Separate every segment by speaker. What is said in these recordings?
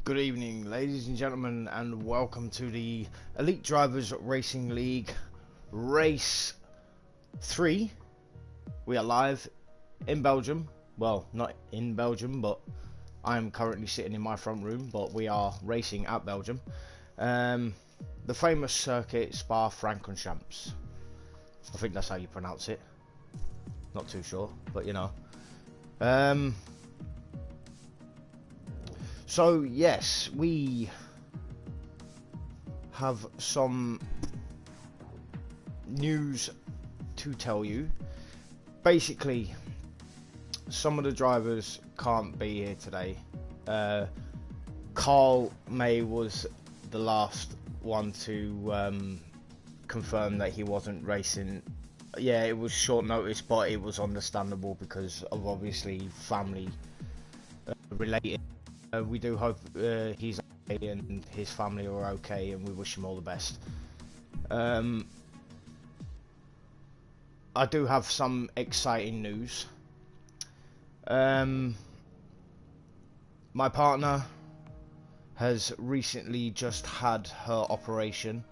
Speaker 1: Good evening, ladies and gentlemen, and welcome to the Elite Drivers Racing League Race 3. We are live in Belgium. Well, not in Belgium, but I'm currently sitting in my front room, but we are racing at Belgium. The famous circuit, Spa-Francorchamps. I think that's how you pronounce it. Not too sure, but you know. So yes, we have some news to tell you. Basically, some of the drivers can't be here today. Carl May was the last one to confirm that he wasn't racing. Yeah, it was short notice, but it was understandable because of obviously family related. We do hope he's okay and his family are okay, and we wish him all the best. I do have some exciting news. My partner has recently just had her operation.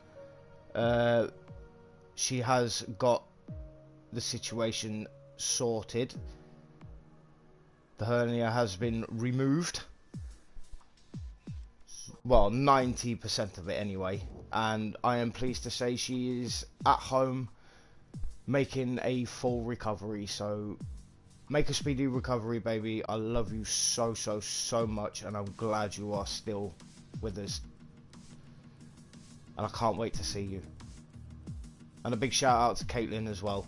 Speaker 1: She has got the situation sorted. The hernia has been removed. Well, 90% of it anyway, and I am pleased to say she is at home making a full recovery. So make a speedy recovery, baby. I love you so much, and I'm glad you are still with us, and I can't wait to see you. And a big shout out to Caitlin as well,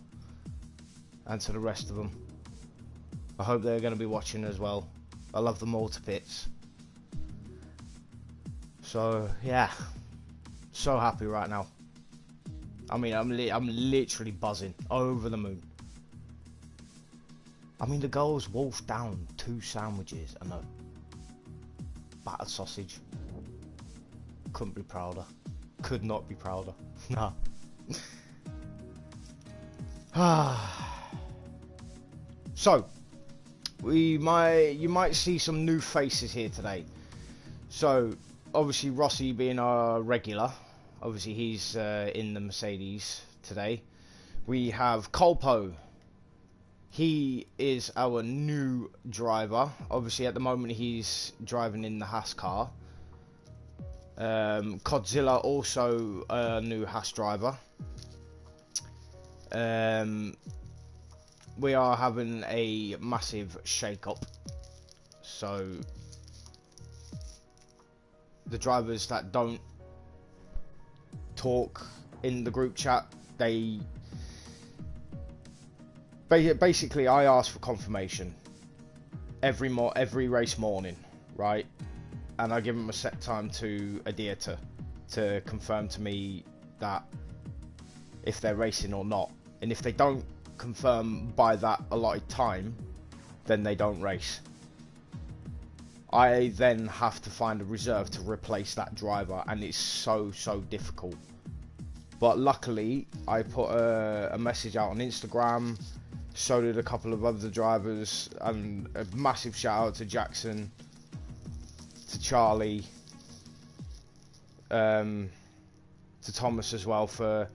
Speaker 1: and to the rest of them. I hope they're going to be watching as well. I love them all to bits. So yeah, so happy right now. I mean, I'm literally buzzing, over the moon. I mean, the girls wolfed down 2 sandwiches and a battered sausage. Couldn't be prouder. Could not be prouder. Nah. So you might see some new faces here today. So obviously Rossi being our regular, obviously he's in the Mercedes today. We have Colpo. He is our new driver. Obviously at the moment he's driving in the Haas car. Godzilla, also a new Haas driver. We are having a massive shake-up. So the drivers that don't talk in the group chat, they basically, I ask for confirmation every race morning, right? And I give them a set time to adhere to confirm to me that if they're racing or not. And if they don't confirm by that allotted time, then they don't race. I then have to find a reserve to replace that driver, and it's so difficult. But luckily, I put a message out on Instagram, so did a couple of other drivers, and a massive shout out to Jackson, to Charlie, to Thomas as well for,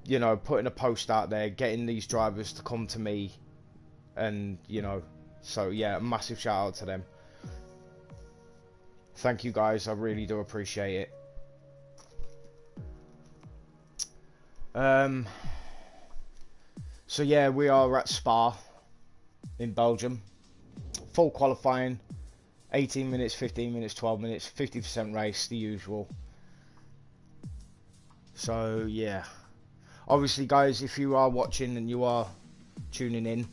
Speaker 1: you know, putting a post out there, getting these drivers to come to me, and you know. So yeah, massive shout out to them. Thank you guys, I really do appreciate it. So yeah, we are at Spa in Belgium. Full qualifying, 18 minutes, 15 minutes, 12 minutes, 50% race, the usual. So yeah, obviously guys, if you are watching and you are tuning in,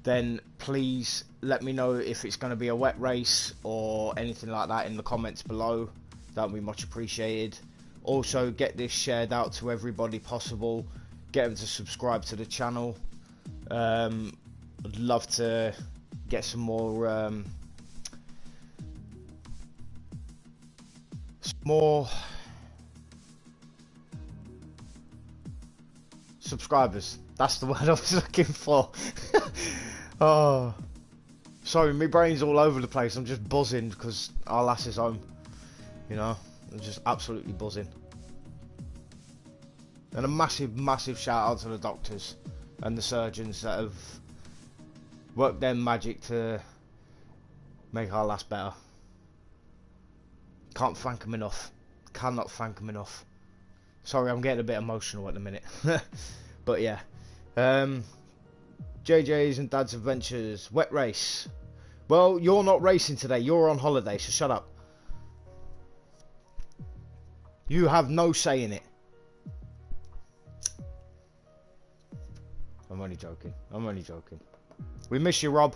Speaker 1: then please let me know if it's going to be a wet race or anything like that in the comments below. That would be much appreciated. Also, get this shared out to everybody possible. Get them to subscribe to the channel. I'd love to get some more subscribers. That's the word I was looking for. Oh, Sorry, my brain's all over the place. I'm just buzzing because our lass is home. You know, I'm just absolutely buzzing. And a massive, massive shout out to the doctors and the surgeons that have worked their magic to make our lass better. Can't thank them enough. Cannot thank them enough. Sorry, I'm getting a bit emotional at the minute. But yeah. JJ's and Dad's Adventures. Wet race. Well, you're not racing today. You're on holiday, so shut up. You have no say in it. I'm only joking. I'm only joking. We miss you, Rob.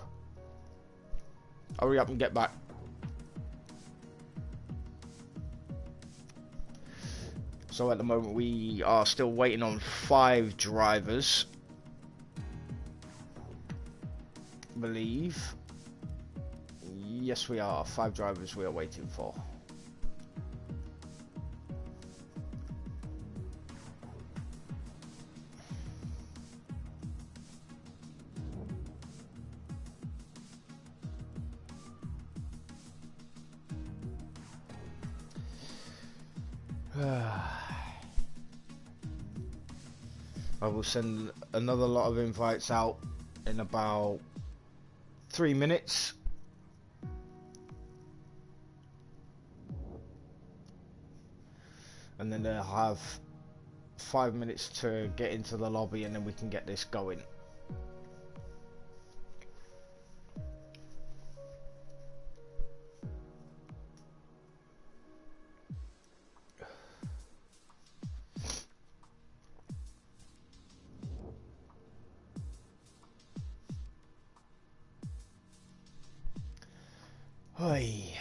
Speaker 1: Hurry up and get back. So at the moment we are still waiting on 5 drivers. I believe. Yes, we are. 5 drivers we are waiting for. I will send another lot of invites out in about 3 minutes. And then they'll have 5 minutes to get into the lobby and then we can get this going. Oi.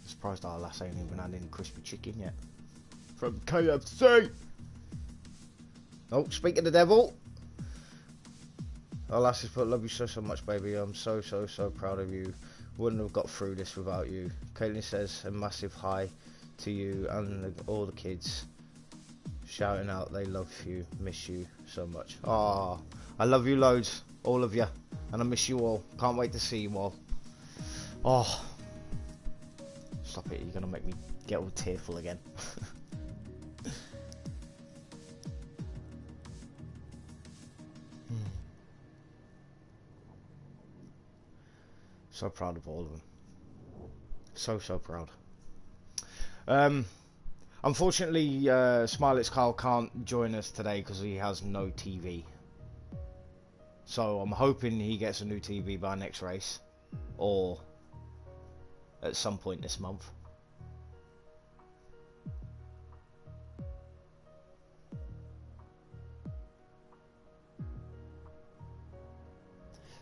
Speaker 1: Surprised our lass ain't even had any crispy chicken yet. From KFC! Oh, speak of the devil! Our lass has put, love you so much, baby. I'm so proud of you. Wouldn't have got through this without you. Caitlin says a massive hi to you and all the kids. Shouting out they love you, miss you so much. Ah, I love you loads, all of you, and I miss you all. Can't wait to see you all. Oh, stop it! You're gonna make me get all tearful again. So proud of all of them. So proud. Unfortunately, Smilex Carl can't join us today because he has no TV. So I'm hoping he gets a new TV by next race, or at some point this month.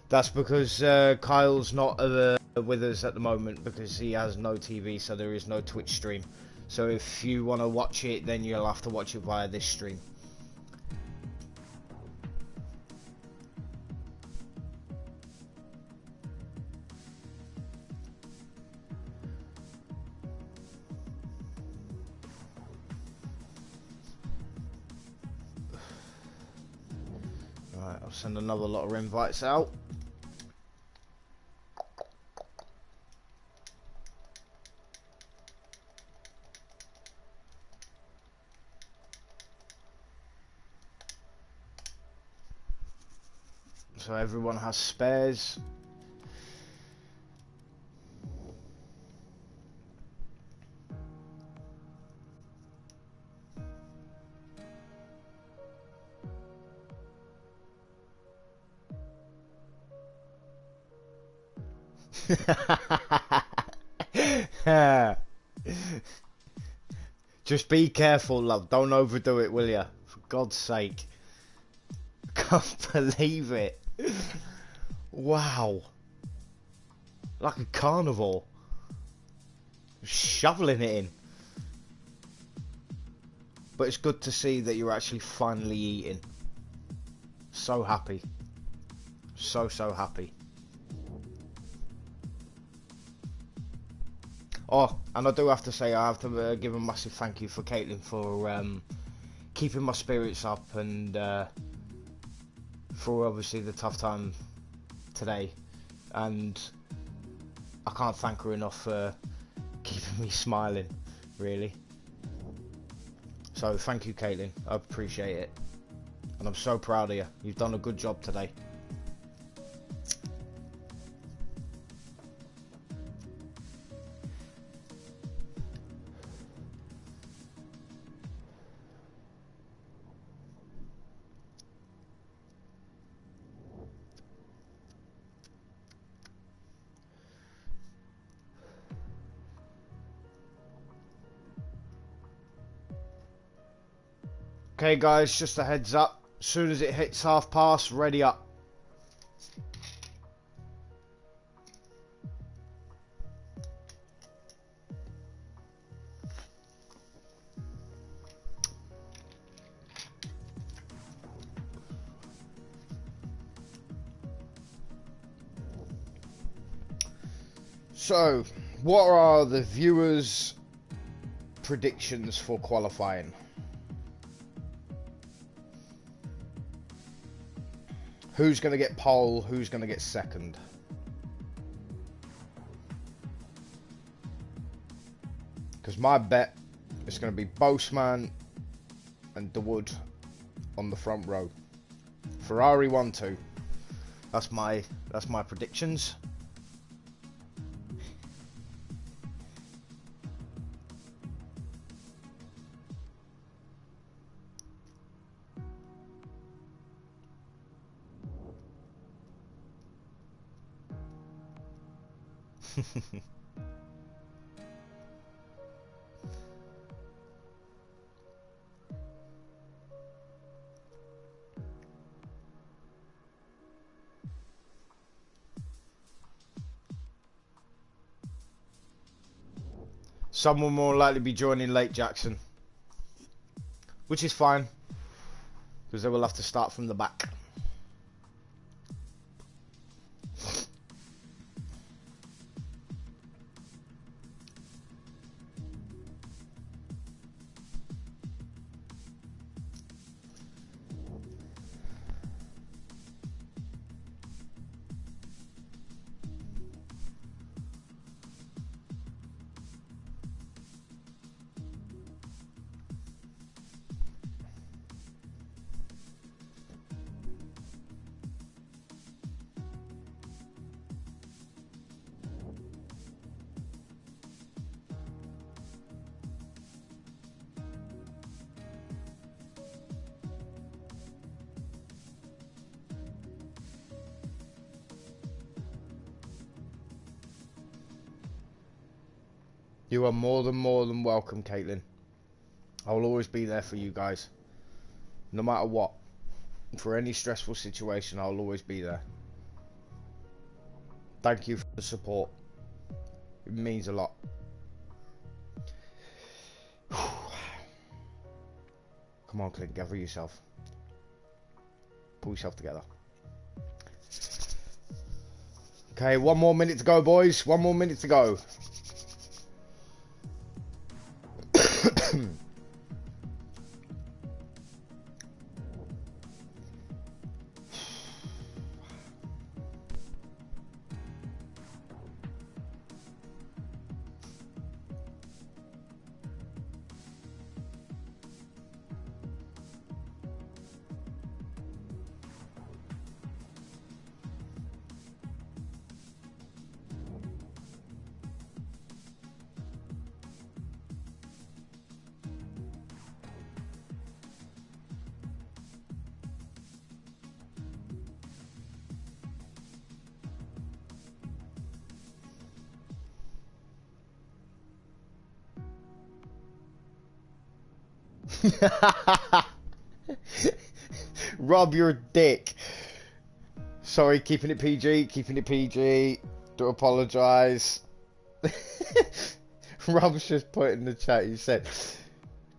Speaker 1: That's because Kyle's not with us at the moment because he has no TV, so there is no Twitch stream. So if you want to watch it, then you'll have to watch it via this stream. Alright, I'll send another lot of invites out. So everyone has spares. Just be careful, love. Don't overdo it, will ya? For God's sake. Can't believe it. Wow. Like a carnival. Shoveling it in. But it's good to see that you're actually finally eating. So happy. So happy. Oh, and I do have to say, I have to give a massive thank you for Caitlin for keeping my spirits up and for obviously the tough time today. And I can't thank her enough for keeping me smiling, really. So thank you, Caitlin. I appreciate it. And I'm so proud of you. You've done a good job today. Okay guys, just a heads up, as soon as it hits half past, ready up. So, what are the viewers' predictions for qualifying? Who's going to get pole? Who's going to get second? Because my bet is going to be Boseman and DeWood on the front row. Ferrari 1-2. That's my predictions. Some will more likely be joining late, Jackson. Which is fine, because they will have to start from the back. You are more than welcome, Caitlin. I will always be there for you guys. No matter what. For any stressful situation, I'll always be there. Thank you for the support. It means a lot. Come on, Clint, gather yourself. Pull yourself together. Okay, 1 more minute to go, boys. 1 more minute to go. Rob, you're a dick. Sorry, keeping it PG, keeping it PG. Do apologise. Rob's just put in the chat, he said,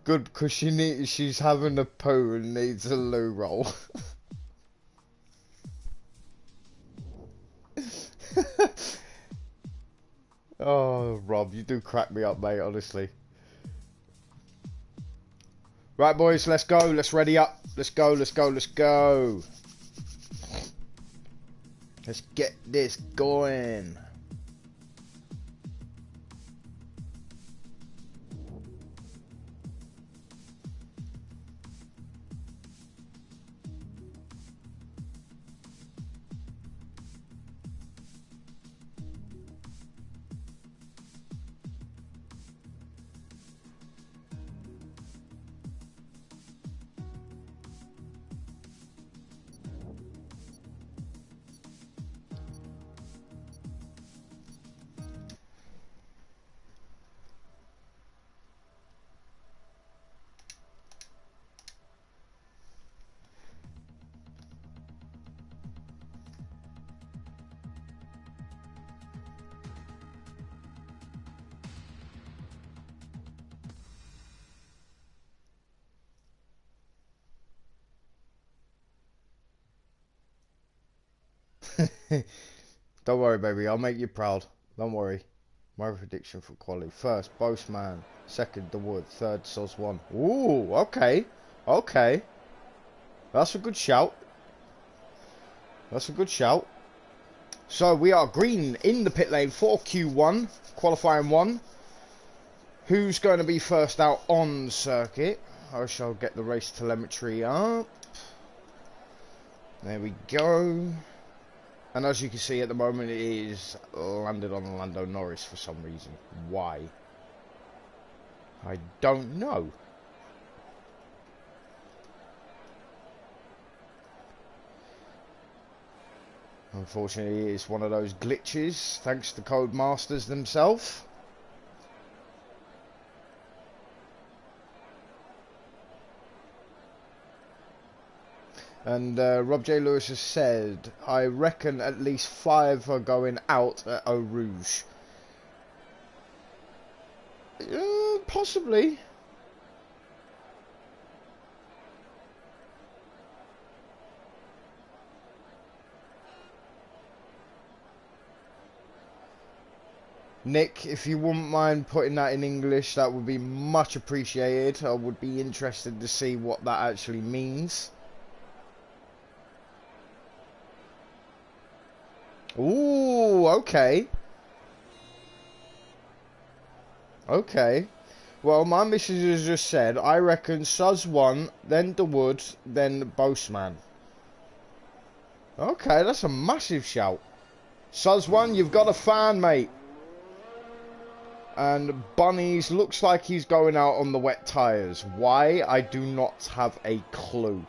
Speaker 1: good, because she's having a poo and needs a loo roll. Oh, Rob, you do crack me up, mate, honestly. Right, boys, let's go. Let's ready up. Let's go, let's go, let's go. Let's get this going. Don't worry, baby. I'll make you proud. Don't worry. My prediction for quality. First, Boastman. Second, The Wood. Third, Sos 1. Ooh, okay. Okay. That's a good shout. That's a good shout. So, we are green in the pit lane for Q1. Qualifying 1. Who's going to be first out on circuit? I shall get the race telemetry up. There we go. And as you can see at the moment, it is landed on Lando Norris for some reason. Why? I don't know. Unfortunately, it's one of those glitches, thanks to Codemasters themselves. And Rob J. Lewis has said, I reckon at least 5 are going out at Eau Rouge. Possibly. Nick, if you wouldn't mind putting that in English, that would be much appreciated. I would be interested to see what that actually means. Ooh, okay. Okay. Well, my missus has just said, I reckon Sus 1, then The Wood, then Boastman. Okay, that's a massive shout. Sus 1, you've got a fan, mate. And Bunnies looks like he's going out on the wet tyres. Why? I do not have a clue.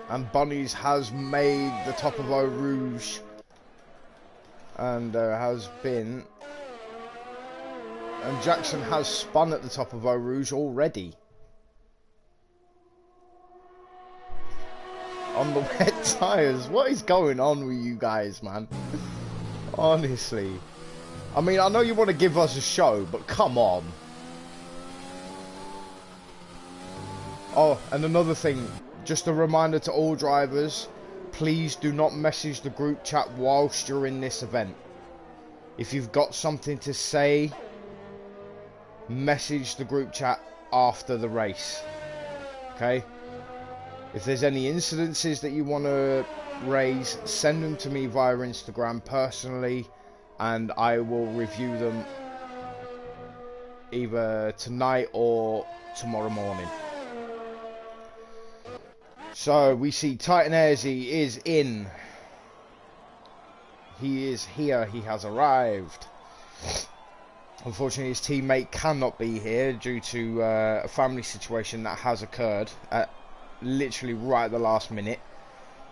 Speaker 1: And Bunnies has made the top of Eau Rouge. And there has been... And Jackson has spun at the top of Eau Rouge already. On the wet tyres. What is going on with you guys, man? Honestly. I mean, I know you want to give us a show, but come on. Oh, and another thing. Just a reminder to all drivers, please do not message the group chat whilst you're in this event. If you've got something to say, message the group chat after the race. Okay? If there's any incidences that you want to raise, send them to me via Instagram personally, and I will review them either tonight or tomorrow morning. So we see Titan Airsy is in. He is here. He has arrived. Unfortunately, his teammate cannot be here due to a family situation that has occurred at literally right at the last minute.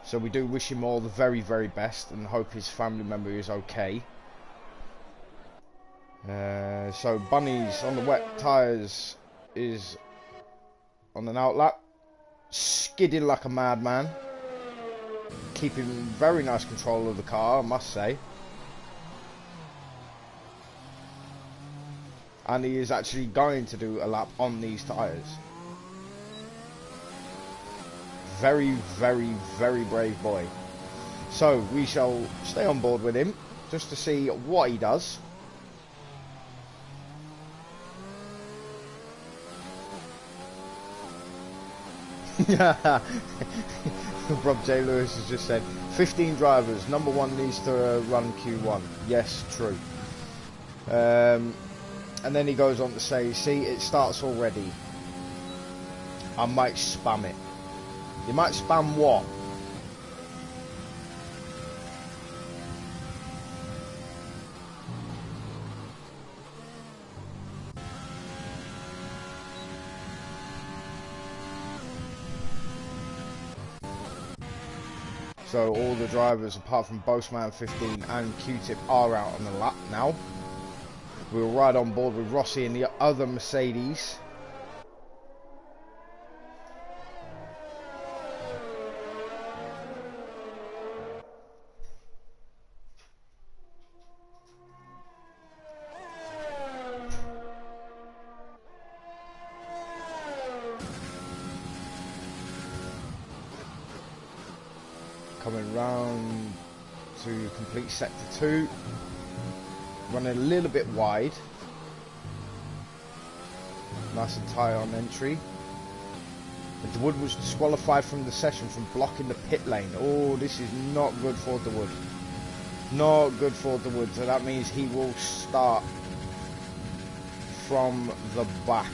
Speaker 1: So we do wish him all the very, very best and hope his family member is okay. So Bunnies on the wet tyres is on an outlap. skidding like a madman. Keeping very nice control of the car, I must say. And he is actually going to do a lap on these tyres. Very, very, very brave boy. So we shall stay on board with him just to see what he does. Rob J. Lewis has just said 15 drivers, number one needs to run Q1. Yes, true. And then he goes on to say, see, it starts already. I might spam it. You might spam what? So all the drivers apart from Boastman 15 and Q-Tip are out on the lap now. We'll ride on board with Rossi and the other Mercedes. Coming round to complete sector 2, running a little bit wide, nice and tight on entry. And Wood was disqualified from the session from blocking the pit lane. Oh, this is not good for the Wood. Not good for the Wood. So that means he will start from the back.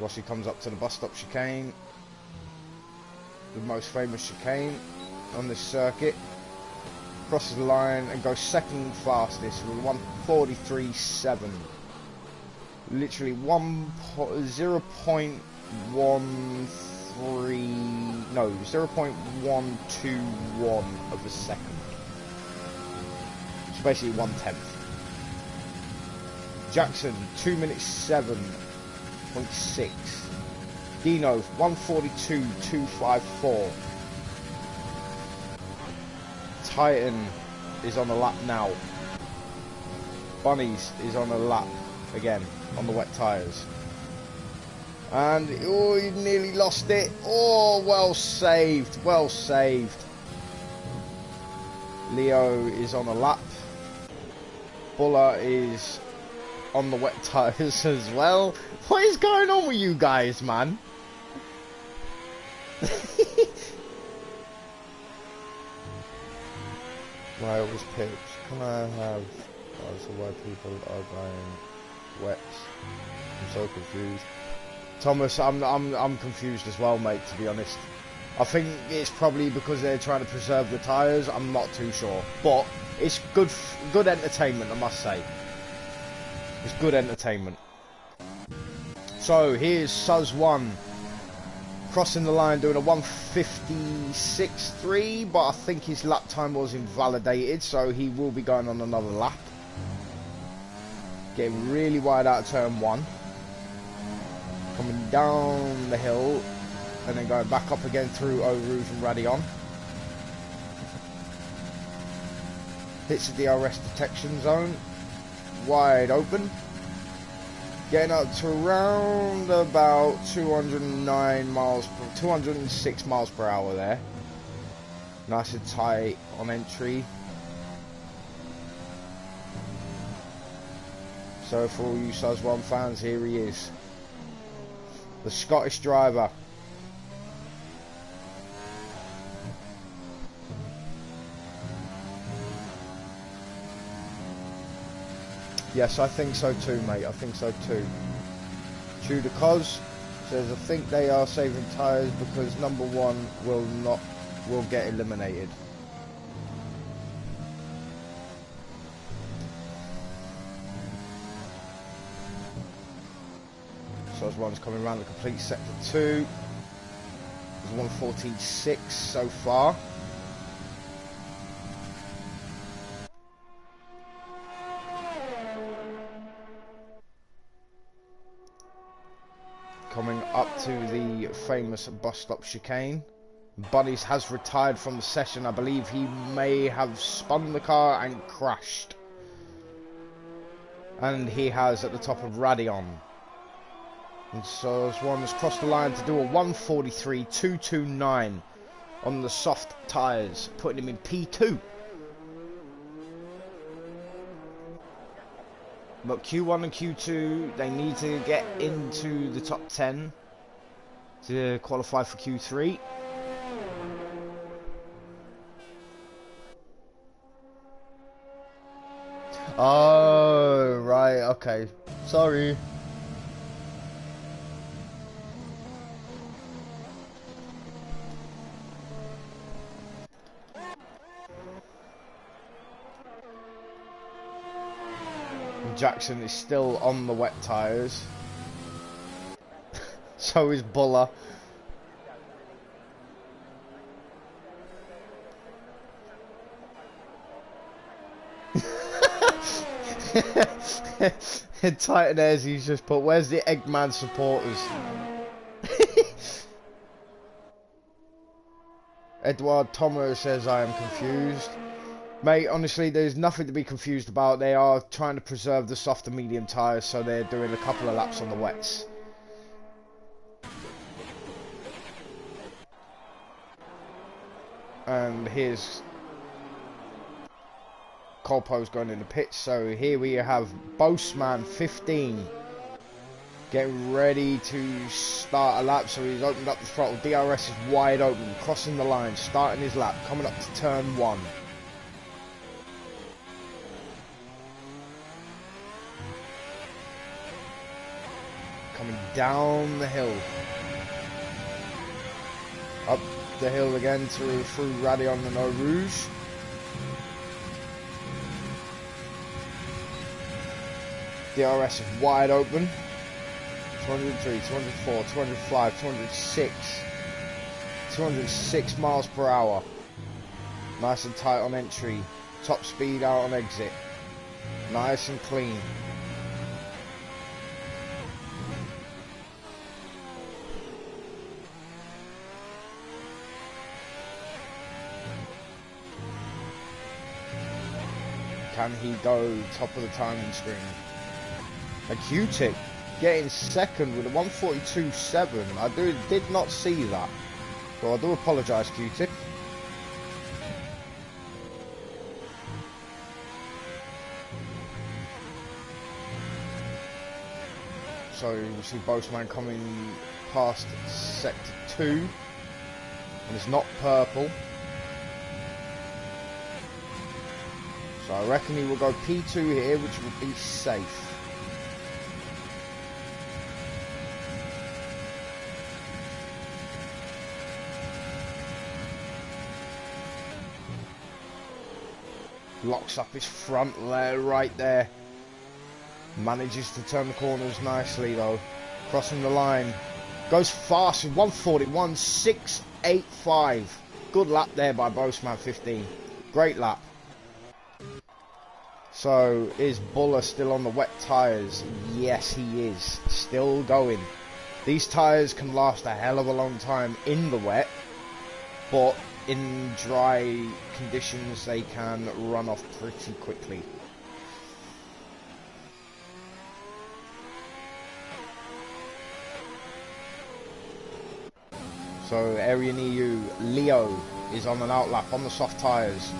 Speaker 1: Rossi comes up to the bus stop chicane, the most famous chicane on this circuit, crosses the line and goes second fastest with 1:43.7. Literally 0.121 of a second. So basically 1/10. Jackson 2 minutes 7.6. Dino 1:42.254. Titan is on a lap now. Bunnies is on a lap again on the wet tyres. And oh, he nearly lost it. Oh, well saved, well saved. Leo is on a lap. Buller is on the wet tyres as well. What is going on with you guys, man? Why it was pitched? Can I have also why people are buying wets? I'm so confused. Thomas, I'm confused as well, mate, to be honest. I think it's probably because they're trying to preserve the tyres. I'm not too sure, but it's good entertainment, I must say. It's good entertainment. So here's Suz1 crossing the line doing a 1:56.3, but I think his lap time was invalidated, so he will be going on another lap. Getting really wide out of turn 1. Coming down the hill and then going back up again through Eau Rouge and Radion. Hits the DRS detection zone. Wide open. Getting up to around about 206 miles per hour there. Nice and tight on entry. So for all you Suz1 fans, here he is. The Scottish driver. Yes, I think so too, mate. I think so too. Tudor Cos says, I think they are saving tyres because number 1 will get eliminated. Suz1's coming around the complete sector 2. It's 1:14.6 so far. Coming up to the famous bus stop chicane. Bunnies has retired from the session. I believe he may have spun the car and crashed. And he has at the top of Radion. And so Swan has crossed the line to do a 1:43.229 on the soft tyres, putting him in P2. But Q1 and Q2, they need to get into the top 10 to qualify for Q3. Oh, right, okay. Sorry. Jackson is still on the wet tyres. So is Buller. Titan Airs, he's just put, where's the Eggman supporters? Edward Tomer says, I am confused. Mate, honestly, there's nothing to be confused about. They are trying to preserve the soft and medium tyres, so they're doing a couple of laps on the wets. And here's Colpo's going in the pits. So here we have Boastman 15 getting ready to start a lap. So he's opened up the throttle. DRS is wide open, crossing the line, starting his lap, coming up to turn 1. Coming down the hill. Up the hill again through Radion and Eau Rouge. DRS is wide open. 203, 204, 205, 206. 206 miles per hour. Nice and tight on entry. Top speed out on exit. Nice and clean. Can he go top of the timing screen? A Q-tip getting second with a 1:42.7. I did not see that, so I do apologise, Q-tip. So you see Boastman coming past sector 2, and it's not purple. So I reckon he will go P2 here, which will be safe. Locks up his front layer right there. Manages to turn the corners nicely though. Crossing the line. Goes fast with 1:41.685. Good lap there by Boastman 15. Great lap. So, is Buller still on the wet tyres? Yes, he is. Still going. These tyres can last a hell of a long time in the wet, but in dry conditions they can run off pretty quickly. So, area near you, Leo is on an outlap on the soft tyres.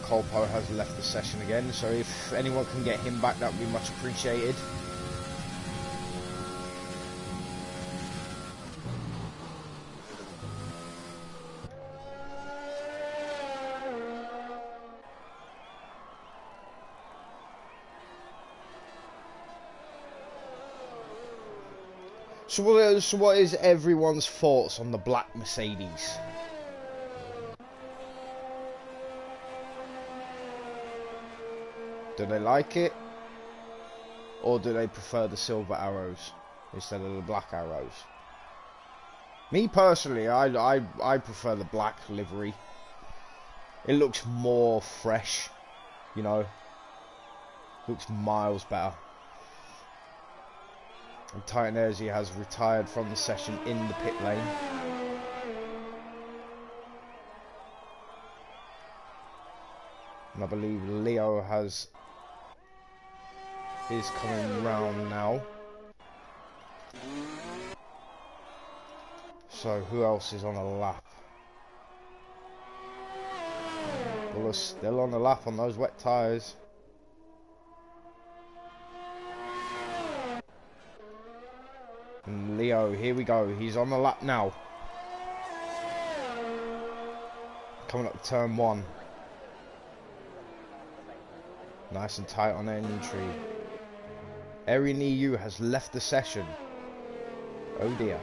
Speaker 1: Colpo has left the session again, so if anyone can get him back, that would be much appreciated. So what is everyone's thoughts on the black Mercedes? Do they like it? Or do they prefer the silver arrows instead of the black arrows? Me personally, I prefer the black livery. It looks more fresh, you know. Looks miles better. And Titanese has retired from the session in the pit lane. And I believe Leo is coming round now. So who else is on a lap? Well, they're still on the lap on those wet tyres. And Leo, here we go. He's on the lap now. Coming up to turn 1. Nice and tight on entry. Arian EU has left the session. Oh dear.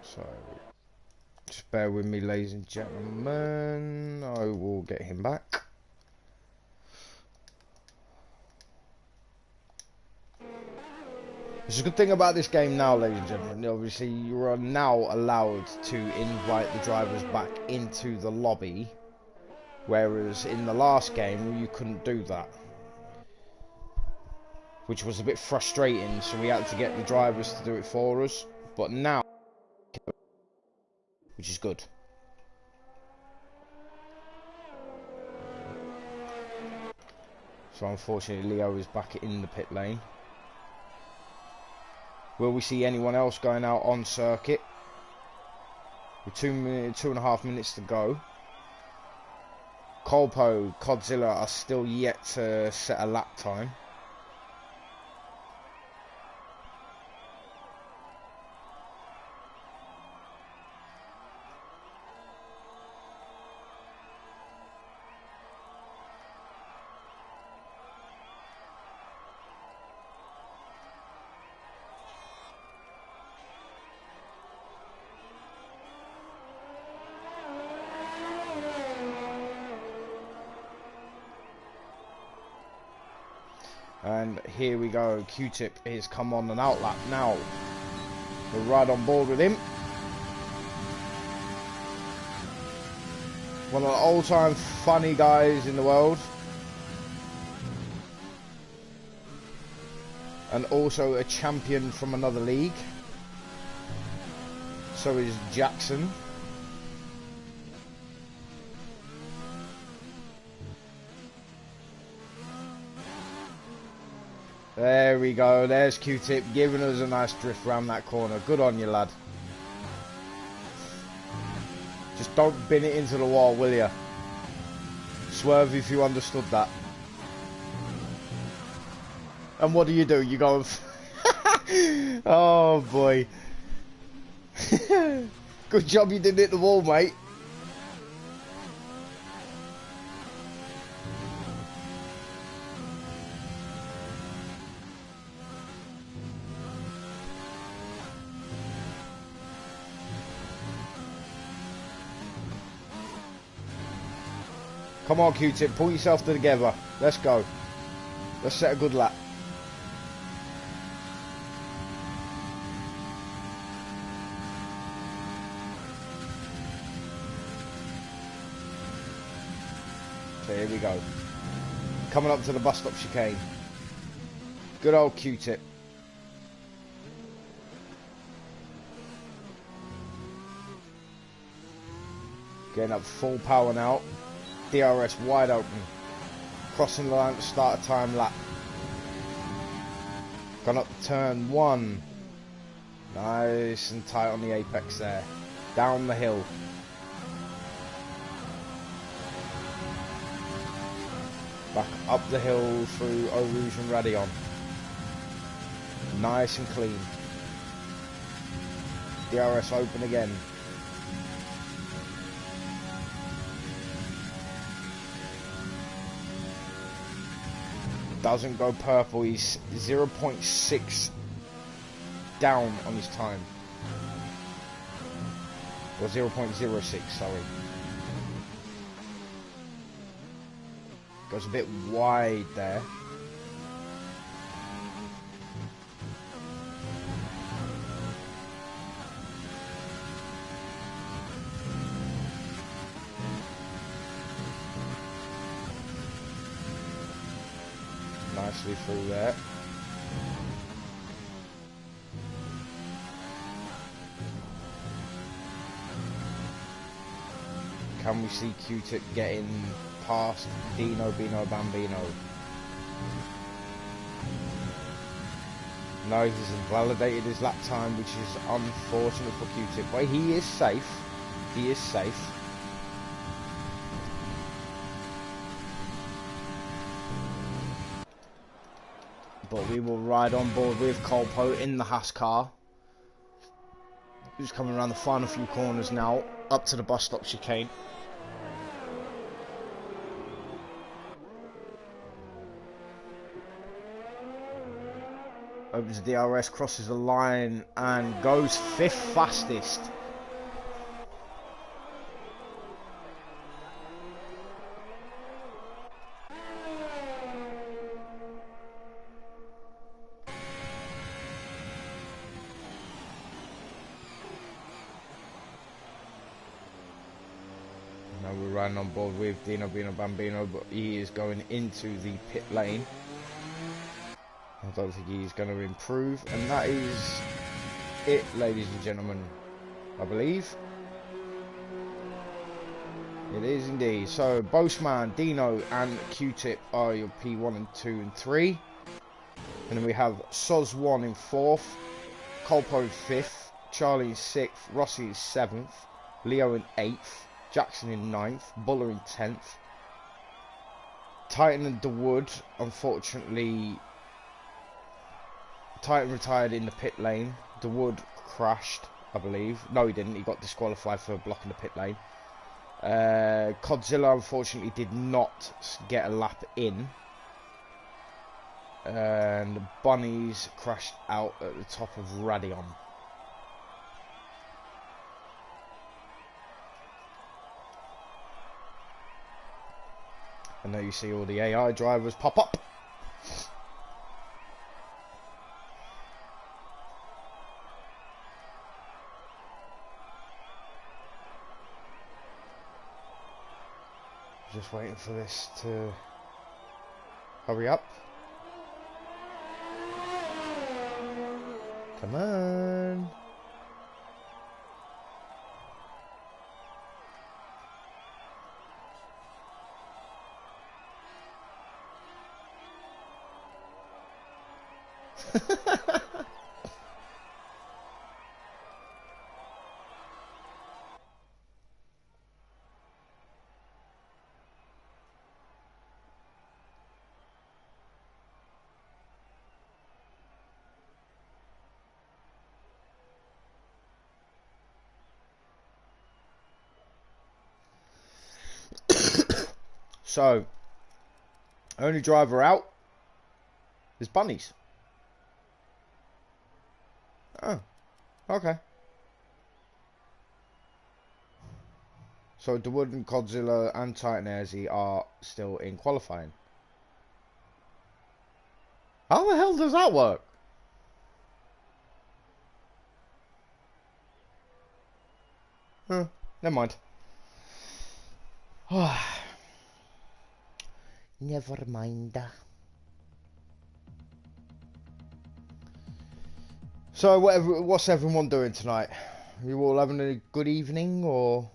Speaker 1: So, just bear with me, ladies and gentlemen. I will get him back. There's a good thing about this game now, ladies and gentlemen. Obviously, you are now allowed to invite the drivers back into the lobby, whereas in the last game you couldn't do that, which was a bit frustrating. So we had to get the drivers to do it for us. But now, which is good. So unfortunately, Leo is back in the pit lane. Will we see anyone else going out on circuit? With 2.5 minutes to go. Colpo, Godzilla are still yet to set a lap time. And here we go, Q-Tip is come on an outlap now. We're right on board with him. One of the all-time funny guys in the world. And also a champion from another league. So is Jackson. There we go, there's Q-Tip giving us a nice drift round that corner. Good on you, lad. Just don't bin it into the wall, will ya? Swerve if you understood that. And what do? You go and oh boy. Good job you didn't hit the wall, mate. Come on, Q-Tip, pull yourself together. Let's go. Let's set a good lap. So here we go. Coming up to the bus stop chicane. Good old Q-Tip. Getting up full power now. DRS wide open. Crossing the line to start a time lap. Gone up turn 1. Nice and tight on the apex there. Down the hill. Back up the hill through Eau Rouge and Radion. Nice and clean. DRS open again. Doesn't go purple. He's 0.6 down on his time. Or 0.06, sorry. Goes a bit wide there. nicely through there. Can we see Q-Tip getting past Dino Bino Bambino? No, he's invalidated his lap time, which is unfortunate for Q-Tip. But he is safe. He is safe. But we will ride on board with Colpo in the Haas car. He's coming around the final few corners now, up to the bus stop chicane. Opens the DRS, crosses the line, and goes 5th fastest. Now we're riding on board with Dino Bino Bambino, but he is going into the pit lane. I don't think he's going to improve, and that is it, ladies and gentlemen, I believe. It is indeed. So, Boseman, Dino, and Q-Tip are your P1 and 2 and 3. And then we have Soz1 in 4th, Colpo in 5th, Charlie in 6th, Rossi in 7th, Leo in 8th, Jackson in 9th, Buller in 10th. Titan and DeWood, unfortunately... Titan retired in the pit lane. DeWood crashed, I believe. No, he didn't. He got disqualified for blocking the pit lane. Godzilla, unfortunately, did not get a lap in. And the Bunnies crashed out at the top of Radion. And there you see all the AI drivers pop up. Just waiting for this to hurry up. Come on. So, only driver out is Bunnies. Oh, okay. So DeWood and Godzilla and Titan Airzy are still in qualifying. How the hell does that work? Huh, never mind. Never mind. So, what's everyone doing tonight? Are you all having a good evening, or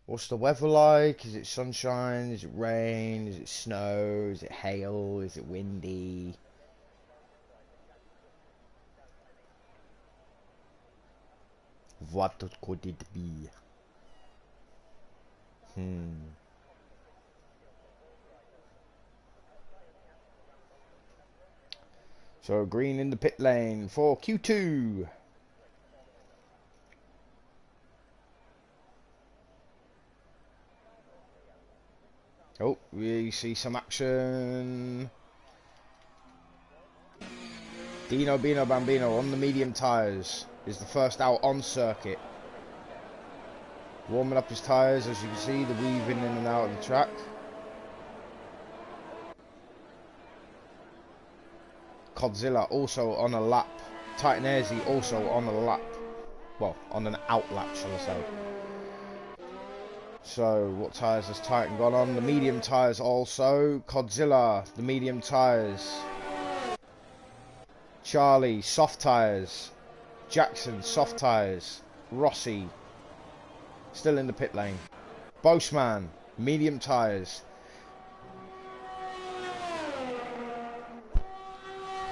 Speaker 1: what's the weather like? Is it sunshine? Is it rain? Is it snow? Is it hail? Is it windy? What could it be? So green in the pit lane for Q2. Oh, we see some action. Dino Bino Bambino on the medium tyres is the first out on circuit. Warming up his tyres, as you can see, the weaving in and out of the track. Godzilla also on a lap. Titan Airzy also on a lap. Well, on an out lap, shall I say. So, what tyres has Titan got on? The medium tyres also. Godzilla, the medium tyres. Charlie, soft tyres. Jackson, soft tyres. Rossi, still in the pit lane. Boseman, medium tyres.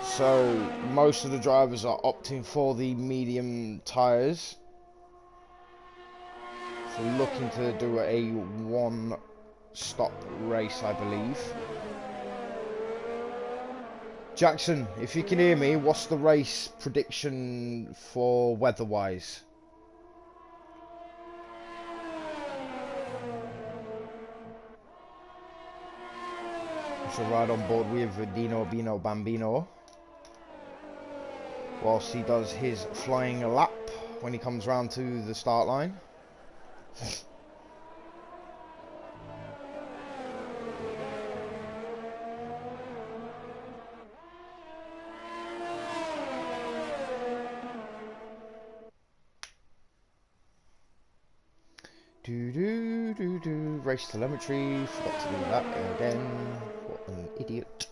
Speaker 1: So, most of the drivers are opting for the medium tyres. So, looking to do a one-stop race, I believe. Jackson, if you can hear me, what's the race prediction for weather-wise? So ride on board with Dino Bino Bambino whilst he does his flying lap when he comes round to the start line. Race telemetry, forgot to do that again. What an idiot.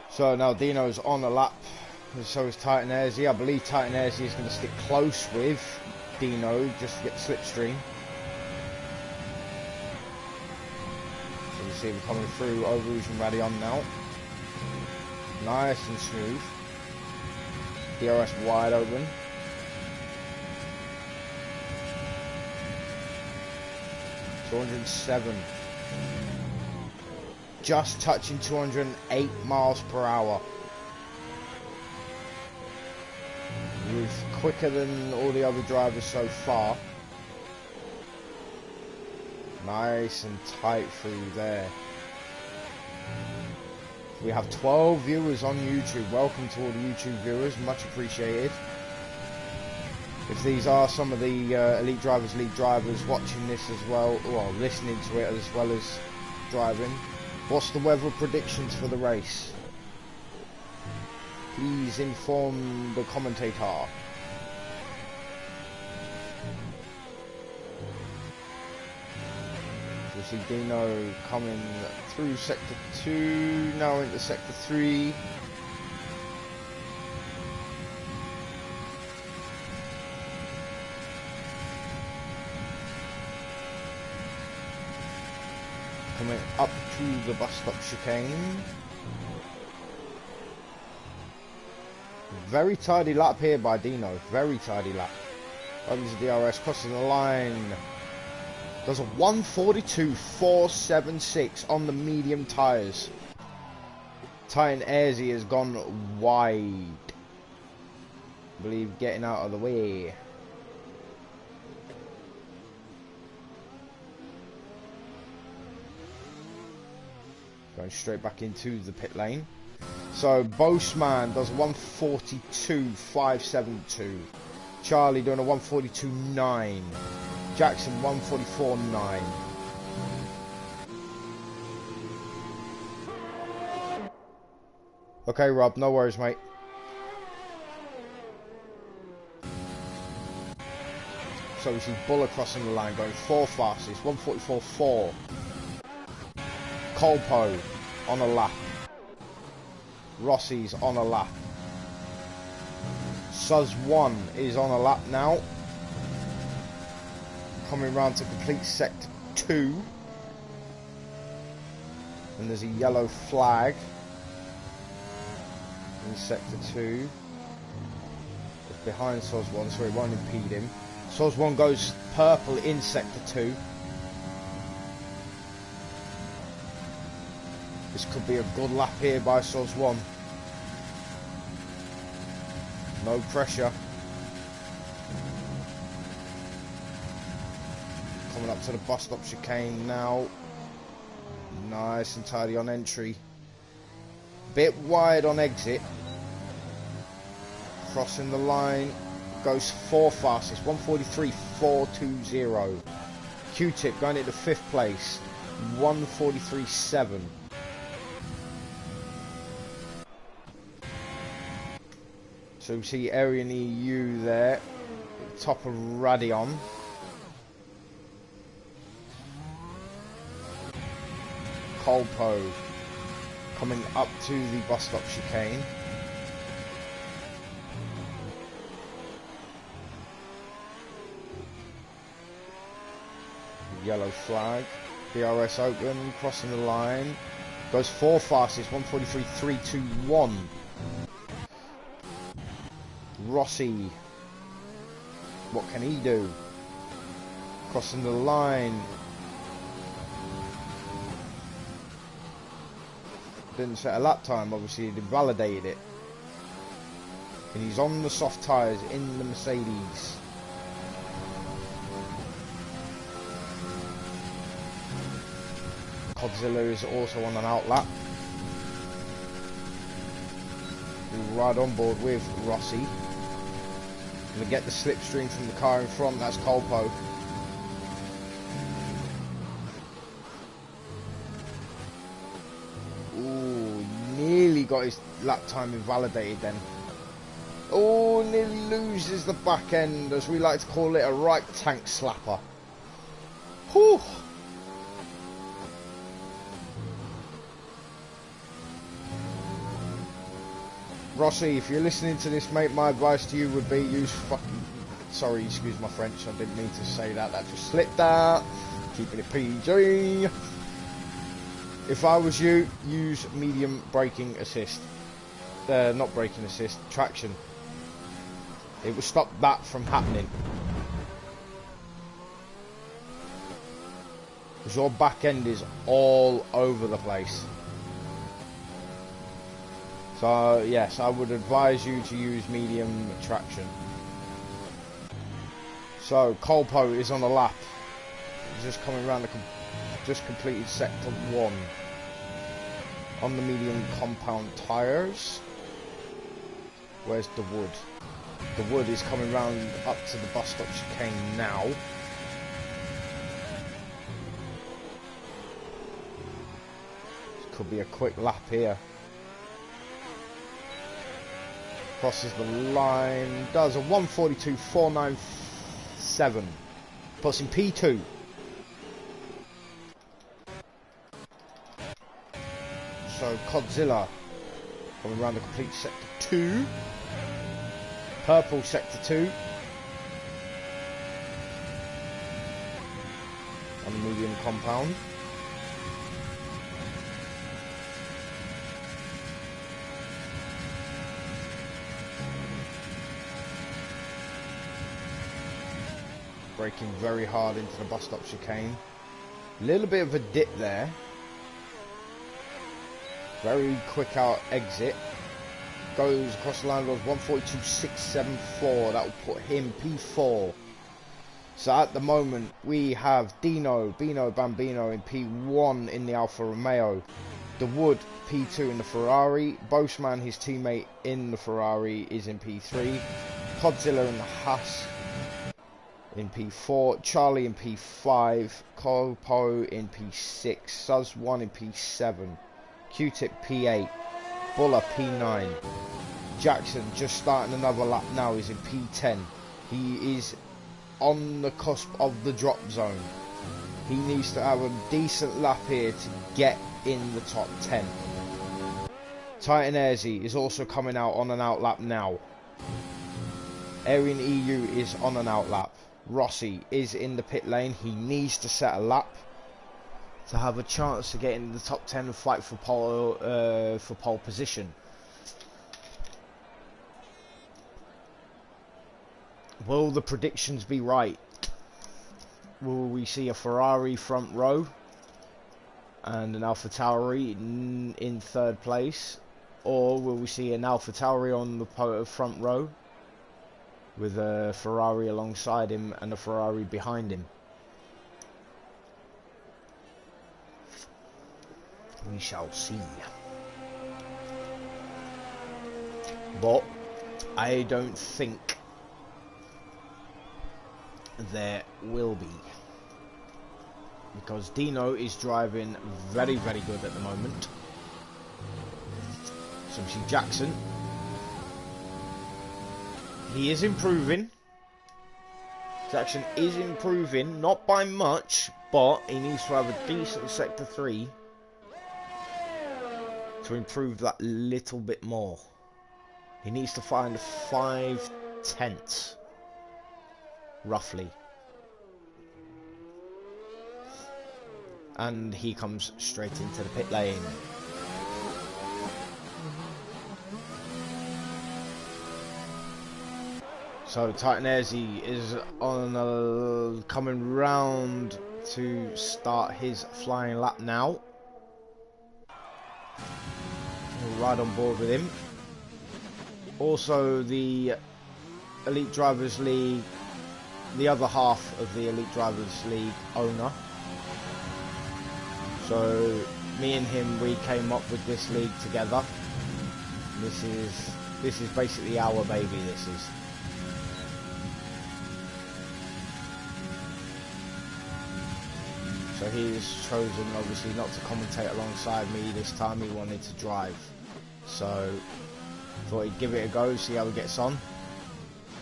Speaker 1: So now Dino's on a lap, so is Titan Airzy. I believe Titan Airzy is going to stick close with Dino just to get the slipstream. So you see him coming through Eau Rouge and Radion now. Nice and smooth. DRS wide open. $207. Just touching 208 miles per hour. With quicker than all the other drivers so far. Nice and tight through there. We have 12 viewers on YouTube. Welcome to all the YouTube viewers, much appreciated. If these are some of the Elite Drivers League drivers watching this as well, or listening to it as well as driving, what's the weather predictions for the race? Please inform the commentator. You see Dino coming through sector 2, now into sector 3. Coming up to the bus stop chicane. Very tidy lap here by Dino. Very tidy lap. Opens the DRS, crosses the line. Does a 1:42.476 on the medium tyres. Titan Airzy has gone wide. I believe getting out of the way. Going straight back into the pit lane. So Boseman does 1:42.572. Charlie doing a 1:42.9. Jackson 1:44.9. Okay, Rob, no worries, mate. So we see Buller crossing the line, going 4 fastest, 1:44.4. Colpo on a lap. Rossi's on a lap. Suz1 is on a lap now. Coming round to complete sector 2. And there's a yellow flag in sector 2. It's behind Suz1, so it won't impede him. Suz1 goes purple in sector 2. This could be a good lap here by Suz1. No pressure. Coming up to the bus stop chicane now. Nice and tidy on entry. Bit wide on exit. Crossing the line, goes 4th fastest, 1:43.420. Q-Tip going into 5th place, 1:43.7. So we see Aryan EU there, top of Radion. Colpo coming up to the bus stop chicane. Yellow flag. DRS open, crossing the line. Goes 4th fastest, 1:43.321. Rossi. What can he do? Crossing the line. Didn't set a lap time, obviously he invalidated it. And he's on the soft tyres in the Mercedes. Godzilla is also on an outlap. We'll ride on board with Rossi. Gonna get the slipstream from the car in front, that's Colpo. Ooh, nearly got his lap time invalidated then. Oh, nearly loses the back end, as we like to call it, a right tank slapper. Whew. Rossi, if you're listening to this, mate, my advice to you would be use fucking... Sorry, excuse my French, I didn't mean to say that. That just slipped out. Keeping it PG. If I was you, use medium braking assist. Not braking assist, traction. It would stop that from happening. Because your back end is all over the place. So, yes, I would advise you to use medium traction. So, Colpo is on a lap. He's just coming around the... just completed sector 1. On the medium compound tyres. Where's the wood? The wood is coming round up to the bus stop chicane now. This could be a quick lap here. Crosses the line, does a 1:42.497, puts in P2. So Godzilla coming around the complete sector 2, purple sector 2, on the medium compound. Braking very hard into the bus stop chicane. Little bit of a dip there. Very quick out exit. Goes across the line, goes 1:42.674. That will put him P4. So at the moment we have Bino Bambino in P1 in the Alfa Romeo. The Wood P2 in the Ferrari. Boseman, his teammate in the Ferrari, is in P3. Godzilla in the Haas in P4, Charlie in P5, Colpo in P6, Suz1 in P7, Q-Tip P8, Buller P9, Jackson just starting another lap now, is in P10. He is on the cusp of the drop zone. He needs to have a decent lap here to get in the top 10. Titanese is also coming out on an outlap now. Aryan EU is on an outlap. Rossi is in the pit lane. He needs to set a lap to have a chance to get in the top 10 and fight for pole position. Will the predictions be right? Will we see a Ferrari front row and an AlphaTauri in third place, or will we see an AlphaTauri on the front row with a Ferrari alongside him and a Ferrari behind him? We shall see. But I don't think there will be, because Dino is driving very, very good at the moment. So we see Jackson. He is improving. Jackson is improving, not by much, but he needs to have a decent sector 3 to improve that little bit more. He needs to find 5/10 roughly. And he comes straight into the pit lane. So Titanese is on coming round to start his flying lap now. We'll ride on board with him. Also the Elite Drivers League, the other half of the Elite Drivers League owner. So me and him, we came up with this league together. This is basically our baby. This is. So he's chosen obviously not to commentate alongside me this time. He wanted to drive, so thought he'd give it a go, see how he gets on.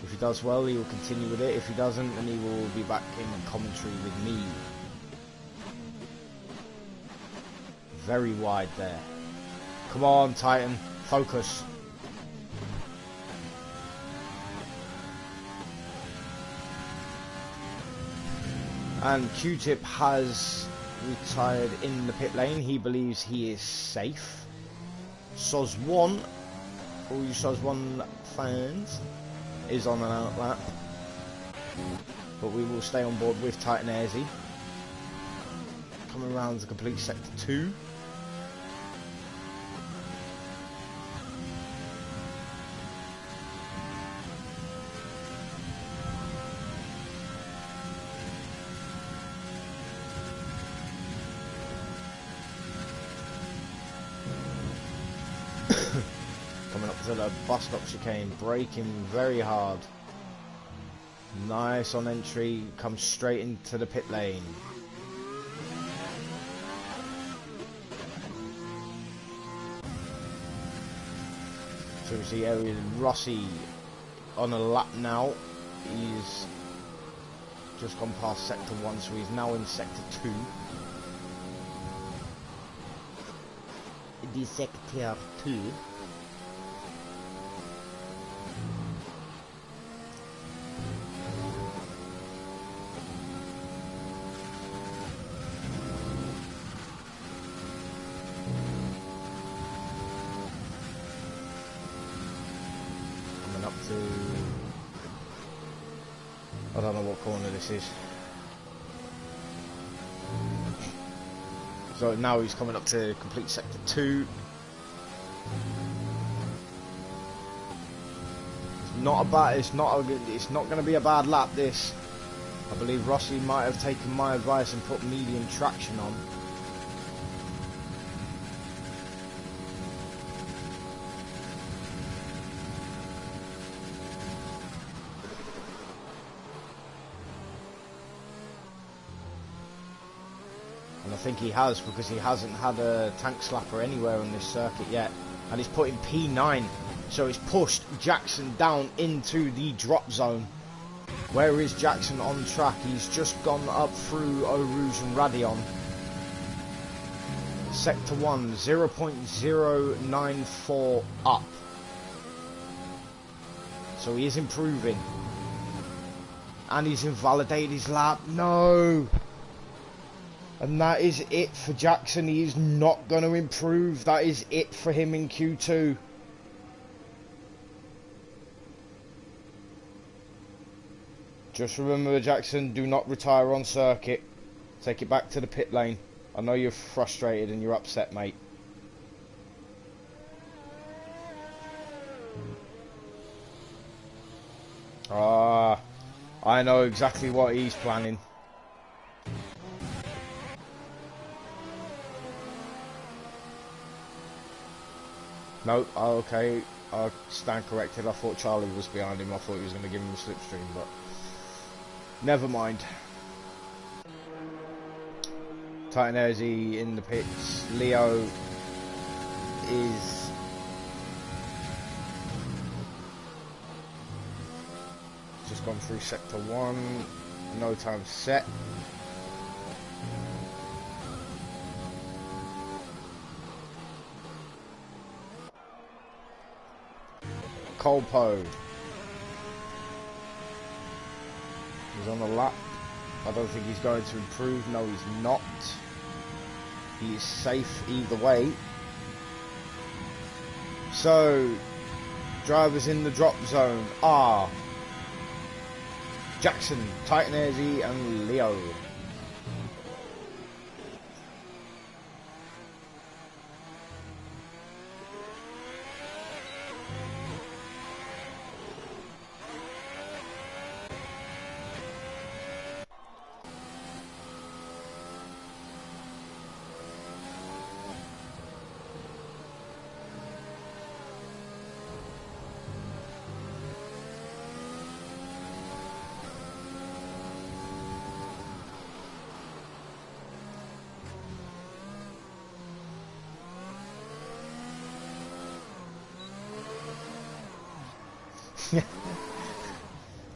Speaker 1: If he does well, he will continue with it. If he doesn't, then he will be back in commentary with me. Very wide there. Come on, Titan, focus. And Q-Tip has retired in the pit lane. He believes he is safe. Soz1, all you Soz1 fans, is on an out lap. But we will stay on board with Titanese. Coming around to complete sector 2. Coming up to the bus stop chicane, braking very hard. Nice on entry, comes straight into the pit lane. So we see Rossi on a lap now. He's just gone past sector 1, so he's now in sector 2. The sector 2. Up to, I don't know what corner this is. So now he's coming up to complete sector 2. It's not going to be a bad lap this. I believe Rossi might have taken my advice and put medium traction on. And I think he has, because he hasn't had a tank slapper anywhere on this circuit yet. And he's put in P9, so he's pushed Jackson down into the drop zone. Where is Jackson on track? He's just gone up through Eau Rouge and Radion. Sector 1, 0.094 up. So he is improving. And he's invalidated his lap. No! And that is it for Jackson. He is not going to improve. That is it for him in Q2. Just remember, Jackson, do not retire on circuit. Take it back to the pit lane. I know you're frustrated and you're upset, mate. I know exactly what he's planning. No, okay, I stand corrected. I thought Charlie was behind him. I thought he was going to give him a slipstream, but never mind. Titanese in the pits. Leo is just gone through sector 1. No time set. Colpo is on the lap. I don't think he's going to improve. No, he's not. He is safe either way. So, drivers in the drop zone are Jackson, Titanese and Leo.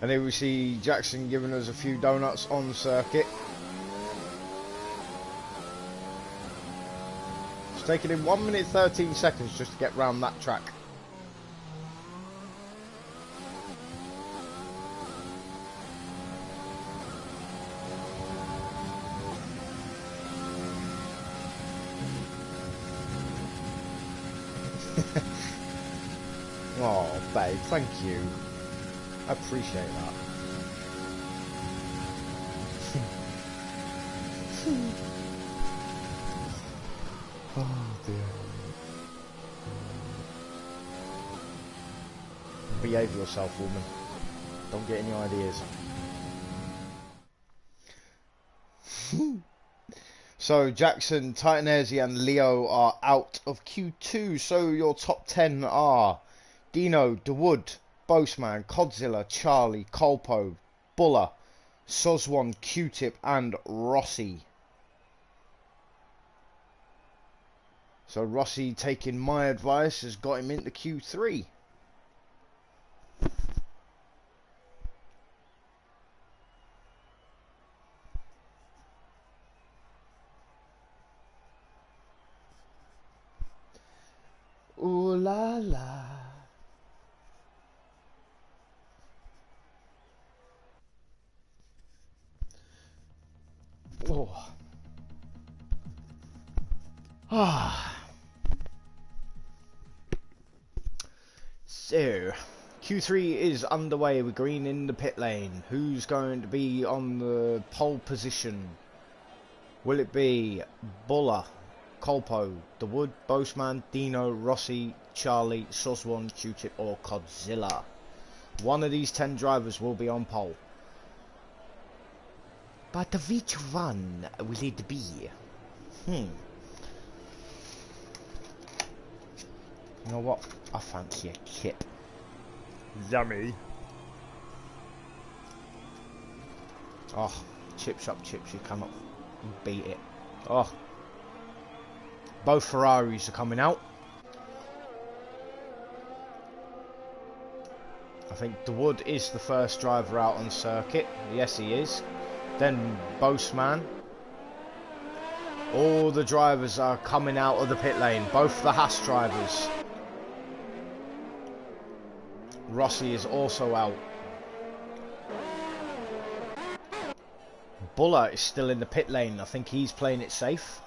Speaker 1: And here we see Jackson giving us a few donuts on circuit. It's taken him 1 minute 13 seconds just to get round that track. Oh, babe, thank you. I appreciate that. Oh dear. Behave yourself, woman. Don't get any ideas. So Jackson, Titanese and Leo are out of Q2. So your top 10 are Dino, DeWood, Boastman, Codzilla, Charlie, Colpo, Buller, Soswan, Q-Tip and Rossi. So Rossi, taking my advice, has got him into Q3. Ooh la la. Oh. Ah. So, Q3 is underway with Green in the pit lane. Who's going to be on the pole position? Will it be Buller, Colpo, DeWood, Boastman, Dino, Rossi, Charlie, Soswan, Q-Tip or Codzilla? One of these 10 drivers will be on pole. But which one will it be? You know what? I fancy a kip. Yummy. Oh, chip shop chips, you cannot beat it. Oh. Both Ferraris are coming out. I think DeWood is the first driver out on circuit. Yes, he is. Then Boastman. All the drivers are coming out of the pit lane. Both the Haas drivers. Rossi is also out. Buller is still in the pit lane. I think he's playing it safe.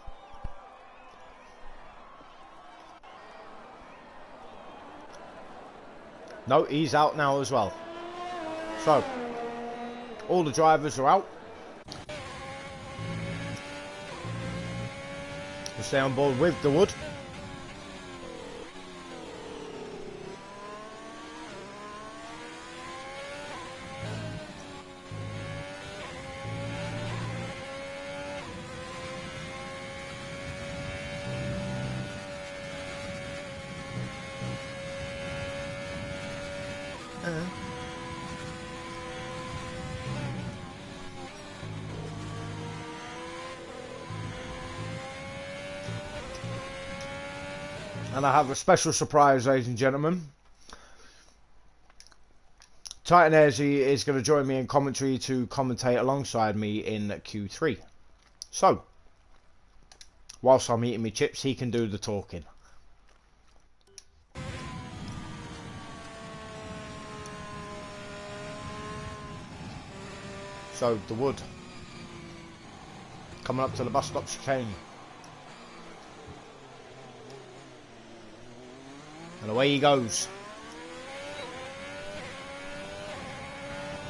Speaker 1: No, he's out now as well. So, all the drivers are out. We'll stay on board with DeWood. And I have a special surprise, ladies and gentlemen. Titan Airzy is going to join me in commentary to commentate alongside me in Q3. So, whilst I'm eating my chips, he can do the talking. So, the wood. Coming up to the bus stop chicane. And away he goes.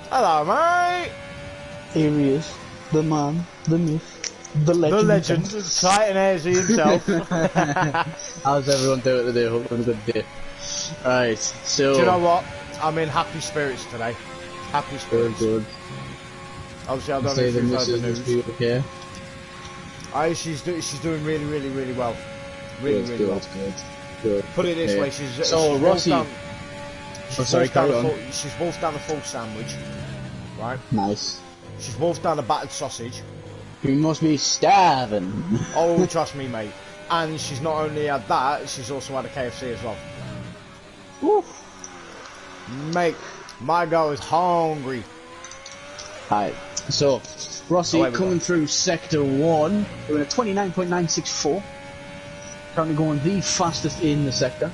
Speaker 1: Hello, mate!
Speaker 2: Here he is. The man, the myth, the legend.
Speaker 1: The legend, Titan Airzy himself.
Speaker 2: How's everyone doing today? Hope you're having a good day. Right, so...
Speaker 1: Do you know what? I'm in happy spirits today. Happy spirits.
Speaker 2: Good.
Speaker 1: Obviously, I don't know if you've heard the news.
Speaker 2: Okay.
Speaker 1: She's doing really well. Really well.
Speaker 2: Good.
Speaker 1: Put it this way, she's
Speaker 2: so Rossi.
Speaker 1: She's wolfed down a full sandwich, right?
Speaker 2: Nice.
Speaker 1: She's wolfed down a battered sausage.
Speaker 2: You must be starving.
Speaker 1: Oh, trust me, mate. And she's not only had that, she's also had a KFC as well.
Speaker 2: Oof.
Speaker 1: Mate, my girl is hungry.
Speaker 2: Alright, so Rossi coming through sector 1, doing a 29.964. Currently going the fastest in the sector.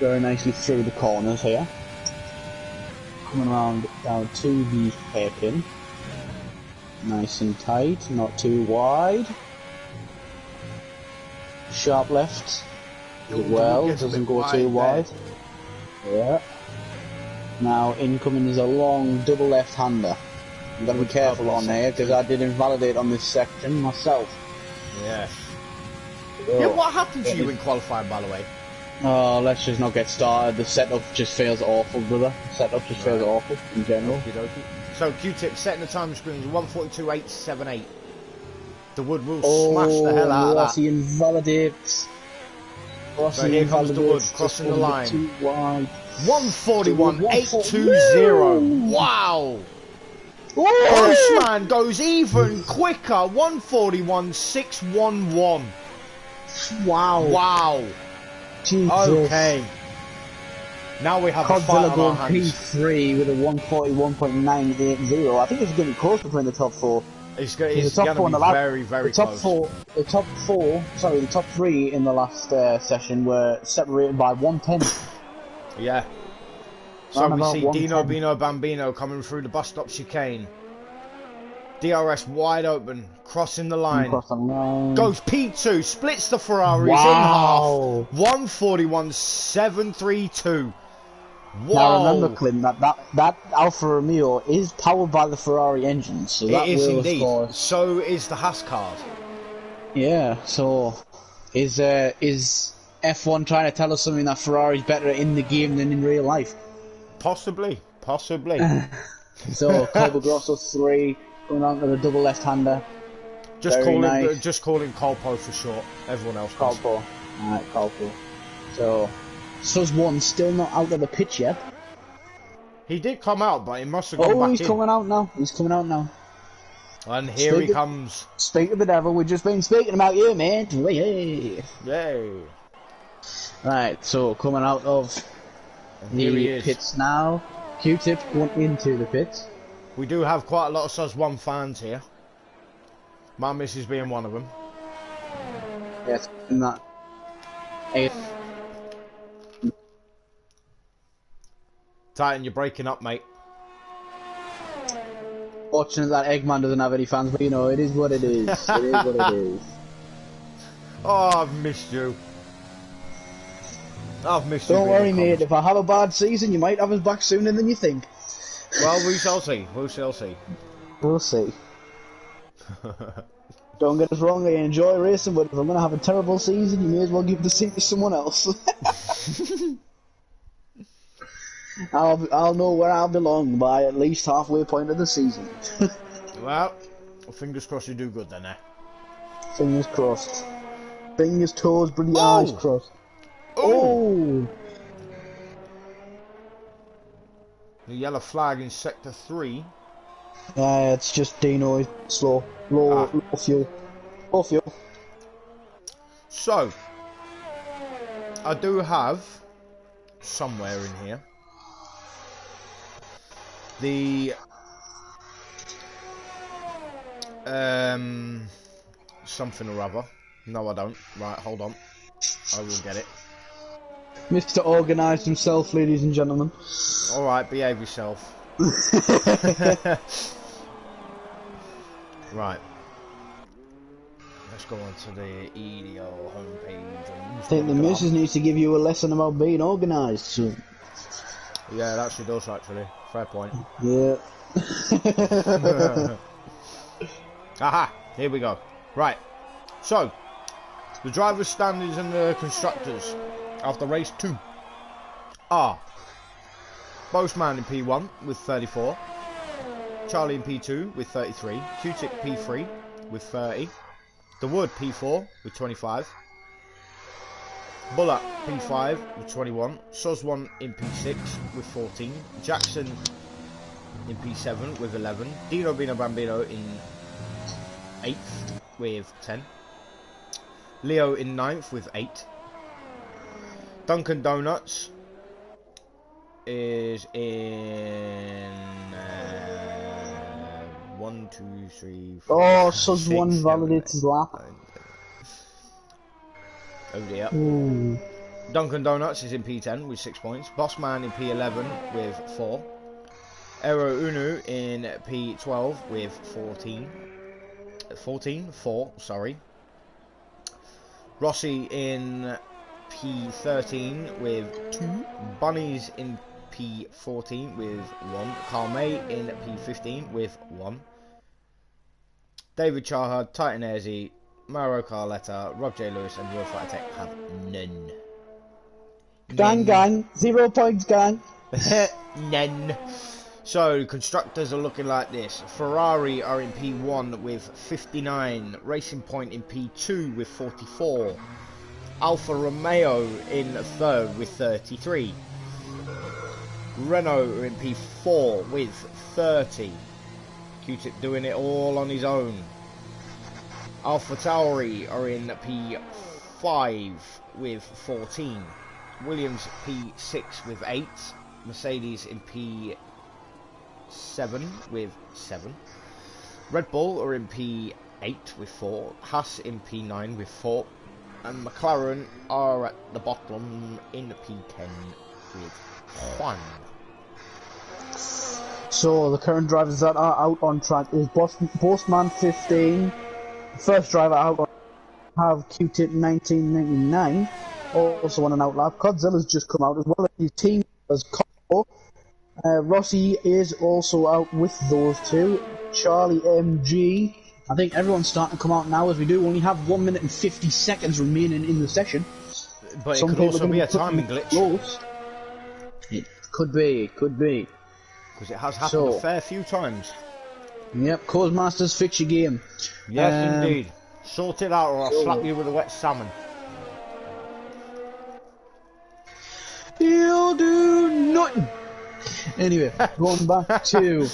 Speaker 2: Very nicely through the corners here. Coming around down to the hairpin. Nice and tight, not too wide. Sharp left. Well, doesn't go too wide. Yeah. Now incoming is a long double left-hander. You've got to be careful on there because I did invalidate on this section myself.
Speaker 1: Yes. Yeah, what happened to you in qualifying, by the way?
Speaker 2: Oh, let's just not get started. The setup just feels awful, brother. The setup just feels awful in general.
Speaker 1: So Q-tip setting the time screen is 1:42.878. The wood will smash the hell out of that.
Speaker 2: Rossi invalidates.
Speaker 1: So here comes the wood crossing the line. 1:41.820. Wow. Postman goes even quicker. 1:41.611. Wow.
Speaker 2: Jesus.
Speaker 1: Okay. Now we have a fight on our hands.
Speaker 2: P3 with a 1:41.980. I think it's going to be close between the top four.
Speaker 1: It's going to be very close.
Speaker 2: The top three in the last session were separated by 1/10.
Speaker 1: Yeah. So we see Dino Bino Bambino coming through the bus stop chicane. DRS wide open, crossing the line. Goes P2, splits the Ferraris in half. 1:41.732. Wow.
Speaker 2: Now remember, Clint, that Alfa Romeo is powered by the Ferrari engine, so that
Speaker 1: it is
Speaker 2: will
Speaker 1: indeed.
Speaker 2: Score.
Speaker 1: So is the Haas cars.
Speaker 2: Yeah. So is F1 trying to tell us something that Ferrari's better in the game than in real life?
Speaker 1: Possibly.
Speaker 2: So Colpo Grosso 3. Going on to the double left-hander.
Speaker 1: Just call him Colpo for short. Everyone else does.
Speaker 2: Colpo. Alright, Colpo. So, Sus1 still not out of the pitch yet.
Speaker 1: He did come out, but he must have gone back in.
Speaker 2: Oh, he's coming out now. He's coming out now.
Speaker 1: And here he comes.
Speaker 2: Speak of the devil. We've just been speaking about you, mate. Yay. Right, so coming out of the pits now. Q-tip going into the pits.
Speaker 1: We do have quite a lot of Sus1 fans here. My missus being one of them.
Speaker 2: Yes, in that.
Speaker 1: Titan, you're breaking up, mate.
Speaker 2: Fortunate that Eggman doesn't have any fans, but you know, it is what it is. It is what it is.
Speaker 1: Oh, I've missed you. I've missed you.
Speaker 2: Don't worry, mate. If I have a bad season, you might have us back sooner than you think.
Speaker 1: Well, we shall see. We shall see.
Speaker 2: We'll see. Don't get us wrong, I enjoy racing, but if I'm going to have a terrible season, you may as well give the seat to someone else. I'll know where I belong by at least halfway point of the season.
Speaker 1: Well, fingers crossed you do good then, eh?
Speaker 2: Fingers crossed. Fingers, toes, bloody eyes crossed. Oh!
Speaker 1: yellow flag in sector 3.
Speaker 2: It's just Dino is slow. Low fuel. Low fuel.
Speaker 1: So, I do have somewhere in here the something or other. No, I don't. Right, hold on. I will get it.
Speaker 2: Mr. Organised himself, ladies and gentlemen.
Speaker 1: Alright, behave yourself. Right. Let's go on to the EDL homepage.
Speaker 2: I think the missus needs to give you a lesson about being organised soon.
Speaker 1: Yeah, that she does actually. Fair point.
Speaker 2: Yeah.
Speaker 1: Aha! Here we go. Right. So, the drivers' standings and the constructors after race 2 are Boastman in P1 with 34, Charlie in P2 with 33, Q-Tip P3 with 30, The Wood P4 with 25, Bullock P5 with 21, Soswan in P6 with 14, Jackson in P7 with 11, Dino Bino Bambino in 8th with 10, Leo in 9th with 8, Dunkin' Donuts is in 1, 2, 3, 4.
Speaker 2: Oh, Soswan validates his lap.
Speaker 1: Oh dear.
Speaker 2: Ooh.
Speaker 1: Dunkin' Donuts is in P10 with 6 points. Bossman in P11 with 4. Ero Unu in P12 with 4, sorry. Rossi in P13 with 2. Bunnies in P14 with 1. Carl May in P15 with 1. David Charhard, Titan Airzy, Mauro Carletta, Rob J. Lewis and Real Fighter Tech have none.
Speaker 2: Gang, 0 points, gang.
Speaker 1: None. So, constructors are looking like this. Ferrari are in P1 with 59. Racing Point in P2 with 44. Alfa Romeo in 3rd with 33. Renault are in P4 with 30. Q-Tip doing it all on his own. Alpha Tauri are in P5 with 14. Williams P6 with 8. Mercedes in P7 with 7. Red Bull are in P8 with 4. Haas in P9 with 4. And McLaren are at the bottom in P10 with 1.
Speaker 2: So the current drivers that are out on track is Bossman 15. First driver out have Q-Tip 1999, also on an outlap. Codzilla's just come out as well. His team as Cosmo. Rossi is also out with those two. Charlie MG. I think everyone's starting to come out now as we do only have 1 minute and 50 seconds remaining in the session.
Speaker 1: But it could also be a timing glitch.
Speaker 2: Close. It could be,
Speaker 1: Because it has happened a fair few times.
Speaker 2: Yep, Codemasters, fix your game.
Speaker 1: Yes, indeed. Sort it out or I'll slap you with a wet salmon.
Speaker 2: You'll do nothing. Anyway, going back to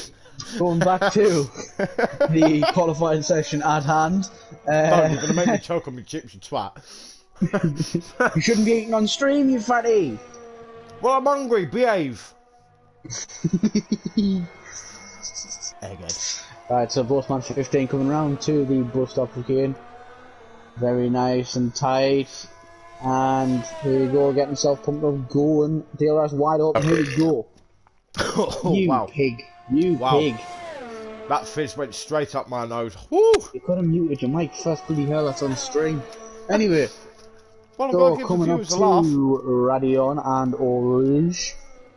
Speaker 2: the qualifying session at hand.
Speaker 1: Don't, you're going to make me choke on my chips, you twat.
Speaker 2: You shouldn't be eating on stream, you fatty.
Speaker 1: Well, I'm hungry, behave. Egghead.
Speaker 2: Right, so Bossman 15 coming round to the bus stop again. Very nice and tight. And here we go, getting himself pumped up, going. DRS wide open, here we go.
Speaker 1: Oh,
Speaker 2: you
Speaker 1: wow.
Speaker 2: pig. You pig.
Speaker 1: That fizz went straight up my nose. Woo!
Speaker 2: You could have muted your mic first, bloody hell, that's on stream. Anyway,
Speaker 1: well,
Speaker 2: so coming up to Radion and Orange.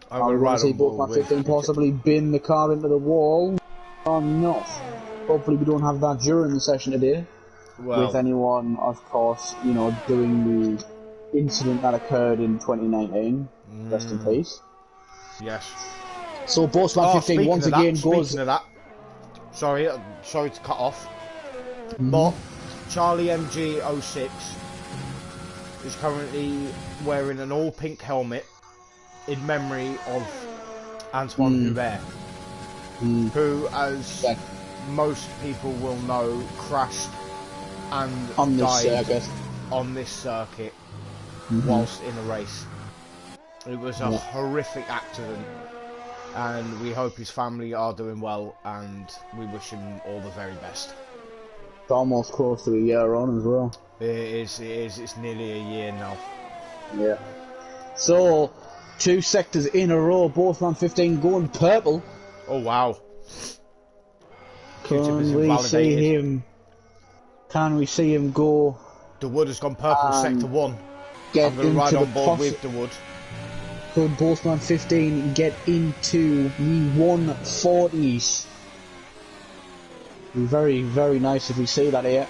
Speaker 2: I want to see Bossman 15 possibly bin the car into the wall. Or not. Hopefully we don't have that during the session today. Well, with anyone, of course, you know, doing the incident that occurred in 2019. Rest in peace.
Speaker 1: Yes.
Speaker 2: So Bossman 15 once again goes...
Speaker 1: Speaking of that, sorry to cut off, but Charlie MG06 is currently wearing an all-pink helmet in memory of Antoine Hubert, who, as most people will know, crashed and died on this circuit whilst in a race. It was a horrific accident, and we hope his family are doing well, and we wish him all the very best.
Speaker 2: It's almost close to a year on as well.
Speaker 1: It is. It's nearly a year now.
Speaker 2: Yeah. So, 2 sectors in a row, both on 15 going purple.
Speaker 1: Oh wow.
Speaker 2: Can we see him go?
Speaker 1: The Wood has gone purple, sector 1.
Speaker 2: Get
Speaker 1: I'm going to ride on board with the Wood.
Speaker 2: Could Bothman 15 get into the 140s? Very, very nice if we see that here.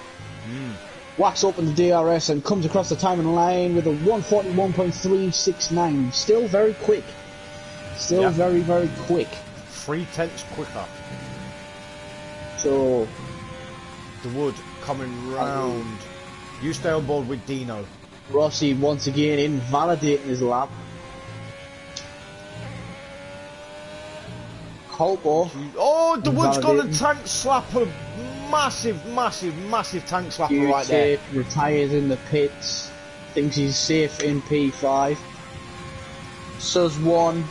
Speaker 2: Wax opens the DRS and comes across the timing line with a 141.369. Still very quick. Still very, very quick.
Speaker 1: 3/10 quicker.
Speaker 2: So,
Speaker 1: the Wood coming round. You stay on board with Dino.
Speaker 2: Rossi once again invalidating his lap. Colpo.
Speaker 1: Oh, the Wood's got a tank slapper. Massive tank slapper right there.
Speaker 2: Retires in the pits. Thinks he's safe in P5. Sus 1.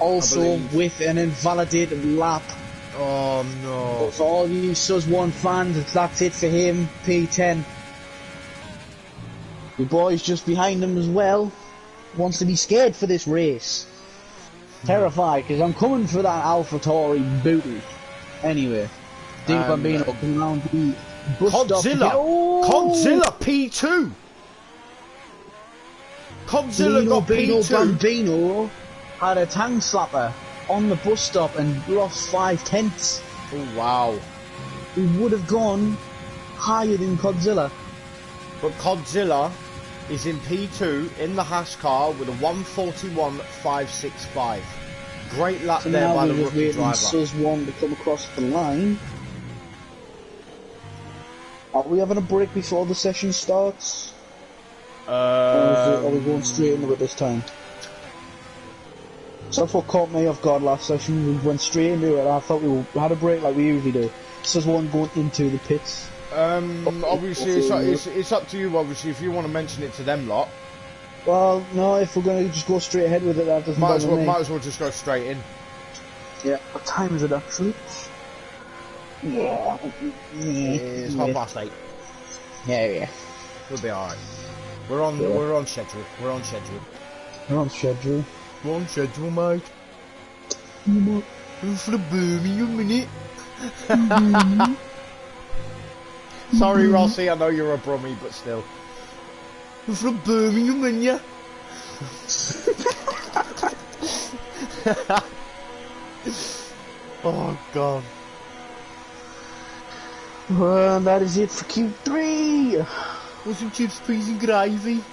Speaker 2: Also with an invalidated lap.
Speaker 1: Oh no.
Speaker 2: But for all you Sus 1 fans, that's it for him. P10. The boy's just behind him as well. Wants to be scared for this race. Terrified, because I'm coming for that AlphaTauri booty. Anyway, Dino Bambino coming around the bus
Speaker 1: Godzilla!
Speaker 2: Oh!
Speaker 1: Godzilla P2! Godzilla got
Speaker 2: Dino
Speaker 1: P2!
Speaker 2: Bambino had a tank slapper on the bus stop and lost 5/10.
Speaker 1: Oh wow.
Speaker 2: He would have gone higher than Godzilla.
Speaker 1: But Godzilla is in P2 in the Haas car with a 141.565. Great lap
Speaker 2: So
Speaker 1: there
Speaker 2: now
Speaker 1: by the
Speaker 2: we're just
Speaker 1: rookie
Speaker 2: waiting
Speaker 1: driver.
Speaker 2: Sus 1 to come across the line. Are we having a break before the session starts? Or are we going straight into it this time? So that's what caught me off guard last session. We went straight into it. I thought we had a break like we usually do. Sus 1 going into the pits.
Speaker 1: Obviously it's up to you, obviously, if you want to mention it to them lot.
Speaker 2: Well, no, if we're going to just go straight ahead with it, that doesn't bother me.
Speaker 1: Might as well just go straight in.
Speaker 2: Yeah. What time is it actually? Yeah.
Speaker 1: It's 8:30.
Speaker 2: Yeah.
Speaker 1: We'll be alright. We're on schedule. We're on schedule.
Speaker 2: We're on schedule.
Speaker 1: We're on schedule, mate. I'm for the Birmingham minute. Sorry, Rossi, I know you're a brummie, but still. I'm from Birmingham, ain't ya? Oh, God.
Speaker 2: Well, that is it for Q3.
Speaker 1: Want some chips, peas and gravy?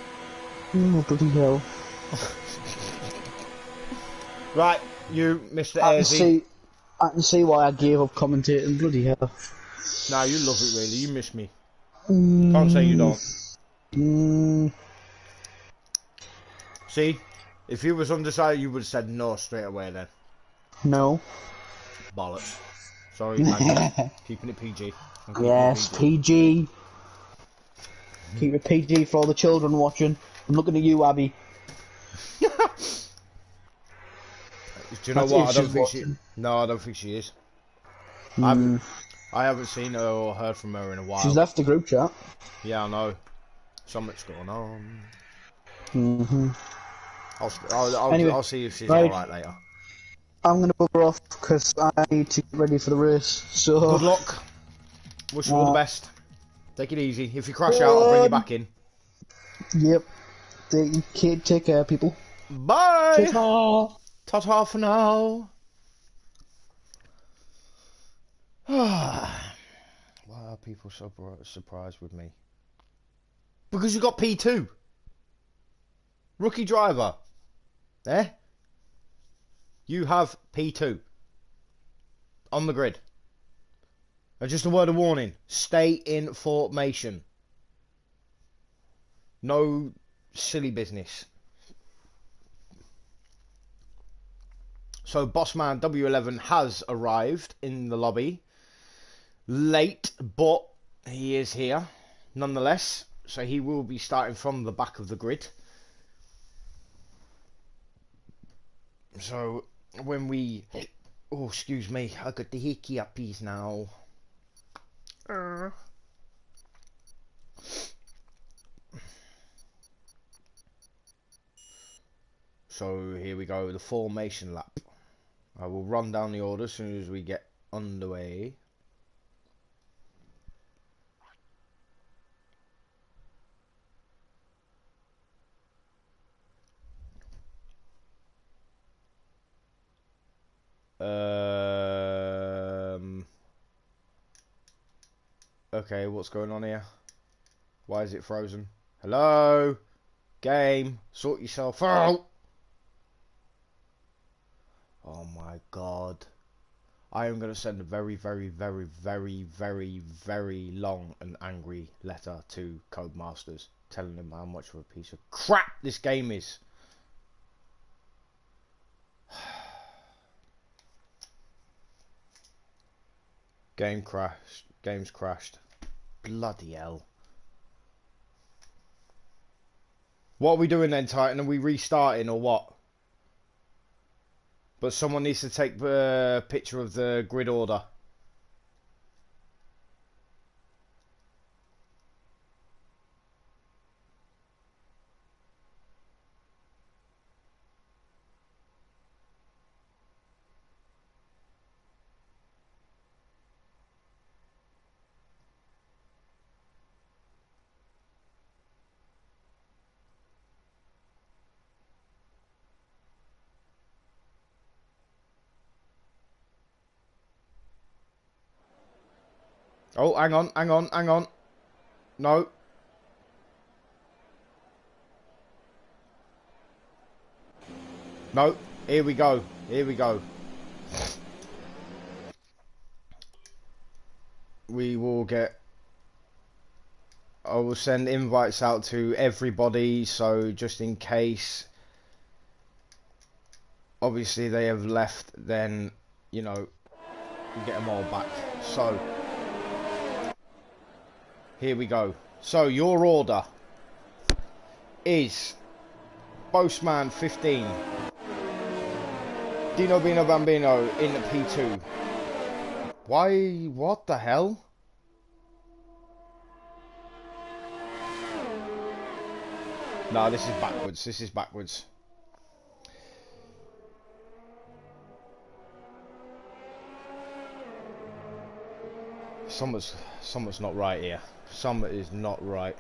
Speaker 2: Oh, bloody hell.
Speaker 1: Right, you, Mr. Airsy.
Speaker 2: I can see why I gave up commentating, bloody hell.
Speaker 1: Nah, you love it really, you miss me. Can't say you don't. See, if you was undecided, you would have said no straight away then.
Speaker 2: No.
Speaker 1: Bollocks. Sorry, man. Keeping it PG.
Speaker 2: Yes, PG. Keep it PG for all the children watching. I'm looking at you, Abby.
Speaker 1: Do you know what? I don't think she. No, I don't think she is. I haven't seen her or heard from her in a while.
Speaker 2: She's left the group chat.
Speaker 1: Yeah, I know. Something's going on. I'll see if she's alright later.
Speaker 2: I'm gonna bugger off because I need to get ready for the race. So
Speaker 1: good luck. Wish you all the best. Take it easy. If you crash out, I'll bring you back in.
Speaker 2: Yep. Take care, people.
Speaker 1: Bye.
Speaker 2: Ta-ta.
Speaker 1: Ta-ta for now. Why are people so surprised with me? Because you got P2. Rookie driver. Eh? You have P2. On the grid. And just a word of warning. Stay in formation. No silly business. So So Bossman W11 has arrived in the lobby. Late, but he is here nonetheless. So he will be starting from the back of the grid. So when we... Oh, excuse me. I got the hickey uppies now. So here we go, the formation lap. I will run down the order as soon as we get underway. Okay, what's going on here? Why is it frozen? Hello? Game, sort yourself out! Oh my god. I am going to send a very, very, very, very, very, very long and angry letter to Codemasters, telling them how much of a piece of crap this game is. Game crashed. Game's crashed. Bloody hell. What are we doing then, Titan? Are we restarting or what? But someone needs to take a picture of the grid order. Oh, hang on, hang on, hang on. No. No. Here we go. Here we go. We will get... I will send invites out to everybody, so just in case... Obviously they have left, then, you know, you get them all back. So... Here we go. So, your order is Boastman 15, Dino Bino Bambino in P2. Why? What the hell? No, this is backwards. This is backwards. Something's not right here. Something is not right.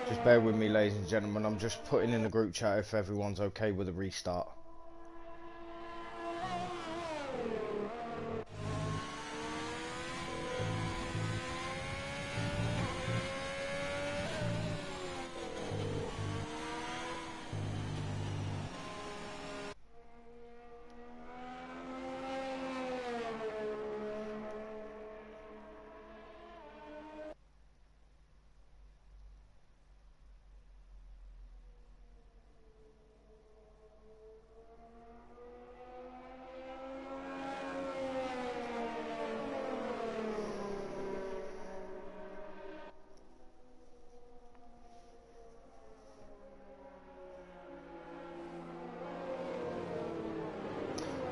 Speaker 1: Just bear with me, ladies and gentlemen. I'm just putting in the group chat if everyone's okay with a restart.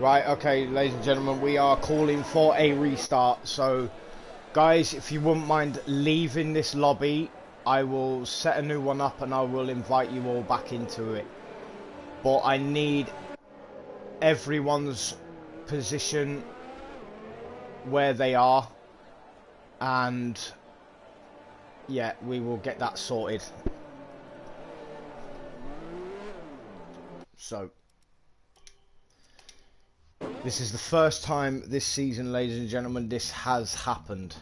Speaker 1: Right, okay, ladies and gentlemen, we are calling for a restart. So, guys, if you wouldn't mind leaving this lobby, I will set a new one up and I will invite you all back into it. But I need everyone's position where they are. And, yeah, we will get that sorted. So... This is the first time this season, ladies and gentlemen, this has happened.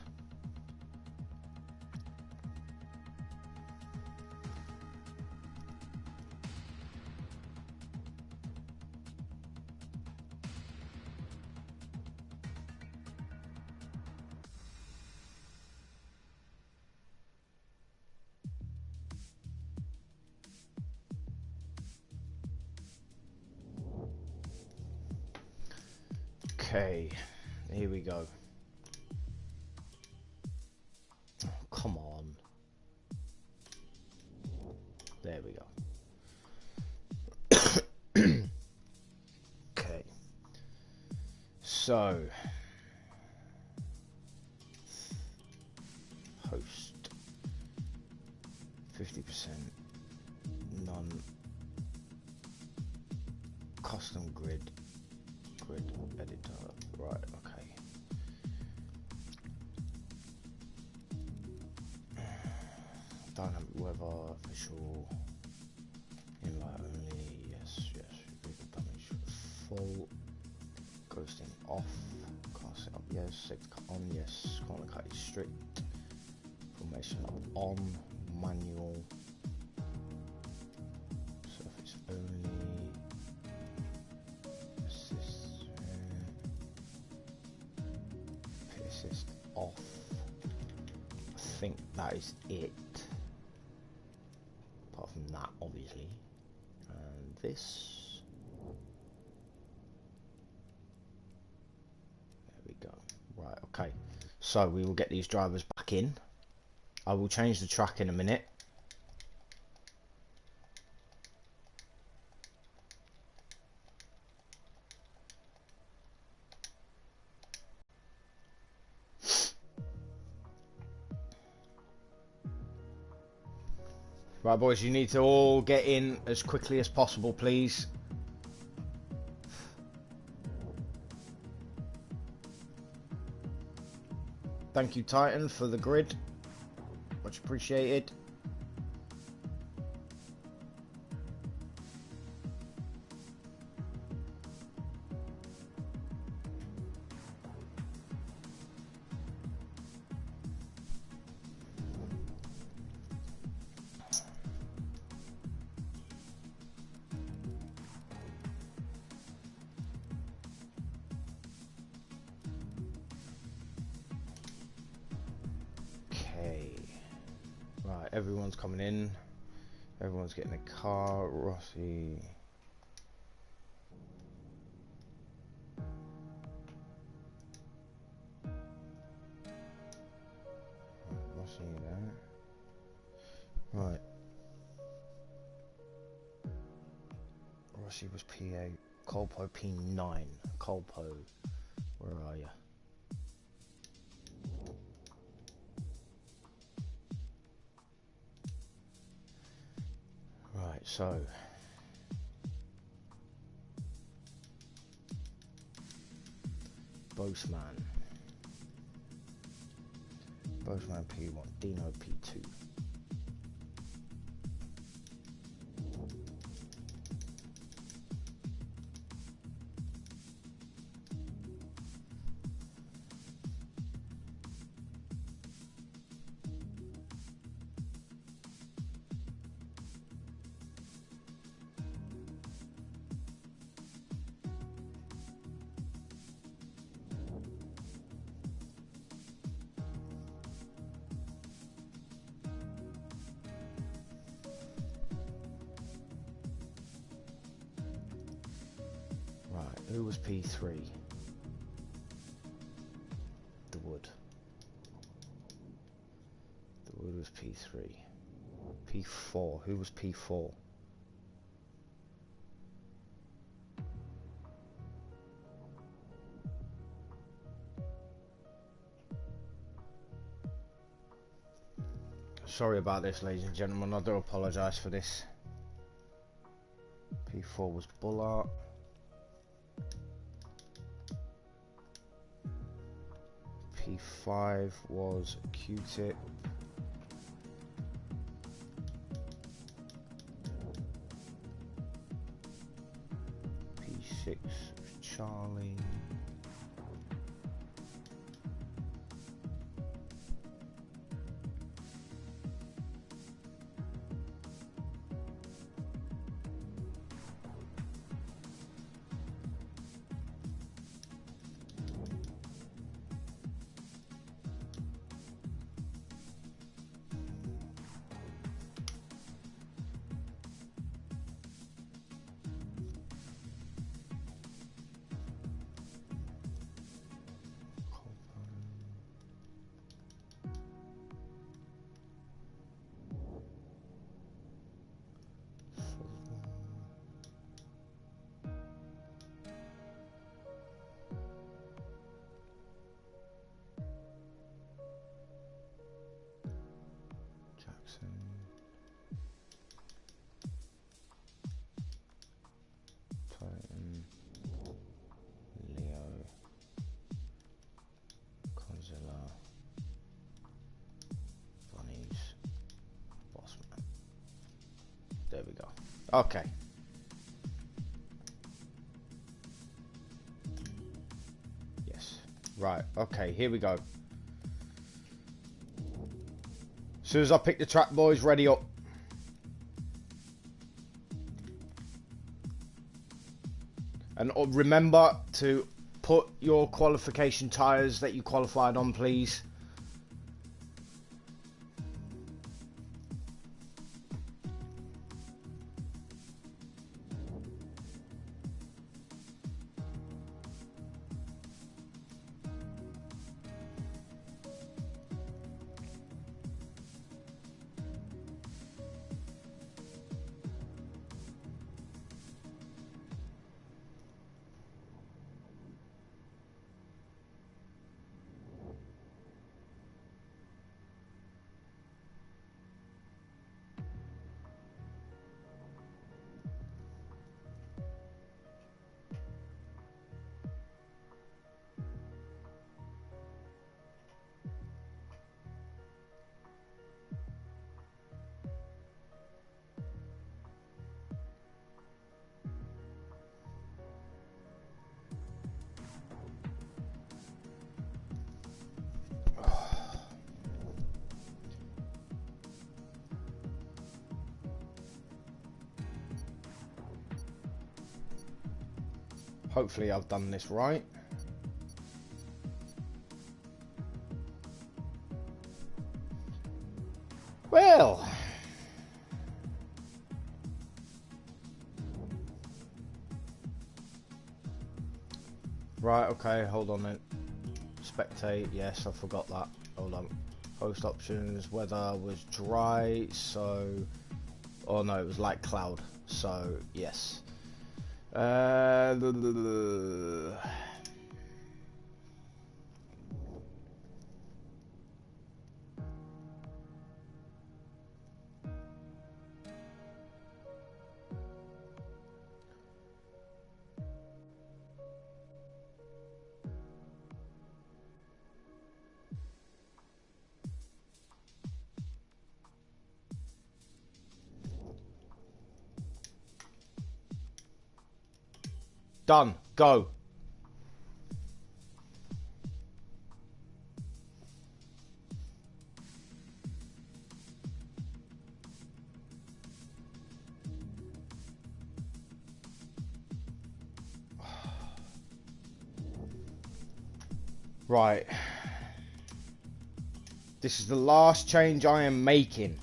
Speaker 1: Okay, here we go. Oh, come on. There we go. Okay. So, host 50% non custom grid editor. Right, okay. Dynamic weather official inlight only. Yes. Vehicle damage full. Ghosting off. Can't set up. Yes. Set cut on. Yes. Can't cut is strict. Formation up on. Manual. Surface only. Assist. Pit assist off. I think that is it. Apart from that, obviously. And this. There we go. Right, okay. So we will get these drivers back in. I will change the track in a minute. Right, boys, you need to all get in as quickly as possible, please. Thank you, Titan, for the grid. Much appreciated. Right, everyone's coming in. Everyone's getting a car. Rossi. Rossi there. Right. Rossi was P8. Colpo P9. Colpo, where are you? Right, so Boseman P1, Dino P2. Who was P3? The Wood. The Wood was P3. P4. Who was P4? Sorry about this, ladies and gentlemen. I do apologise for this. P4 was Bullard. P5 was Q-Tip. P6 was Charlie. Okay. Yes. Right. Okay, here we go. As soon as I pick the track, boys, ready up. And remember to put your qualification tyres that you qualified on, please. Hopefully I've done this right. Well, right, okay, hold on then. Spectate, yes, I forgot that. Hold on. Host options, weather was dry, so... Oh no, it was light cloud, so yes. Done. Go. Right. This is the last change I am making.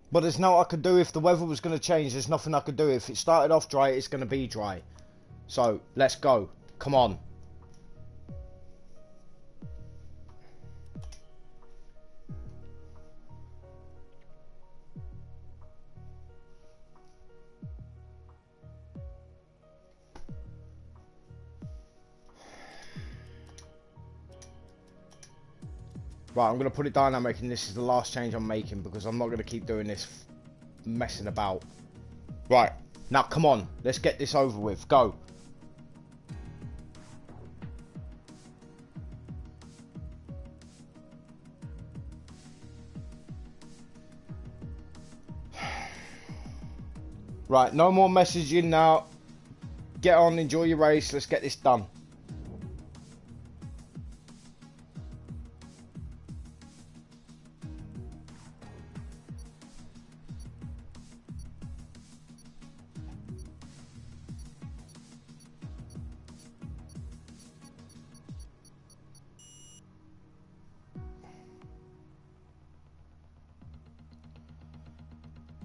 Speaker 1: But there's no I could do if the weather was going to change. There's nothing I could do. If it started off dry, it's going to be dry. So, let's go. Come on. Right, I'm going to put it dynamic, and this is the last change I'm making because I'm not going to keep doing this messing about. Right, now come on. Let's get this over with. Go. Right, no more messaging now. Get on, enjoy your race. Let's get this done.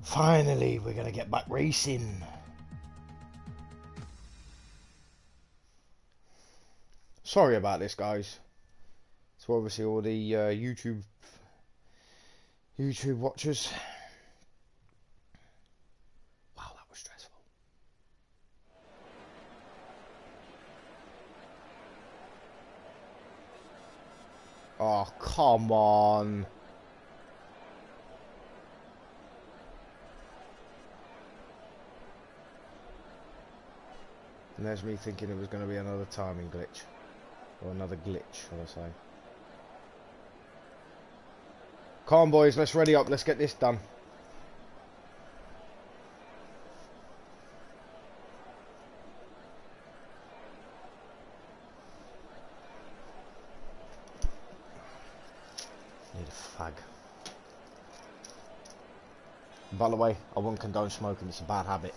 Speaker 1: Finally, we're going to get back racing. Sorry about this, guys. So obviously all the YouTube watchers. Wow, that was stressful. Oh, come on. And there's me thinking it was going to be another timing glitch. Or another glitch, shall I say. Come on, boys, let's ready up. Let's get this done. Need a fag. By the way, I won't condone smoking. It's a bad habit.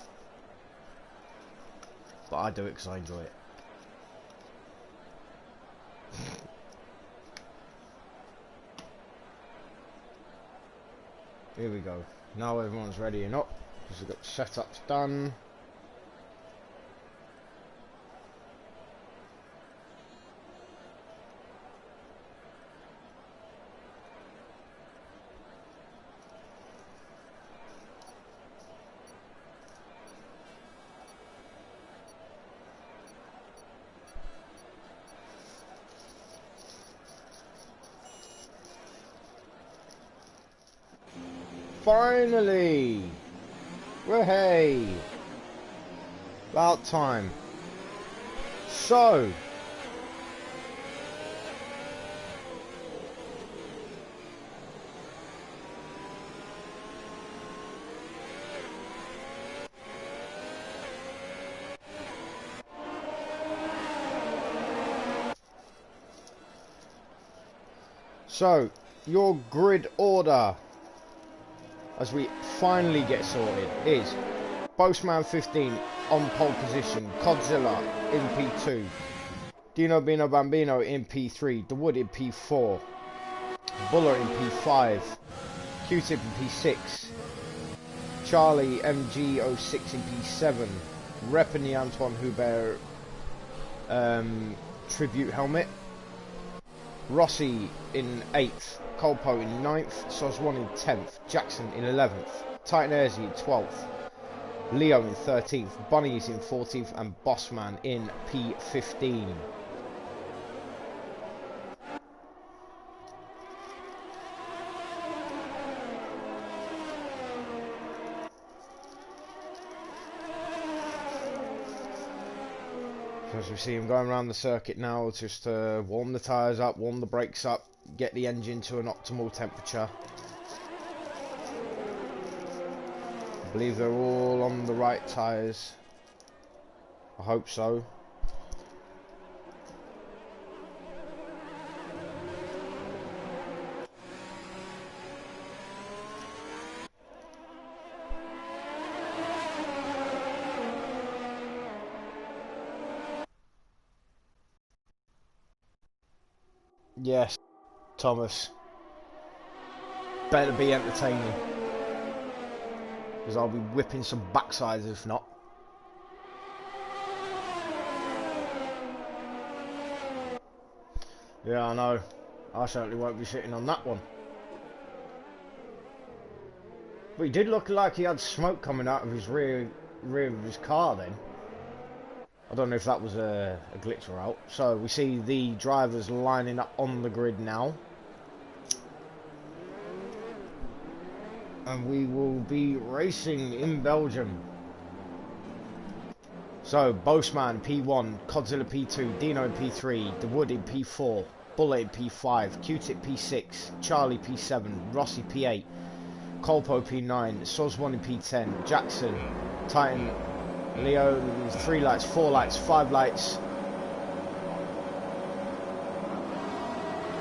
Speaker 1: But I do it because I enjoy it. Here we go. Now everyone's readying up because we've got setups done. Finally! Hey! About time. So, your grid order, as we finally get sorted, is Boastman 15 on pole position, Godzilla in P2, Dino Bino Bambino in P3, The Wood in P4, Buller in P5, Q-Tip in P6, Charlie MG06 in P7, repping the Antoine Hubert tribute helmet, Rossi in 8th, Colpo in 9th, Soswan in 10th, Jackson in 11th, Titanesi in 12th, Leo in 13th, Bunnies in 14th, and Bossman in P15. As we see him going around the circuit now, just to warm the tyres up, warm the brakes up, get the engine to an optimal temperature. I believe they're all on the right tyres. I hope so. Yes, Thomas. Better be entertaining. Because I'll be whipping some backsides if not. Yeah, I know. I certainly won't be sitting on that one. But he did look like he had smoke coming out of his rear of his car then. I don't know if that was a glitch or out. So we see the drivers lining up on the grid now. And we will be racing in Belgium. So, Boastman P1, Godzilla P2, Dino P3, The Wood in P4, Bullet in P5, Q-Tip P6, Charlie P7, Rossi P8, Colpo P9, Soz1 in P10, Jackson, Titan, Leo, 3 lights, 4 lights, 5 lights.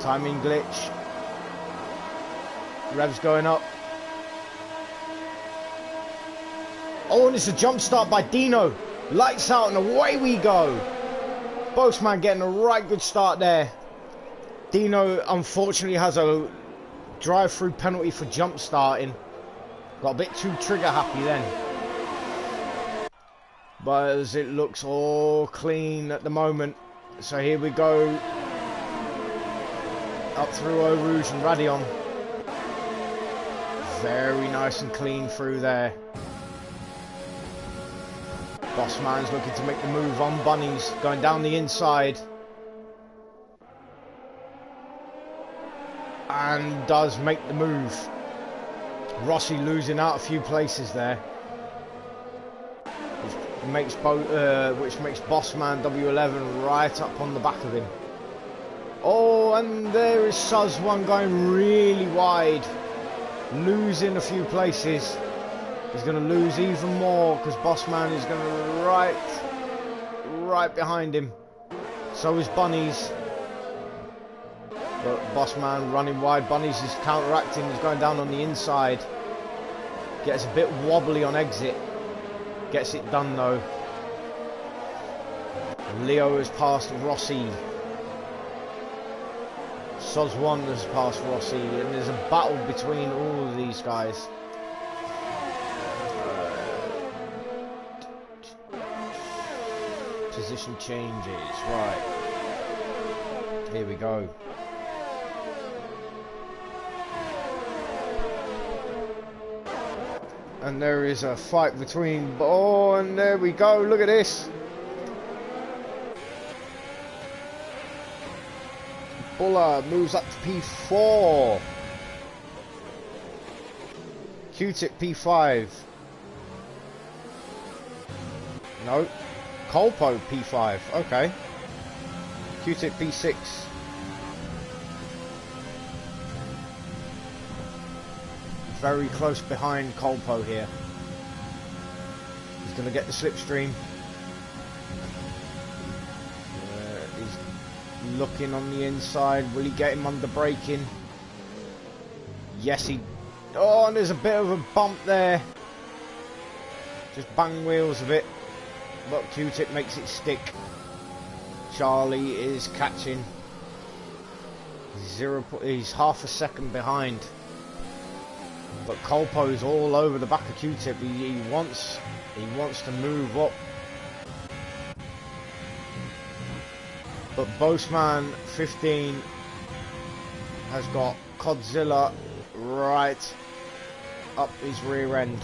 Speaker 1: Timing glitch. Revs going up. Oh, and it's a jump start by Dino. Lights out and away we go. Boastman getting a right good start there. Dino unfortunately has a drive-through penalty for jump starting. Got a bit too trigger happy then. But as it looks all clean at the moment. So here we go. Up through Eau Rouge and Radion. Very nice and clean through there. Bossman's looking to make the move on Bunnies, going down the inside. And does make the move. Rossi losing out a few places there. Which makes Bossman W11 right up on the back of him. Oh, and there is Suz1 going really wide. Losing a few places. He's going to lose even more because Bossman is going to right behind him. So is Bunnies. But Bossman running wide. Bunnies is counteracting. He's going down on the inside. Gets a bit wobbly on exit. Gets it done though. Leo has passed Rossi. Suz1 has passed Rossi. And there's a battle between all of these guys. Position changes. Right. Here we go. And there is a fight between... Oh, and there we go. Look at this. Buller moves up to P4. Q-Tip P5. No. Colpo P5. Okay. Q-Tip P6. Very close behind Colpo here. He's going to get the slipstream. He's looking on the inside. Will he get him under braking? Yes, he... Oh, and there's a bit of a bump there. Just bang wheels a bit. But Q-Tip makes it stick. Charlie is catching. He's half a second behind. But Colpo's all over the back of Q-Tip. He wants to move up. But Bossman 15 has got Godzilla right up his rear end.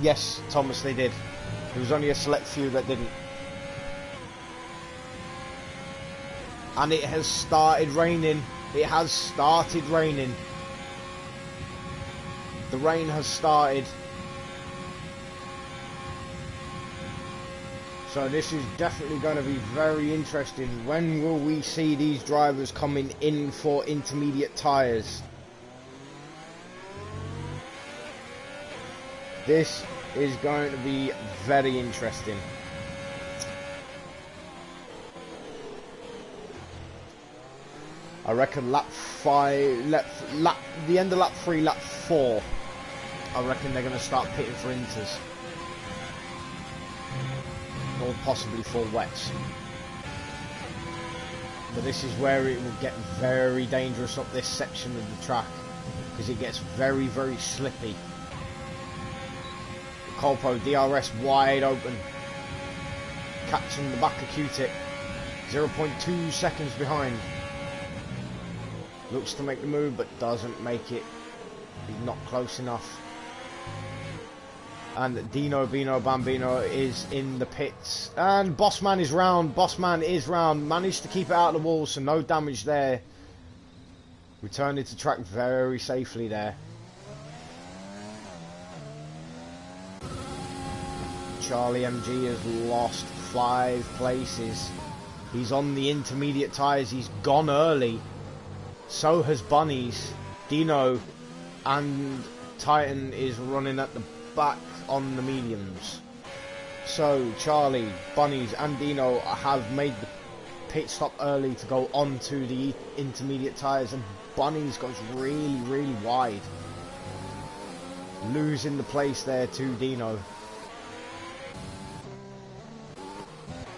Speaker 1: Yes, Thomas, they did. There was only a select few that didn't. And it has started raining. It has started raining. The rain has started. So this is definitely going to be very interesting. When will we see these drivers coming in for intermediate tyres? This is going to be very interesting. I reckon lap 5, the end of lap 3, lap 4, I reckon they're going to start pitting for inters. Or possibly for wets. But this is where it will get very dangerous up this section of the track. Because it gets very, very slippy. Colpo, DRS wide open. Catching the back of Q-Tip. 0.2 seconds behind. Looks to make the move, but doesn't make it. He's not close enough. And Dino Bino Bambino is in the pits. And Bossman is round. Bossman is round. Managed to keep it out of the wall, so no damage there. Returning to track very safely there. Charlie MG has lost 5 places. He's on the intermediate tyres. He's gone early. So has Bunnies. Dino and Titan is running at the back on the mediums. So Charlie, Bunnies and Dino have made the pit stop early to go onto the intermediate tyres, and Bunnies goes really, really wide. Losing the place there to Dino.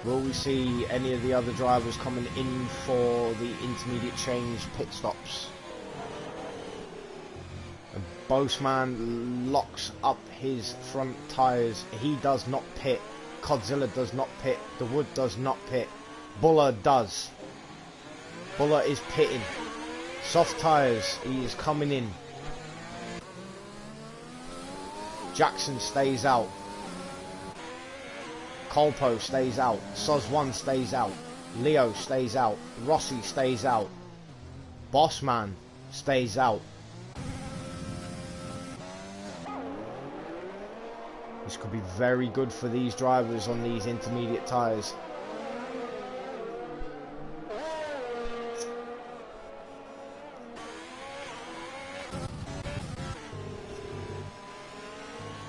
Speaker 1: Will we see any of the other drivers coming in for the intermediate change pit stops? And Bossman locks up his front tyres. He does not pit. Godzilla does not pit. The Wood does not pit. Buller does. Buller is pitting. Soft tyres. He is coming in. Jackson stays out. Colpo stays out. Soz1 stays out. Leo stays out. Rossi stays out. Bossman stays out. This could be very good for these drivers on these intermediate tyres.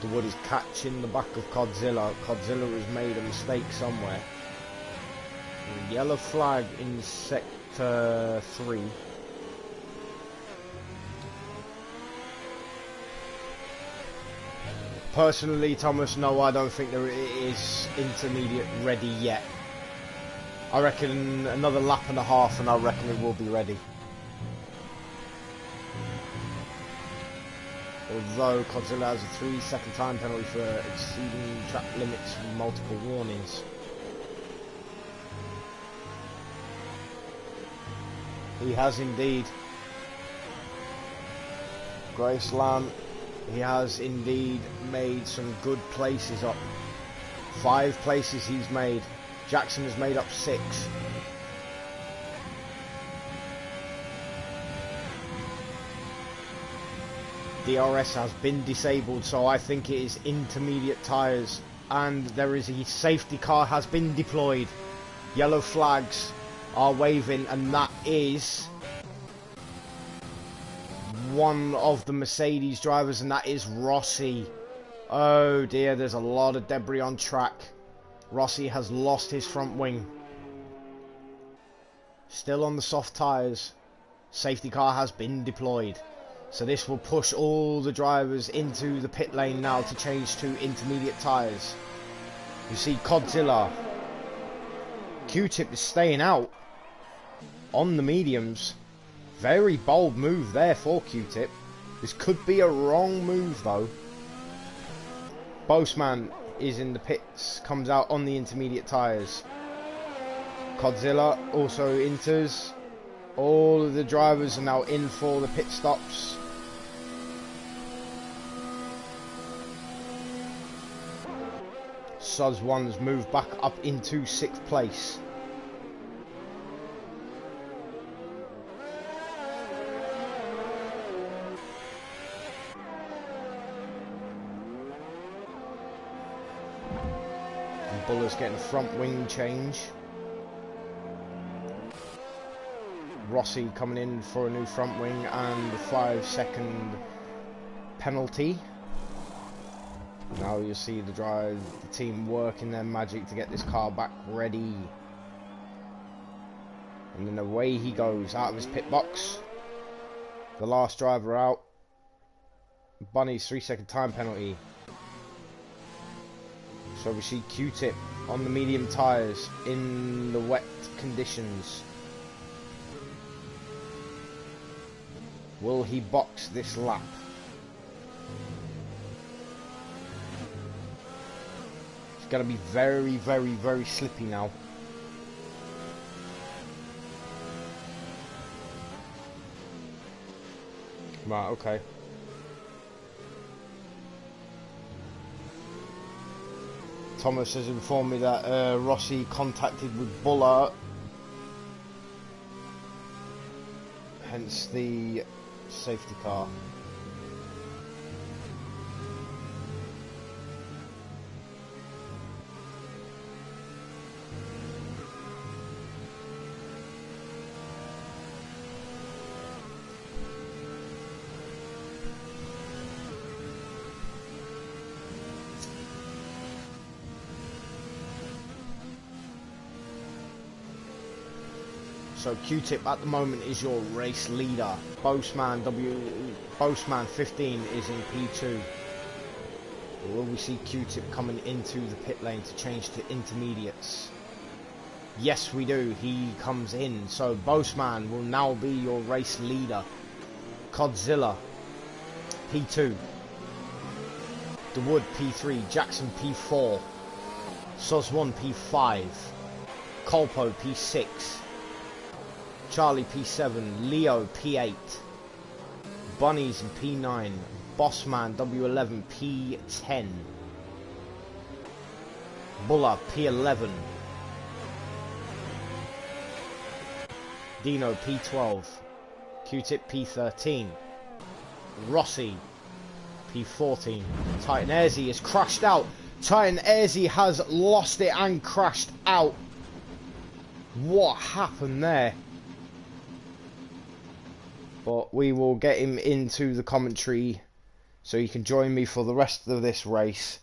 Speaker 1: The Wood is catching the back of Godzilla. Godzilla has made a mistake somewhere. Yellow flag in sector 3. Personally, Thomas, no, I don't think there is intermediate ready yet. I reckon another lap and a half and I reckon it will be ready. Although Godzilla has a 3-second time penalty for exceeding track limits with multiple warnings. He has indeed. Graceland, he has indeed made some good places up. 5 places he's made. Jackson has made up 6. DRS has been disabled, so I think it is intermediate tyres, and there is a safety car has been deployed. Yellow flags are waving, and that is one of the Mercedes drivers, and that is Rossi. Oh dear, there's a lot of debris on track. Rossi has lost his front wing. Still on the soft tyres. Safety car has been deployed. So this will push all the drivers into the pit lane now to change to intermediate tyres. You see Godzilla. Q-Tip is staying out on the mediums. Very bold move there for Q-Tip. This could be a wrong move though. Bossman is in the pits, comes out on the intermediate tyres. Godzilla also enters. All of the drivers are now in for the pit stops. Soz1's moved back up into 6th place. And Buller's getting a front wing change. Rossi coming in for a new front wing and a 5-second penalty. Now you'll see the team working their magic to get this car back ready. And then away he goes out of his pit box. The last driver out. Bunny's 3-second time penalty. So we see Q-Tip on the medium tyres in the wet conditions. Will he box this lap? It's going to be very, very, very slippy now. Right, okay. Thomas has informed me that Rossi contacted with Buller. Hence the safety car. So Q-Tip at the moment is your race leader. Bossman 15 is in P2. Will we see Q-Tip coming into the pit lane to change to intermediates? Yes, we do. He comes in. So Bossman will now be your race leader. Godzilla P2. The Wood P3. Jackson P4. Sos1 P5, Colpo P6, Charlie P7, Leo P8, Bunnies in P9, Bossman W11 P10, Bulla P11, Dino P12, Q-Tip P13, Rossi P14, Titan Airzy is crashed out. Titan Airzy has lost it and crashed out. What happened there? But we will get him into the commentary so he can join me for the rest of this race.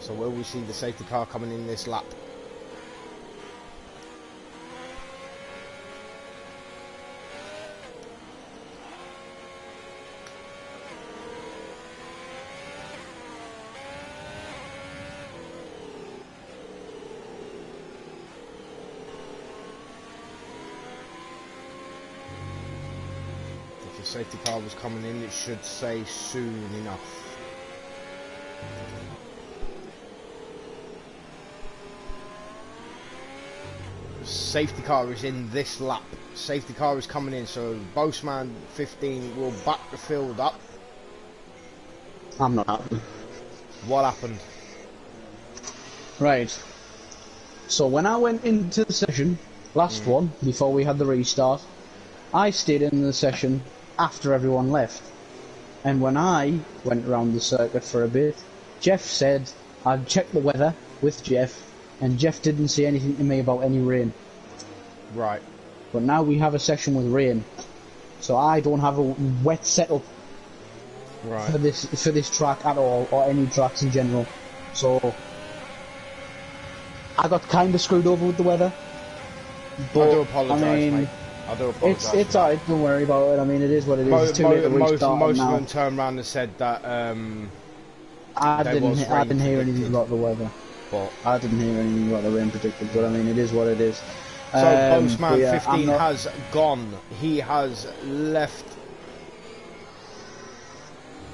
Speaker 1: So will we see the safety car coming in this lap? If the safety car was coming in, it should say soon enough. Safety car is in this lap. Safety car is coming in, so Bossman 15 will back the field up.
Speaker 2: I'm not happy.
Speaker 1: What happened?
Speaker 2: Right. So when I went into the session, last one, before we had the restart, I stayed in the session after everyone left. And when I went around the circuit for a bit, Jeff said I'd check the weather with Jeff, and Jeff didn't say anything to me about any rain.
Speaker 1: Right.
Speaker 2: But now we have a session with rain, so I don't have a wet setup for this track at all, or any tracks in general. So I got kind of screwed over with the weather. But
Speaker 1: I do apologise, mate. I do apologise.
Speaker 2: It's alright. Don't worry about it. I mean, it is what it is. It's too late to restart
Speaker 1: most
Speaker 2: now.
Speaker 1: of them turned around and said that
Speaker 2: I didn't hear anything about the weather. But I didn't hear anything about the rain predicted. But I mean, it is what it is.
Speaker 1: So Bossman 15 has gone. He has left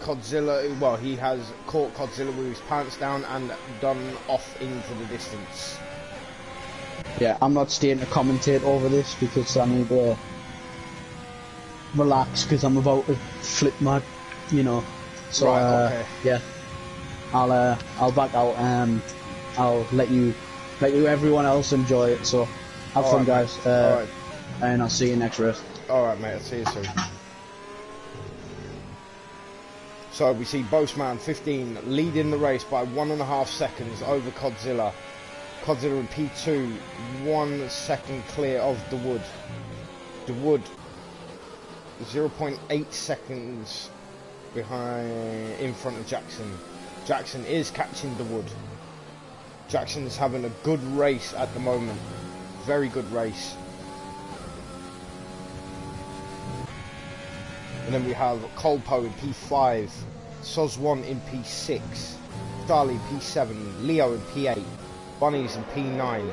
Speaker 1: Godzilla. Well, he has caught Godzilla with his pants down and done off into the distance.
Speaker 2: Yeah, I'm not staying to commentate over this because I need to relax because I'm about to flip my, So
Speaker 1: right, okay.
Speaker 2: Yeah, I'll back out. I'll let you everyone else enjoy it. So have fun, guys.
Speaker 1: Alright.
Speaker 2: And I'll see you next race.
Speaker 1: Alright, mate. I'll see you soon. So we see Bossman 15 leading the race by 1.5 seconds over Godzilla. Godzilla in P2, 1 second clear of the Wood. The Wood 0.8 seconds in front of Jackson. Jackson is catching the Wood. Jackson is having a good race at the moment. Very good race. And then we have Colpo in P5, Sos1 in P6, Charlie P7, Leo in P8, Bunnies in P9,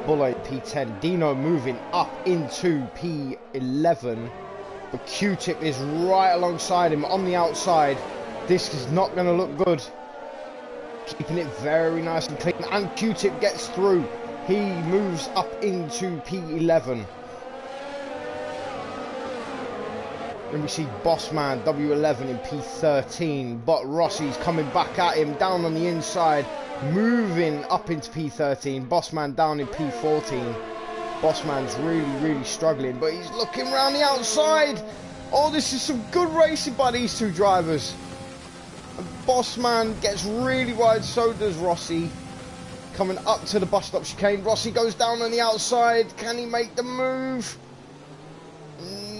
Speaker 1: Bulla in P10, Dino moving up into P11, but Q-Tip is right alongside him on the outside. This is not going to look good. Keeping it very nice and clean, and Q-Tip gets through. He moves up into P11. Then we see Bossman W11 in P13, but Rossi's coming back at him down on the inside, moving up into P13. Bossman down in P14. Bossman's really struggling, but he's looking around the outside. Oh, this is some good racing by these two drivers. And Bossman gets really wide, so does Rossi. Coming up to the bus stop chicane, Rossi goes down on the outside. Can he make the move?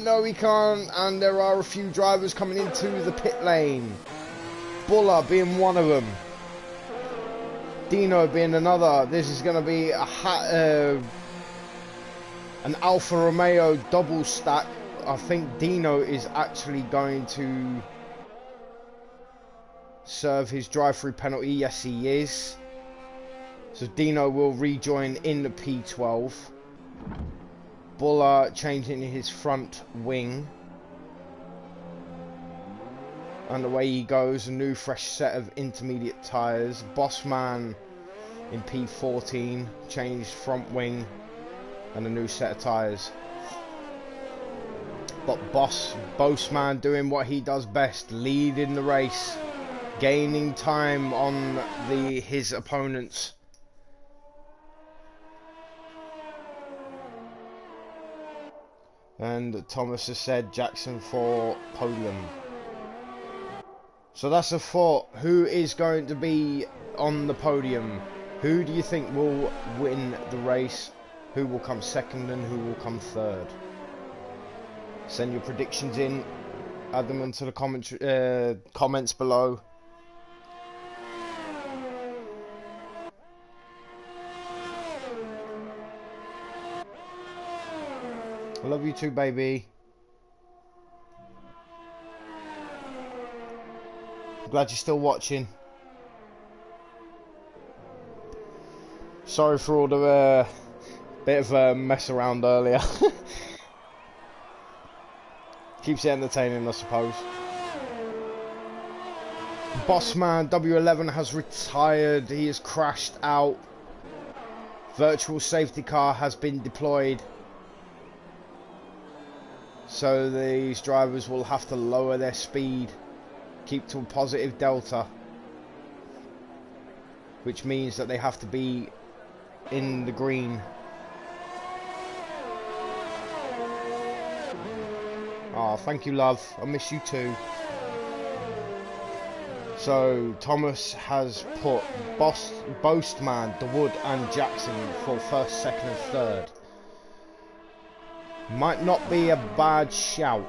Speaker 1: No, he can't. And there are a few drivers coming into the pit lane. Buller being one of them. Dino being another. This is going to be an Alfa Romeo double stack. I think Dino is actually going to serve his drive-through penalty. Yes, he is. So Dino will rejoin in the P12. Buller changing his front wing. And away he goes. A new fresh set of intermediate tyres. Bossman in P14. Changed front wing. And a new set of tyres. But Bossman doing what he does best. Leading the race. Gaining time on his opponents. And Thomas has said Jackson for podium. So that's a thought. Who is going to be on the podium? Who do you think will win the race? Who will come second and who will come third? Send your predictions in. Add them into the comments below. I love you too, baby. I'm glad you're still watching. Sorry for all the bit of a mess around earlier. Keeps it entertaining, I suppose. Bossman W11 has retired. He has crashed out. Virtual safety car has been deployed. So these drivers will have to lower their speed, keep to a positive delta, which means that they have to be in the green. Oh, thank you, love. I miss you too. So Thomas has put Boastman, DeWood and Jackson for first, second and third. Might not be a bad shout.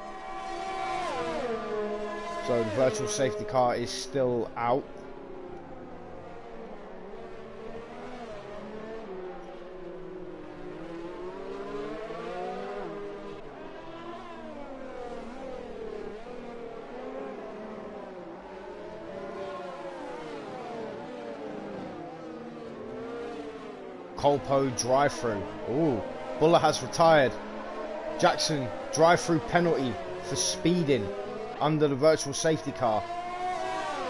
Speaker 1: So the virtual safety car is still out. Colpo drive-through. Ooh, Buller has retired. Jackson, drive-through penalty for speeding under the virtual safety car.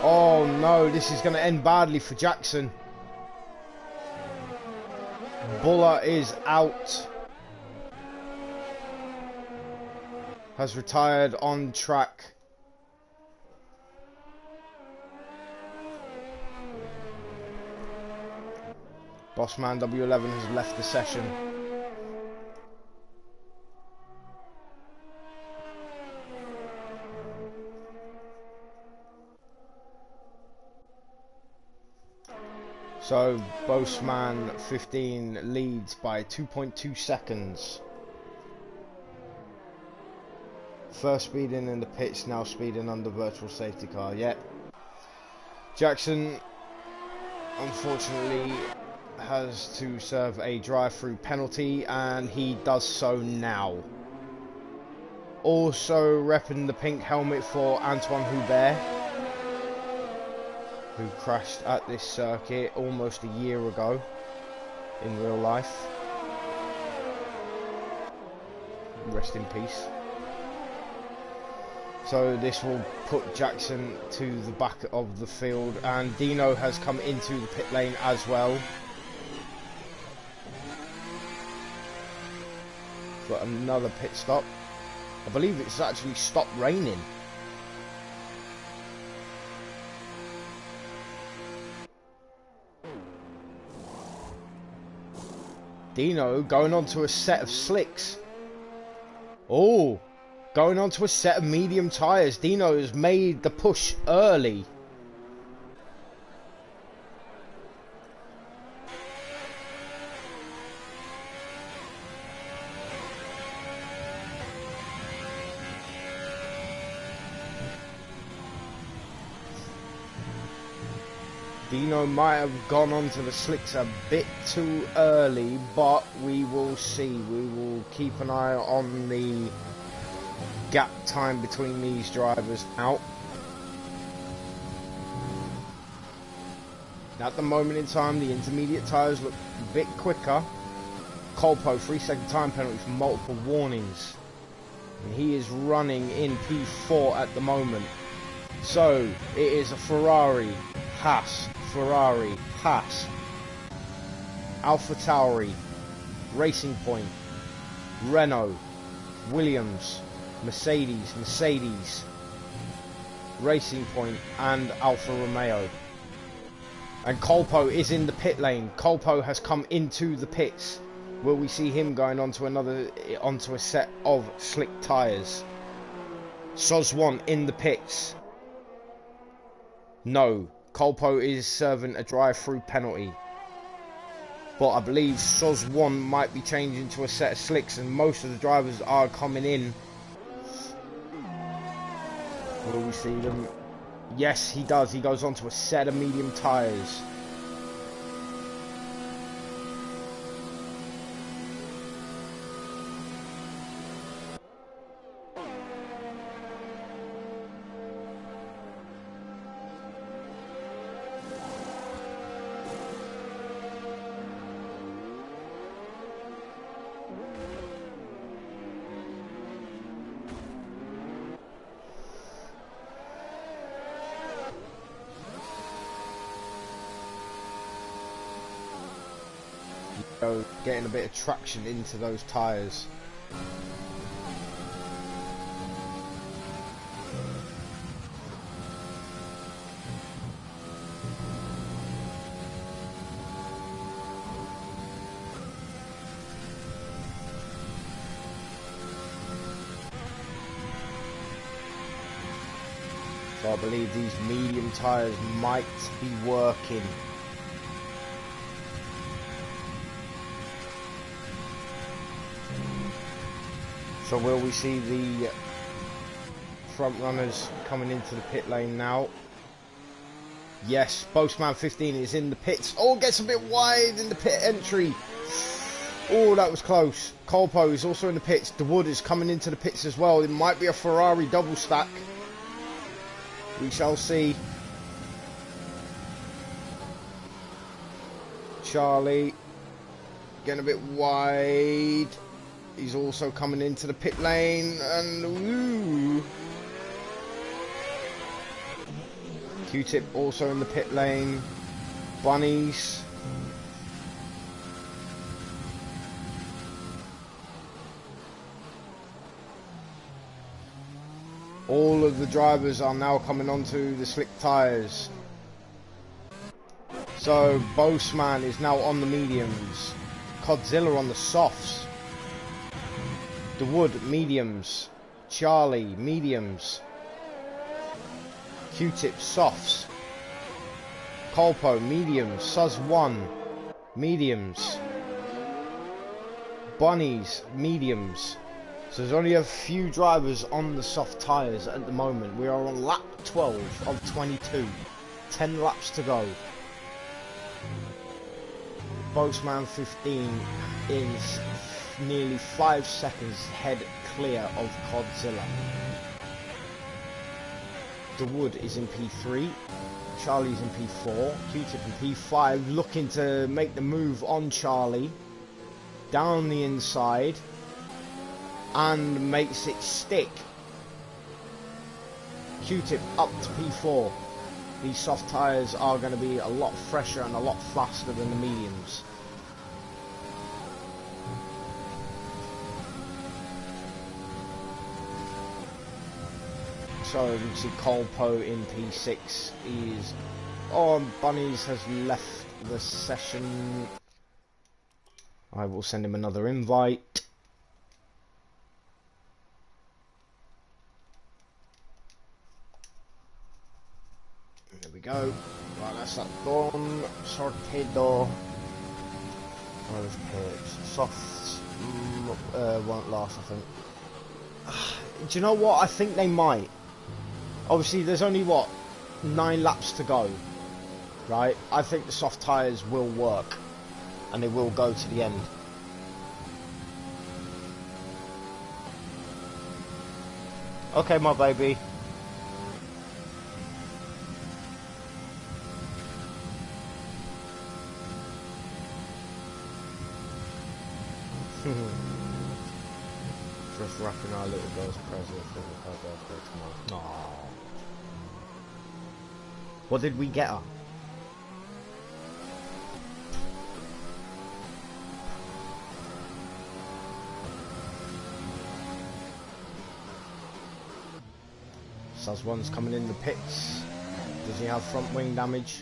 Speaker 1: Oh no, this is going to end badly for Jackson. Buller is out. Has retired on track. Bossman W11 has left the session. So Bossman 15 leads by 2.2 seconds. First speeding in the pits, now speeding under virtual safety car. Yep. Jackson unfortunately has to serve a drive-through penalty, and he does so now. Also repping the pink helmet for Antoine Hubert, who crashed at this circuit almost a year ago in real life. Rest in peace. So this will put Jackson to the back of the field, and Dino has come into the pit lane as well. Got another pit stop. I believe it's actually stopped raining. Dino going on to a set of slicks. Oh, going on to a set of medium tyres. Dino has made the push early. Dino might have gone onto the slicks a bit too early, but we will see. We will keep an eye on the gap time between these drivers out. At the moment in time, the intermediate tyres look a bit quicker. Colpo, 3-second time penalty for multiple warnings. And he is running in P4 at the moment. So, it is a Ferrari, Haas, Ferrari, Haas, Alpha Tauri, Racing Point, Renault, Williams, Mercedes, Mercedes, Racing Point, and Alfa Romeo. And Colpo is in the pit lane. Colpo has come into the pits. Will we see him going onto a set of slick tyres? Soswan in the pits. No, Colpo is serving a drive-through penalty. But I believe Soswan might be changing to a set of slicks, and most of the drivers are coming in. Will we see them? Yes, he does. He goes on to a set of medium tyres. Getting a bit of traction into those tyres. So I believe these medium tyres might be working. So will we see the front runners coming into the pit lane now? Yes, Boastman 15 is in the pits. Oh, gets a bit wide in the pit entry. Oh, that was close. Colpo is also in the pits. DeWood is coming into the pits as well. It might be a Ferrari double stack. We shall see. Charlie getting a bit wide. He's also coming into the pit lane, and ooh. Q-Tip also in the pit lane. Bunnies. All of the drivers are now coming onto the slick tyres. So Boastman is now on the mediums. Codzilla on the softs. DeWood, mediums. Charlie, mediums. Q-Tip, softs. Colpo, mediums. Suz1, mediums. Bunnies, mediums. So there's only a few drivers on the soft tyres at the moment. We are on lap 12 of 22. 10 laps to go. Boastman 15 is nearly 5 seconds head clear of Codzilla. DeWood is in P3, Charlie's in P4, Q-Tip in P5, looking to make the move on Charlie, down the inside, and makes it stick. Q-Tip up to P4. These soft tyres are going to be a lot fresher and a lot faster than the mediums. So you can see Colpo in P6 is... Oh, Bunnies has left the session. I will send him another invite. There we go. Right, that's that done. Sortedo. Those pits. Softs won't last, I think. Do you know what? I think they might. Obviously, there's only, what, 9 laps to go. right? I think the soft tyres will work, and they will go to the end. Okay, my baby. Just wrapping our little girl's present for her birthday tomorrow. Aww. What did we get her? Sazwan's coming in the pits. Does he have front wing damage?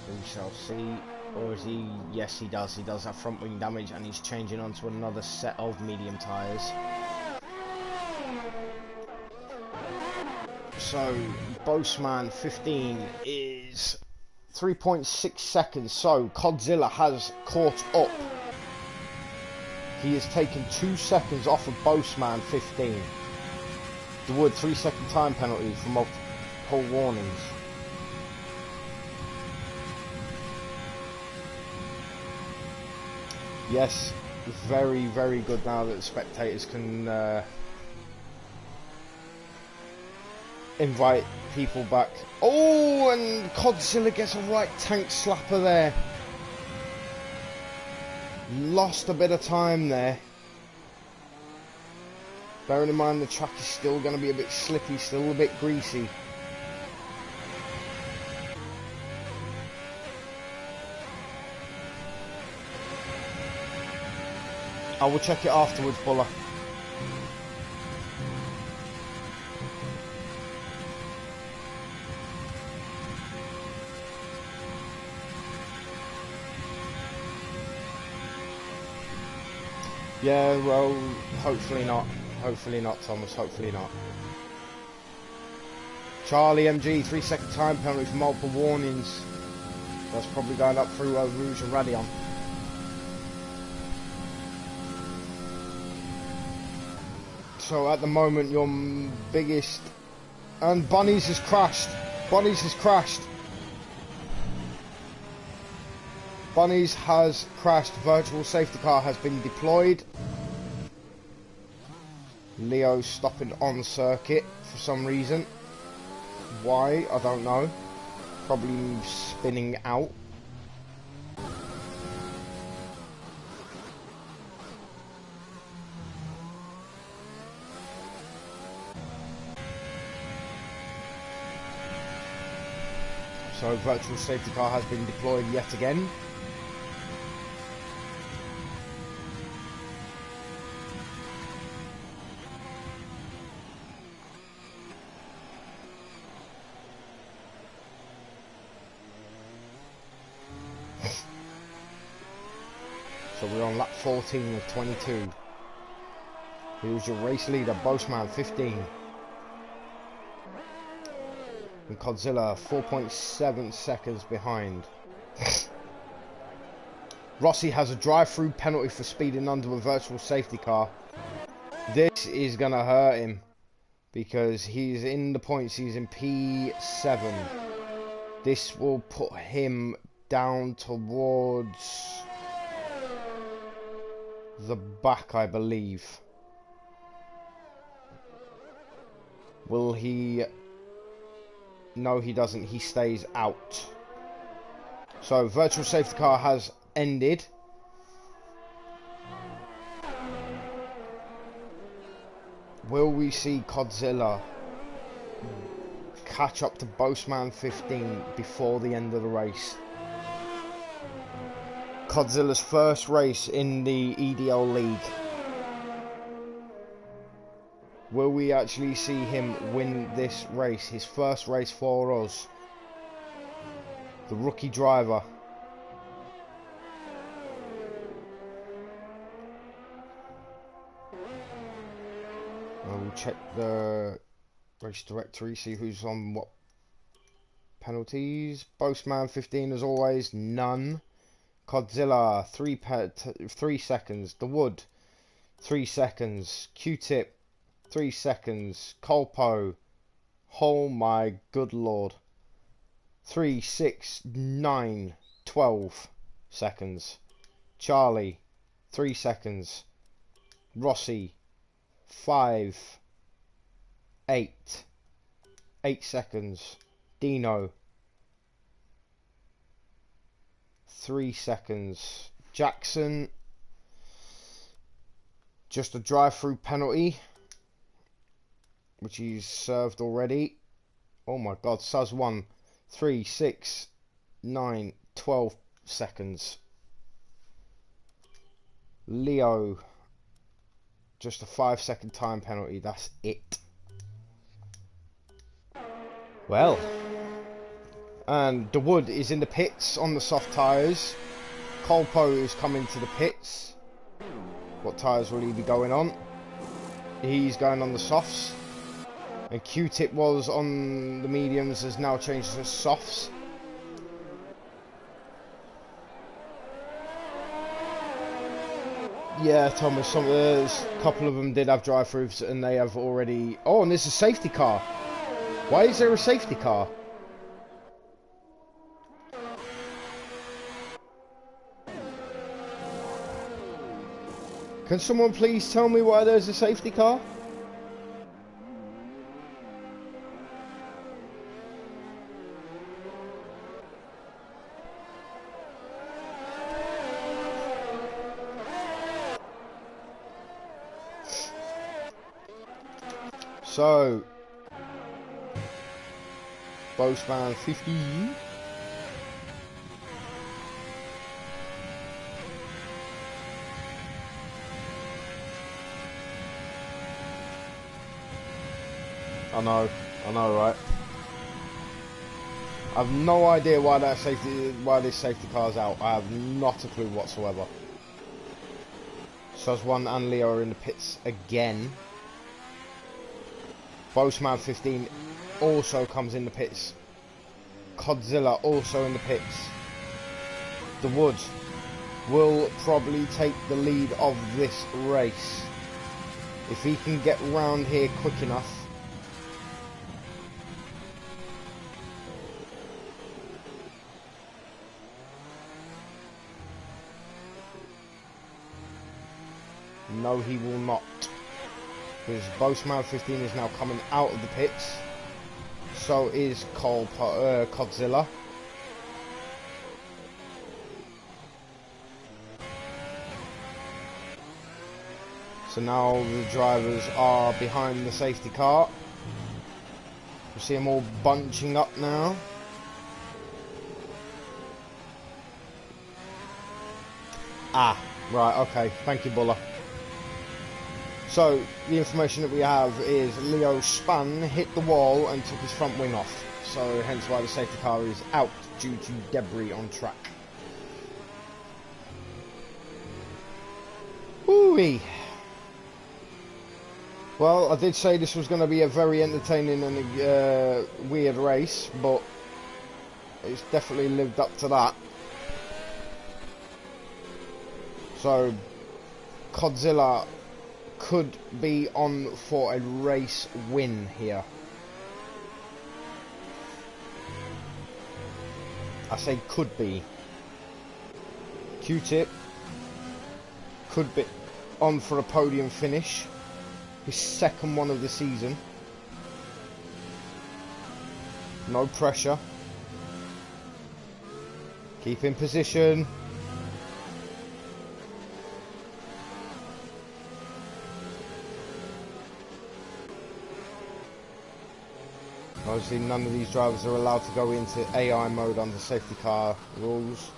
Speaker 1: We shall see. Or is he? Yes, he does. He does have front wing damage, and he's changing onto another set of medium tyres. So, Boseman 15 is 3.6 seconds. So, Godzilla has caught up. He has taken 2 seconds off of Boseman 15. The Wood 3-second time penalty for multiple warnings. Yes, very, very good now that the spectators can invite people back. Oh, and Godzilla gets a right tank slapper there. Lost a bit of time there. Bearing in mind the track is still going to be a bit slippy, still a bit greasy. I will check it afterwards, Buller. Yeah, well, hopefully not. Hopefully not, Thomas. Hopefully not. Charlie MG, 3-second time penalty for multiple warnings. That's probably going up through Rouge and Radion. So at the moment, your biggest... And Bunnies has crashed. Bunnies has crashed. Bunnies has crashed. Virtual safety car has been deployed. Leo's stopping on circuit for some reason. Why? I don't know. Probably spinning out. So virtual safety car has been deployed yet again. So we're on lap 14 of 22. Here's your race leader, Boseman 15. And Godzilla 4.7 seconds behind. Rossi has a drive-through penalty for speeding under a virtual safety car. This is going to hurt him because he's in the points. He's in P7. This will put him down towards the back, I believe. Will he... No, he doesn't. He stays out. So, virtual safety car has ended. Will we see Godzilla catch up to Boseman 15 before the end of the race? Godzilla's first race in the EDL League. Will we actually see him win this race? His first race for us. The rookie driver. I will check the race directory, see who's on what penalties. Boseman 15 as always, none. Godzilla 3 seconds. The Wood 3 seconds. Q-tip, 3 seconds. Colpo, oh my good lord. 3, 6, 9, 12 seconds. Charlie, 3 seconds. Rossi, 5, 8 seconds. Dino, 3 seconds. Jackson, just a drive-through penalty, which he's served already. Oh my god, Suz 1, 3, 6, 9, 12 seconds. Leo, just a 5-second time penalty, that's it. Well, and the Wood is in the pits on the soft tyres. Colpo is coming to the pits. What tyres will he be going on? He's going on the softs. And Q-tip was on the mediums, has now changed to softs. Yeah, Thomas, a couple of them did have drive-throughs and they have already... Oh, and there's a safety car. Why is there a safety car? Can someone please tell me why there's a safety car? So, Boastman 50. I know, right? I've no idea why this safety car's out. I have not a clue whatsoever. Suz 1 and Leo are in the pits again. Boastman 15 also comes in the pits. Godzilla also in the pits. The Wood will probably take the lead of this race. If he can get round here quick enough. No, he will not. Because Boastman 15 is now coming out of the pits. So is Godzilla. So now the drivers are behind the safety car. You see them all bunching up now. Ah, right, okay. Thank you, Buller. So, the information that we have is Leo spun, hit the wall and took his front wing off. So, hence why the safety car is out due to debris on track. Woo-wee. Well, I did say this was going to be a very entertaining and weird race, but it's definitely lived up to that. So, Godzilla could be on for a race win here. I say could be. Q-tip could be on for a podium finish. His second one of the season. No pressure. Keep in position. Obviously none of these drivers are allowed to go into AI mode under safety car rules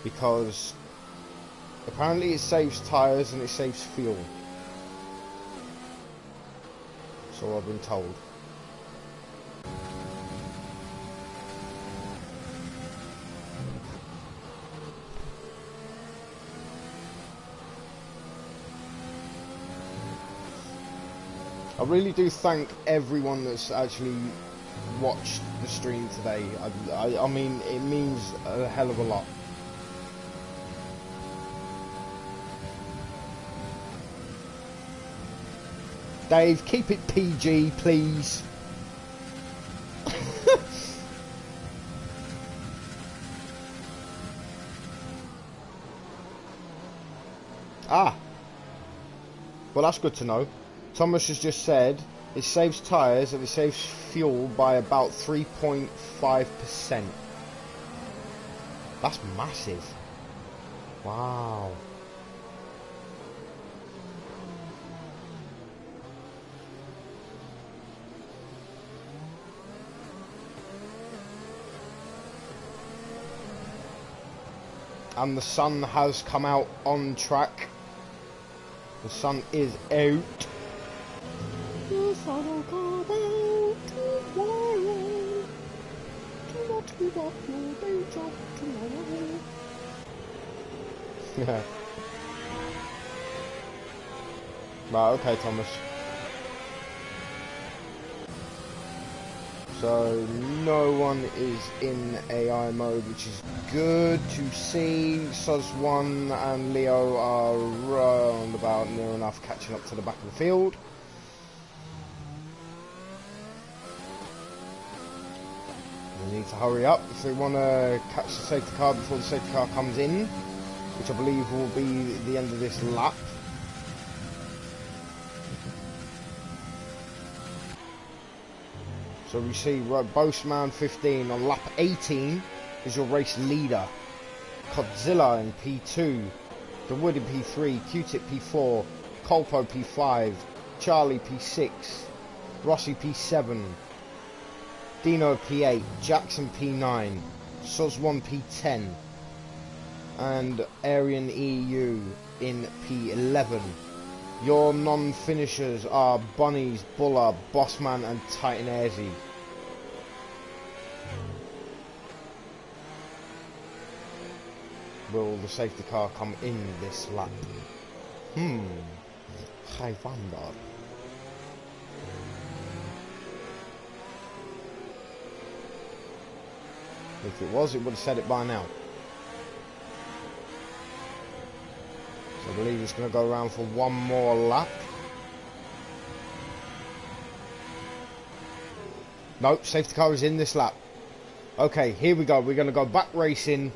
Speaker 1: because apparently it saves tyres and it saves fuel. So I've been told. I really do thank everyone that's actually watched the stream today. I mean, it means a hell of a lot. Dave, keep it PG, please. Ah. Well, that's good to know. Thomas has just said it saves tyres and it saves fuel by about 3.5%. That's massive. Wow. And the sun has come out on track. The sun is out. The sun will come out tomorrow. Do not give up your day job tomorrow. Right, okay, Thomas. So no one is in AI mode, which is good to see. Sus1 and Leo are round about near enough catching up to the back of the field. We need to hurry up if they want to catch the safety car before the safety car comes in, which I believe will be the end of this lap. So we see Boastman 15 on lap 18 is your race leader. Godzilla in P2, The Wood in P3, Q-Tip P4, Colpo P5, Charlie P6, Rossi P7, Dino P8, Jackson P9, Sus1 P10, and Aryan EU in P11. Your non-finishers are Bunnies, Buller, Bossman and Titanese. Will the safety car come in this lap? I wonder. If it was, it would have said it by now. I believe it's going to go around for one more lap. Nope, safety car is in this lap. Okay, here we go. We're going to go back racing.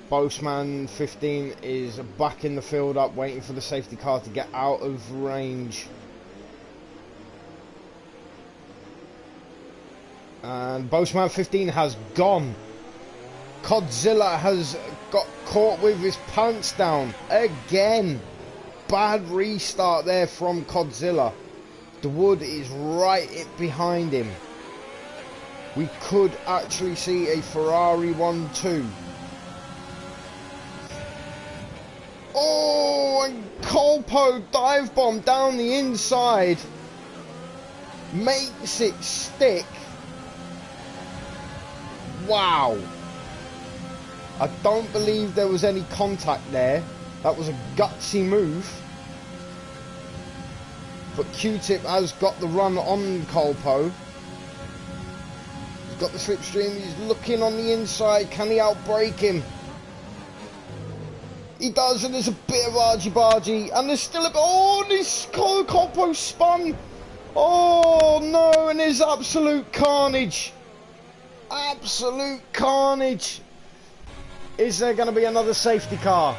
Speaker 1: Boastman 15 is back in the field up, waiting for the safety car to get out of range. And Boastman 15 has gone. Godzilla has got caught with his pants down again. Bad restart there from Godzilla. The Wood is right behind him. We could actually see a Ferrari 1-2. Oh, and Colpo dive bomb down the inside. Makes it stick. Wow. I don't believe there was any contact there. That was a gutsy move. But Q-Tip has got the run on Colpo. He's got the slipstream. He's looking on the inside. Can he outbrake him? He does, and there's a bit of argy-bargy. And there's still a... Oh, this Colpo spun. Oh, no, and there's absolute carnage. Absolute carnage. Is there going to be another safety car?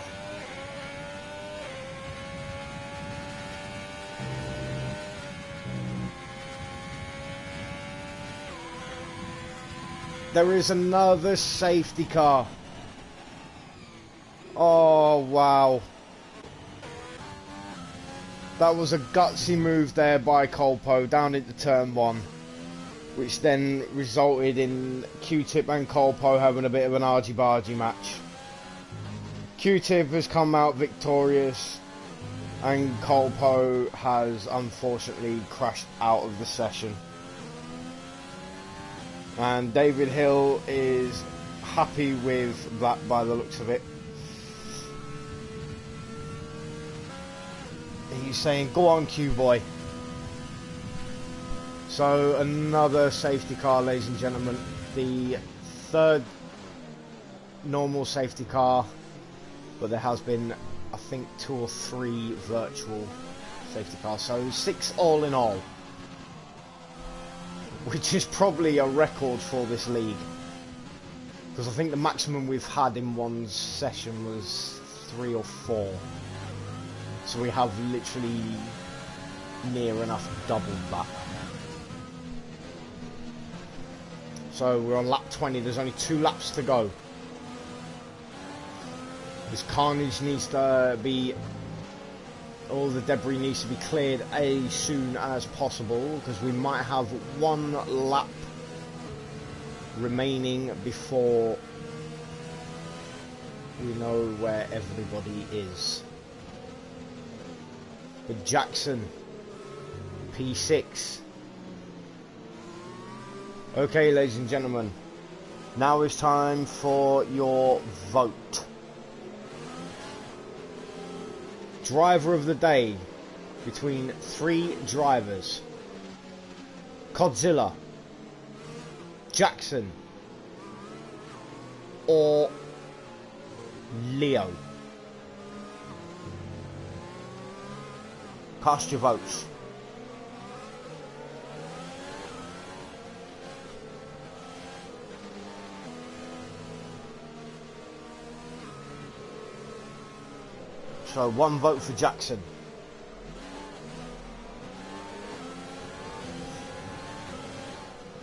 Speaker 1: There is another safety car. Oh, wow. That was a gutsy move there by Colpo down into turn 1. Which then resulted in Q-Tip and Colpo having a bit of an argy-bargy match. Q-Tip has come out victorious, and Colpo has unfortunately crashed out of the session. And David Hill is happy with that by the looks of it. He's saying, go on Q-Boy. So another safety car, ladies and gentlemen, the third normal safety car, but there has been I think 2 or 3 virtual safety cars, so 6 all in all, which is probably a record for this league, because I think the maximum we've had in one session was 3 or 4, so we have literally near enough doubled that. So we're on lap 20, there's only 2 laps to go. This carnage needs to be, all the debris needs to be cleared as soon as possible, because we might have 1 lap remaining before we know where everybody is. But Jackson, P6. Okay, ladies and gentlemen, now is time for your vote. Driver of the day between 3 drivers: Godzilla, Jackson, or Leo. Cast your votes. So 1 vote for Jackson.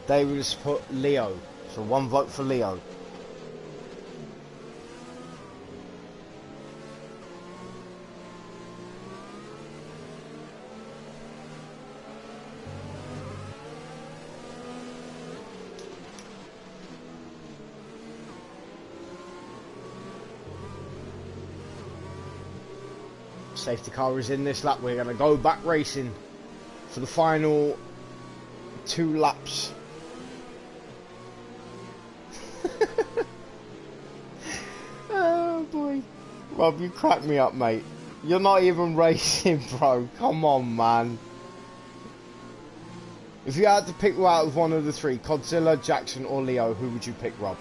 Speaker 1: David has put Leo, so 1 vote for Leo. Safety car is in this lap. We're going to go back racing for the final 2 laps. Oh boy, Rob, you crack me up, mate. You're not even racing, bro. Come on, man. If you had to pick out of one of the 3, Godzilla, Jackson or Leo, who would you pick, Rob?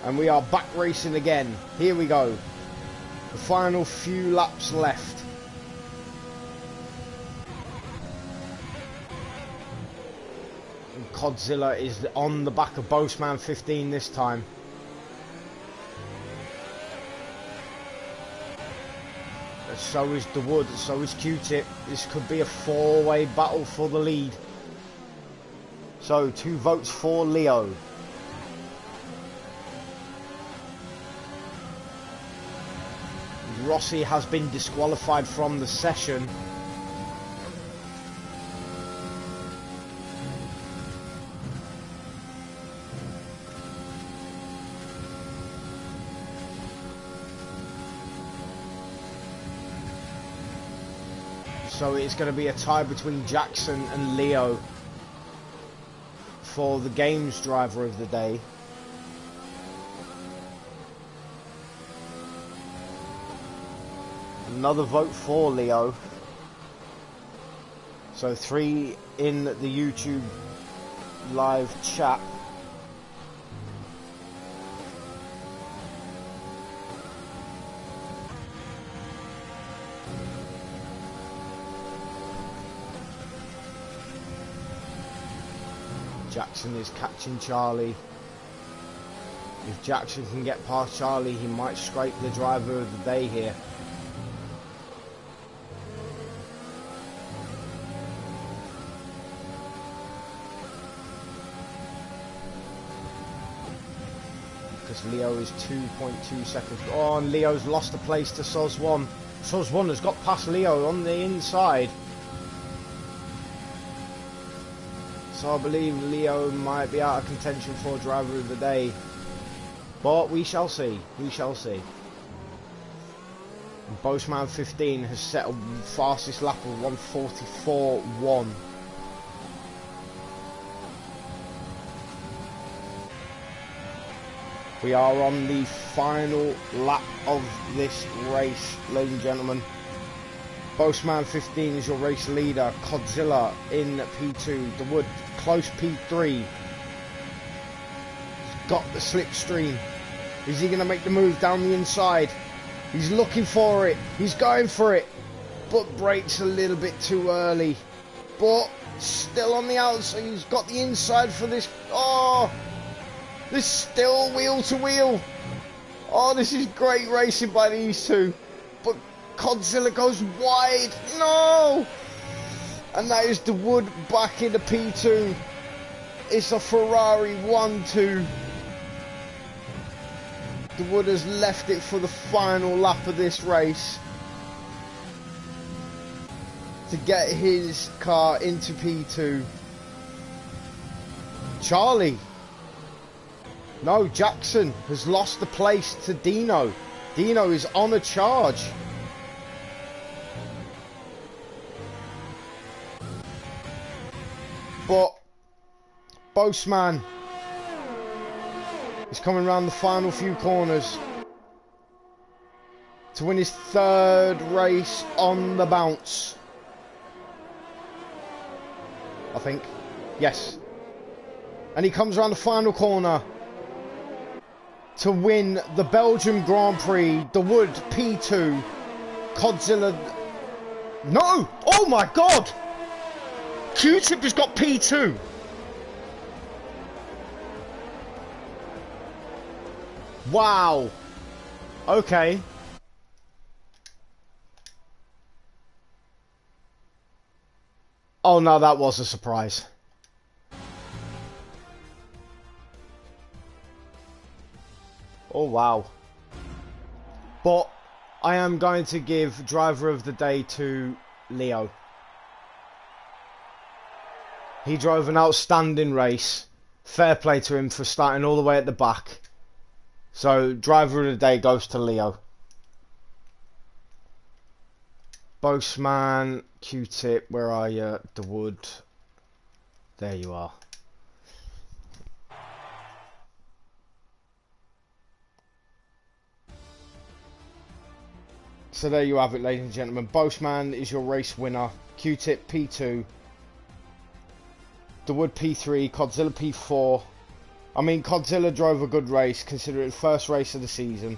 Speaker 1: And we are back racing again. Here we go. The final few laps left. And Godzilla is on the back of Boastman 15 this time. So is the Wood, so is Q-Tip. This could be a 4-way battle for the lead. So 2 votes for Leo. Rossi has been disqualified from the session. So it's going to be a tie between Jackson and Leo for the games driver of the day. Another vote for Leo. So 3 in the YouTube live chat. Jackson is catching Charlie. If Jackson can get past Charlie, he might scrape the driver of the day here. Because Leo is 2.2 seconds. Oh, and Leo's lost the place to Soz1. Soz1 has got past Leo on the inside. So I believe Leo might be out of contention for driver of the day. But we shall see. We shall see. Boastman 15 has set a fastest lap of 1:44.1. We are on the final lap of this race, ladies and gentlemen. Boastman 15 is your race leader. Godzilla in P2. The Wood close P3. He's got the slipstream. Is he going to make the move down the inside? He's looking for it. He's going for it. But brakes a little bit too early. But still on the outside. He's got the inside for this. Oh, this still wheel to wheel. Oh, this is great racing by these two. But Godzilla goes wide. No! And that is the Wood back in the P2. It's a Ferrari 1-2. The Wood has left it for the final lap of this race to get his car into P2. Charlie, no, Jackson has lost the place to Dino. Dino is on a charge. But Boseman is coming around the final few corners to win his 3rd race on the bounce. I think. Yes. And he comes around the final corner to win the Belgium Grand Prix, the Wood P2, Godzilla. No! Oh my God! Q-Tip has got P2. Wow. Okay. Oh no, that was a surprise. Oh wow. But I am going to give driver of the day to Leo. He drove an outstanding race. Fair play to him for starting all the way at the back. So, driver of the day goes to Leo. Boseman, Q-Tip, where are you? The Wood. There you are. So there you have it, ladies and gentlemen. Boseman is your race winner. Q-Tip P2. The Wood P3. Godzilla P4. I mean, Godzilla drove a good race, considering the first race of the season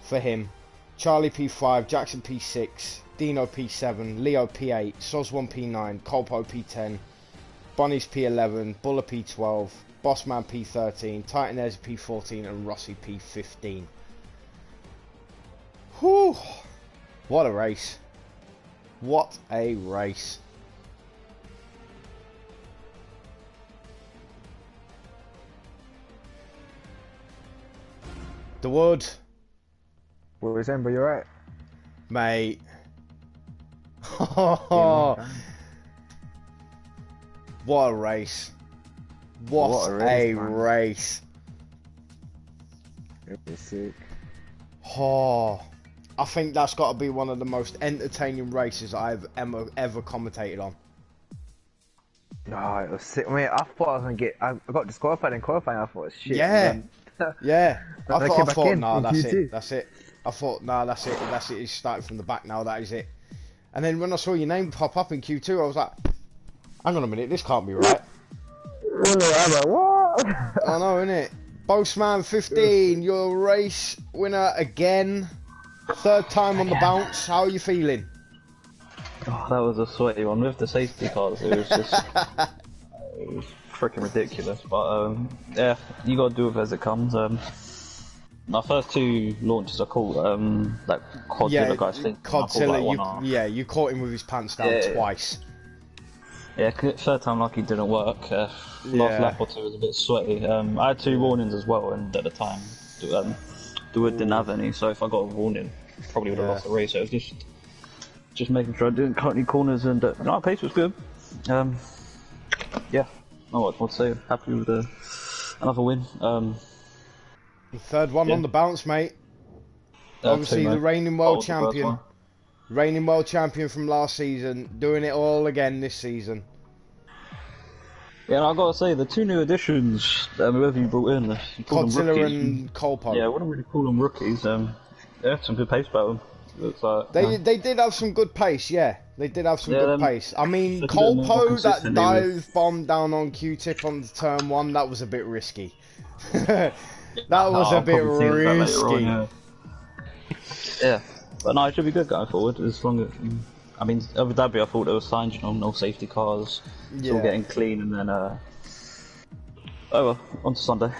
Speaker 1: for him. Charlie P5, Jackson P6, Dino P7, Leo P8, Soswan P9, Colpo P10, Bonnie's P11, Buller P12, Bossman P13, Titanese P14, and Rossi P15. Whew! What a race. What a race. The Wood.
Speaker 3: What was saying, but you're right.
Speaker 1: Mate. What a race. What a race.
Speaker 3: It was sick.
Speaker 1: Oh, I think that's got to be one of the most entertaining races I've ever commentated on.
Speaker 3: No, it was sick. I mean, I thought I was going to get... I got disqualified in qualifying. I thought, shit.
Speaker 1: Yeah. Yeah. I thought, nah, that's
Speaker 3: Q2.
Speaker 1: it. That's it. I thought, nah, that's it. That's it. He's starting from the back now. That is it. And then when I saw your name pop up in Q2, I was like, hang on a minute. This can't be right.
Speaker 3: I'm like, what?
Speaker 1: I know, innit? Boseman 15, your race winner again. 3rd time on the bounce. How are you feeling?
Speaker 4: Oh, that was a sweaty one with the safety cars. It was just, it was freaking ridiculous. But yeah, you gotta do it as it comes. My first 2 launches I caught that Godzilla guy's thing.
Speaker 1: Godzilla, you caught him with his pants down twice.
Speaker 4: Yeah, 3rd time lucky didn't work. Last lap or 2 was a bit sweaty. I had 2 warnings as well, and at the time, the Wood didn't have any. So if I got a warning, probably would have lost the race. So it was just making sure I didn't cut any corners, and no, pace was good. Yeah, not much more to say. Happy with another win.
Speaker 1: 3rd one on the bounce, mate. Obviously, the reigning world champion. Reigning world champion from last season, doing it all again this season.
Speaker 4: Yeah, and I gotta say, the 2 new additions, whoever you brought in,
Speaker 1: Godzilla and Colpo.
Speaker 4: Yeah, I wouldn't really call them rookies. They had some good pace about them. Looks like,
Speaker 1: they did have some good pace, yeah. They did have some good pace. I mean, Colpo, that dive bomb down on Q-Tip on turn 1, that was a bit risky. That was a
Speaker 4: I'll
Speaker 1: bit
Speaker 4: probably see that later on,
Speaker 1: risky.
Speaker 4: yeah. But no, it should be good going forward as long as. I mean, Abu Dhabi, I thought there was signs, you know, no safety cars. It's all getting clean, and then oh well, on to Sunday.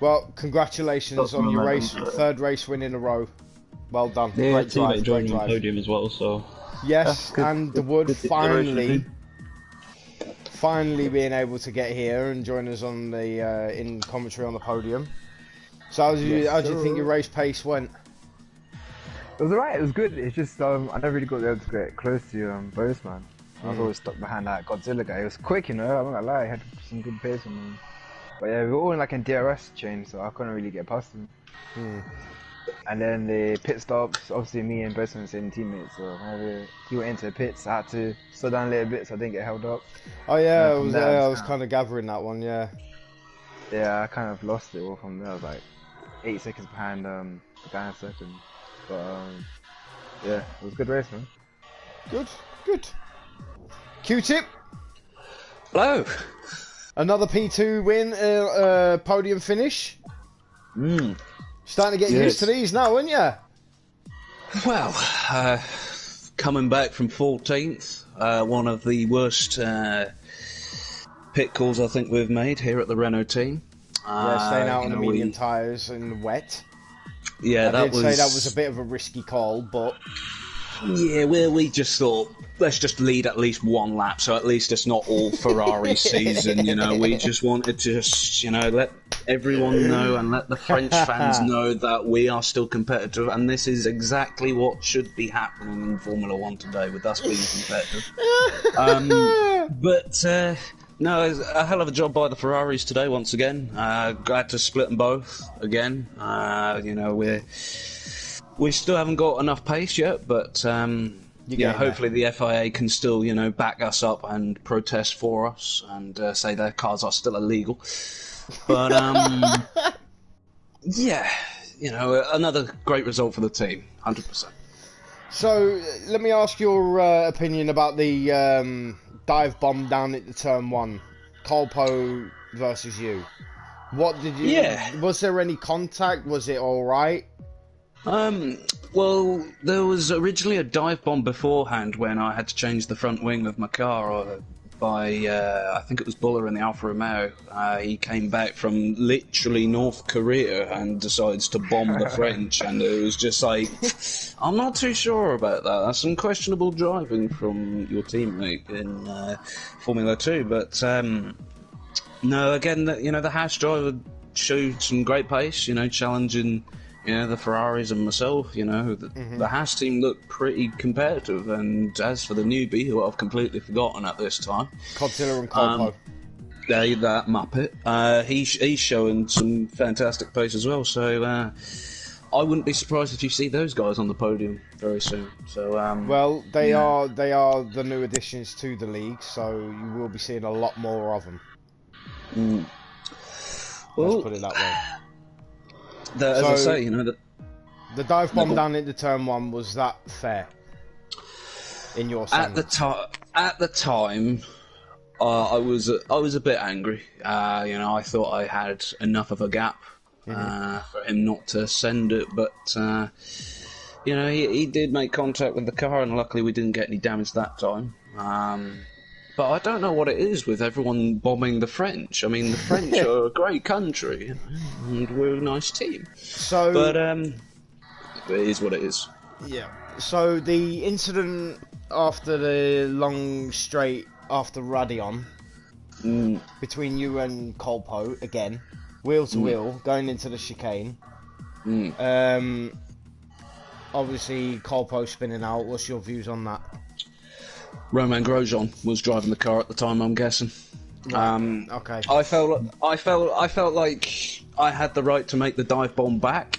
Speaker 1: Well, congratulations on your third race win in a row. Well done.
Speaker 4: Yeah,
Speaker 1: great drive,
Speaker 4: joined on the podium as well, so.
Speaker 1: Yes, and the Wood finally being able to get here and join us on the in commentary on the podium. So how do you think your race pace went?
Speaker 3: It was alright, it was good. It's just I never really got able to get close to Boris, man. I was always stuck behind that Godzilla guy. It was quick, you know, I'm not gonna lie, he had some good pace on him. But yeah, we were all in like a DRS chain, so I couldn't really get past him. And then the pit stops, obviously me and Boris were the same teammates, so whenever he went into the pits, I had to slow down a little bit so I didn't get held up.
Speaker 1: Oh yeah, I was kind of gathering that one, yeah.
Speaker 3: Yeah, I kind of lost it all from there. I was like 8 seconds behind the guy in second. But yeah, it was a good race, man.
Speaker 1: Good. Q-Tip.
Speaker 5: Hello.
Speaker 1: Another P2 win, podium finish. Starting to get used to these now, aren't you?
Speaker 5: Well, coming back from 14th, one of the worst pit calls I think we've made here at the Renault team.
Speaker 1: Yeah, staying out on the medium tyres in the wet.
Speaker 5: Yeah,
Speaker 1: I did say that was a bit of a risky call, but...
Speaker 5: Yeah, we just thought, let's just lead at least one lap, so at least it's not all Ferrari season, you know. We just wanted to just, you know, let everyone know and let the French fans know that we are still competitive, and this is exactly what should be happening in Formula 1 today, with us being competitive. No, it's a hell of a job by the Ferraris today, once again. Glad to split them both again. You know, we still haven't got enough pace yet, but hopefully the FIA can still, you know, back us up and protest for us and say their cars are still illegal. But yeah, you know, another great result for the team, 100%.
Speaker 1: So let me ask your opinion about the dive bomb down at the turn 1, Colpo versus you. What did you?
Speaker 5: Yeah.
Speaker 1: Was there any contact? Was it all right?
Speaker 5: Well, there was originally a dive bomb beforehand when I had to change the front wing of my car by, I think it was Buller in the Alfa Romeo. He came back from literally North Korea and decides to bomb the French, and it was just like, I'm not too sure about that. That's some questionable driving from your teammate in Formula 2, but no, again, you know, the Haas driver showed some great pace, you know, challenging... You know, the Ferraris and myself, you know, the Haas team looked pretty competitive, and as for the newbie, who I've completely forgotten at this time...
Speaker 1: Godzilla and Colpo.
Speaker 5: That Muppet. He's showing some fantastic pace as well, so I wouldn't be surprised if you see those guys on the podium very soon. So
Speaker 1: well, they are the new additions to the league, so you will be seeing a lot more of them.
Speaker 5: Well,
Speaker 1: let's put it that way.
Speaker 5: As I say, you know,
Speaker 1: the dive bomb down into turn 1, was that fair? In your sense?
Speaker 5: At the time, I was a bit angry. You know, I thought I had enough of a gap for him not to send it, but you know, he did make contact with the car, and luckily we didn't get any damage that time. But I don't know what it is with everyone bombing the French. I mean, the French are a great country, you know, and we're a nice team.
Speaker 1: So,
Speaker 5: but it is what it is.
Speaker 1: Yeah. So the incident after the long straight after Radion between you and Colpo again, wheel to wheel, going into the chicane. Obviously, Colpo spinning out. What's your views on that?
Speaker 5: Romain Grosjean was driving the car at the time, I'm guessing.
Speaker 1: Right. Okay.
Speaker 5: I felt like I had the right to make the dive bomb back.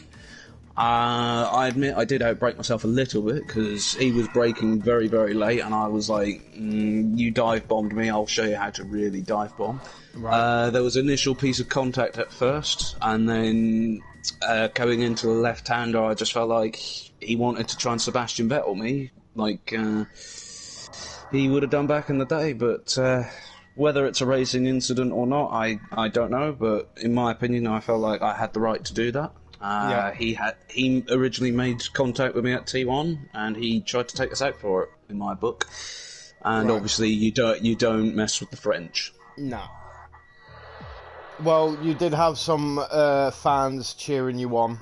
Speaker 5: I admit I did outbrake myself a little bit because he was braking very, very late, and I was like, "You dive bombed me. I'll show you how to really dive bomb." Right. There was an initial piece of contact at first, and then going into the left-hander, I just felt like he wanted to try and Sebastian Vettel me, like he would have done back in the day. But Whether it's a racing incident or not, I don't know. But in my opinion, I felt like I had the right to do that. He originally made contact with me at T1, and he tried to take us out for it, in my book. And obviously, you don't mess with the French.
Speaker 1: No. Well, you did have some fans cheering you on.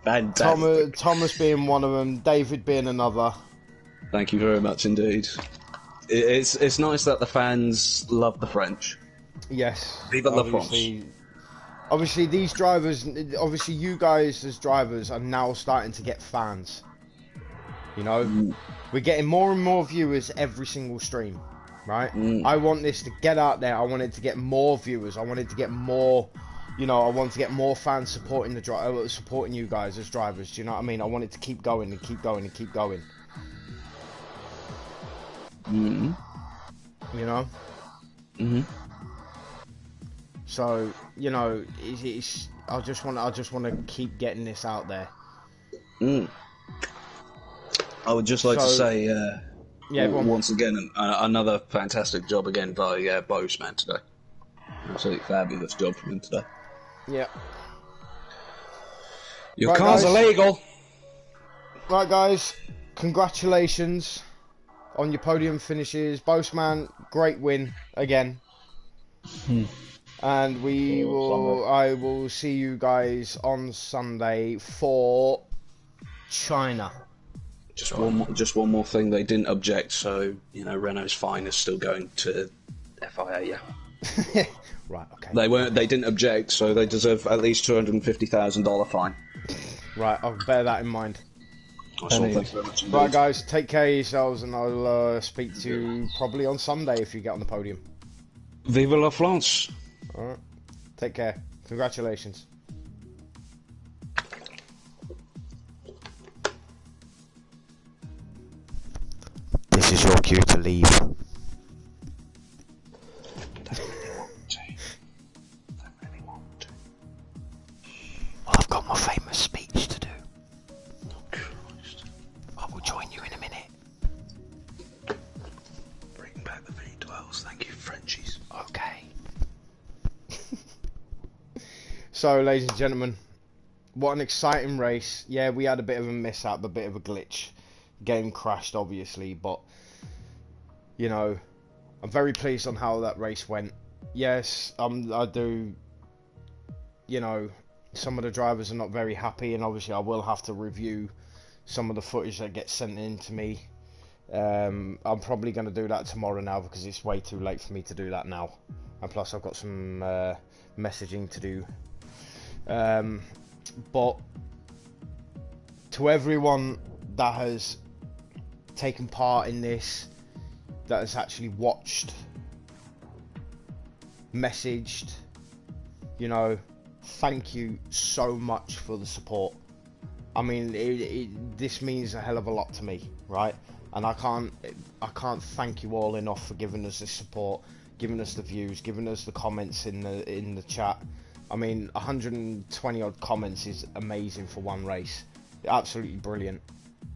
Speaker 5: Fantastic.
Speaker 1: Thomas being one of them, David being another.
Speaker 5: Thank you very much indeed. It's nice that the fans love the French.
Speaker 1: Yes.
Speaker 5: Vive la France.
Speaker 1: Obviously, these drivers, obviously you guys as drivers are now starting to get fans. You know, we're getting more and more viewers every single stream, right? I want this to get out there. I want it to get more viewers. I want it to get more, you know, I want to get more fans supporting supporting you guys as drivers. Do you know what I mean? I want it to keep going and keep going and keep going. You know? So, you know, I just want to keep getting this out there.
Speaker 5: I would just like to say, once again, another fantastic job again by Britsh today. Absolutely fabulous job from him today.
Speaker 1: Yeah.
Speaker 5: Your car's illegal.
Speaker 1: Right, guys. Congratulations on your podium finishes. Boastman, great win again. And I will see you guys on Sunday for China.
Speaker 5: Just one more thing. They didn't object, so you know Renault's fine is still going to FIA. Yeah.
Speaker 1: Right. Okay.
Speaker 5: They didn't object, so they deserve at least $250,000 fine.
Speaker 1: Right. I'll bear that in mind.
Speaker 5: Thank you very much indeed.
Speaker 1: Right, guys. Take care of yourselves, and I'll speak to you probably on Sunday if you get on the podium.
Speaker 5: Vive la France.
Speaker 1: All right. Take care. Congratulations. This is your cue to leave. I've got my famous speech to do.
Speaker 5: Oh, Christ.
Speaker 1: I will join you in a minute.
Speaker 5: Bring back the V12s, thank you, Frenchies.
Speaker 1: Okay. So, ladies and gentlemen, what an exciting race. Yeah, we had a bit of a mishap, a bit of a glitch. Game crashed, obviously, but, you know, I'm very pleased on how that race went. Yes, I do, you know, some of the drivers are not very happy, and obviously I will have to review some of the footage that gets sent in to me. I'm probably going to do that tomorrow now, because it's way too late for me to do that now. And plus I've got some messaging to do. But to everyone that has taken part in this, that has actually watched, messaged, you know, thank you so much for the support. I mean, this means a hell of a lot to me, right? And I can't thank you all enough for giving us the support, giving us the views, giving us the comments in the chat. I mean, 120 odd comments is amazing for one race. Absolutely brilliant.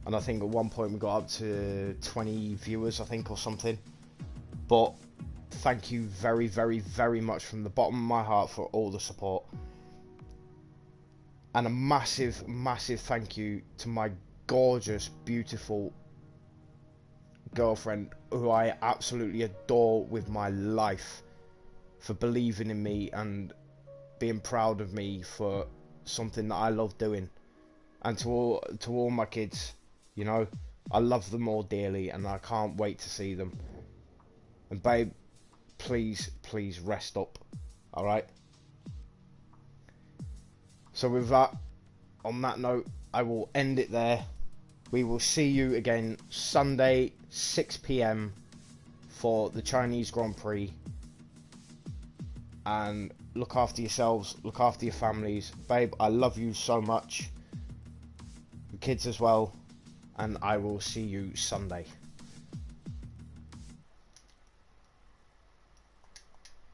Speaker 1: And I think at one point we got up to 20 viewers, I think, or something. But thank you very, very, very much from the bottom of my heart for all the support. And a massive, massive thank you to my gorgeous, beautiful girlfriend, who I absolutely adore with my life, for believing in me and being proud of me for something that I love doing. And to all my kids, you know, I love them all dearly, and I can't wait to see them. And babe, please rest up, alright? So with that, on that note, I will end it there. We will see you again Sunday, 6 PM for the Chinese Grand Prix. And look after yourselves, look after your families. Babe, I love you so much. The kids as well. And I will see you Sunday.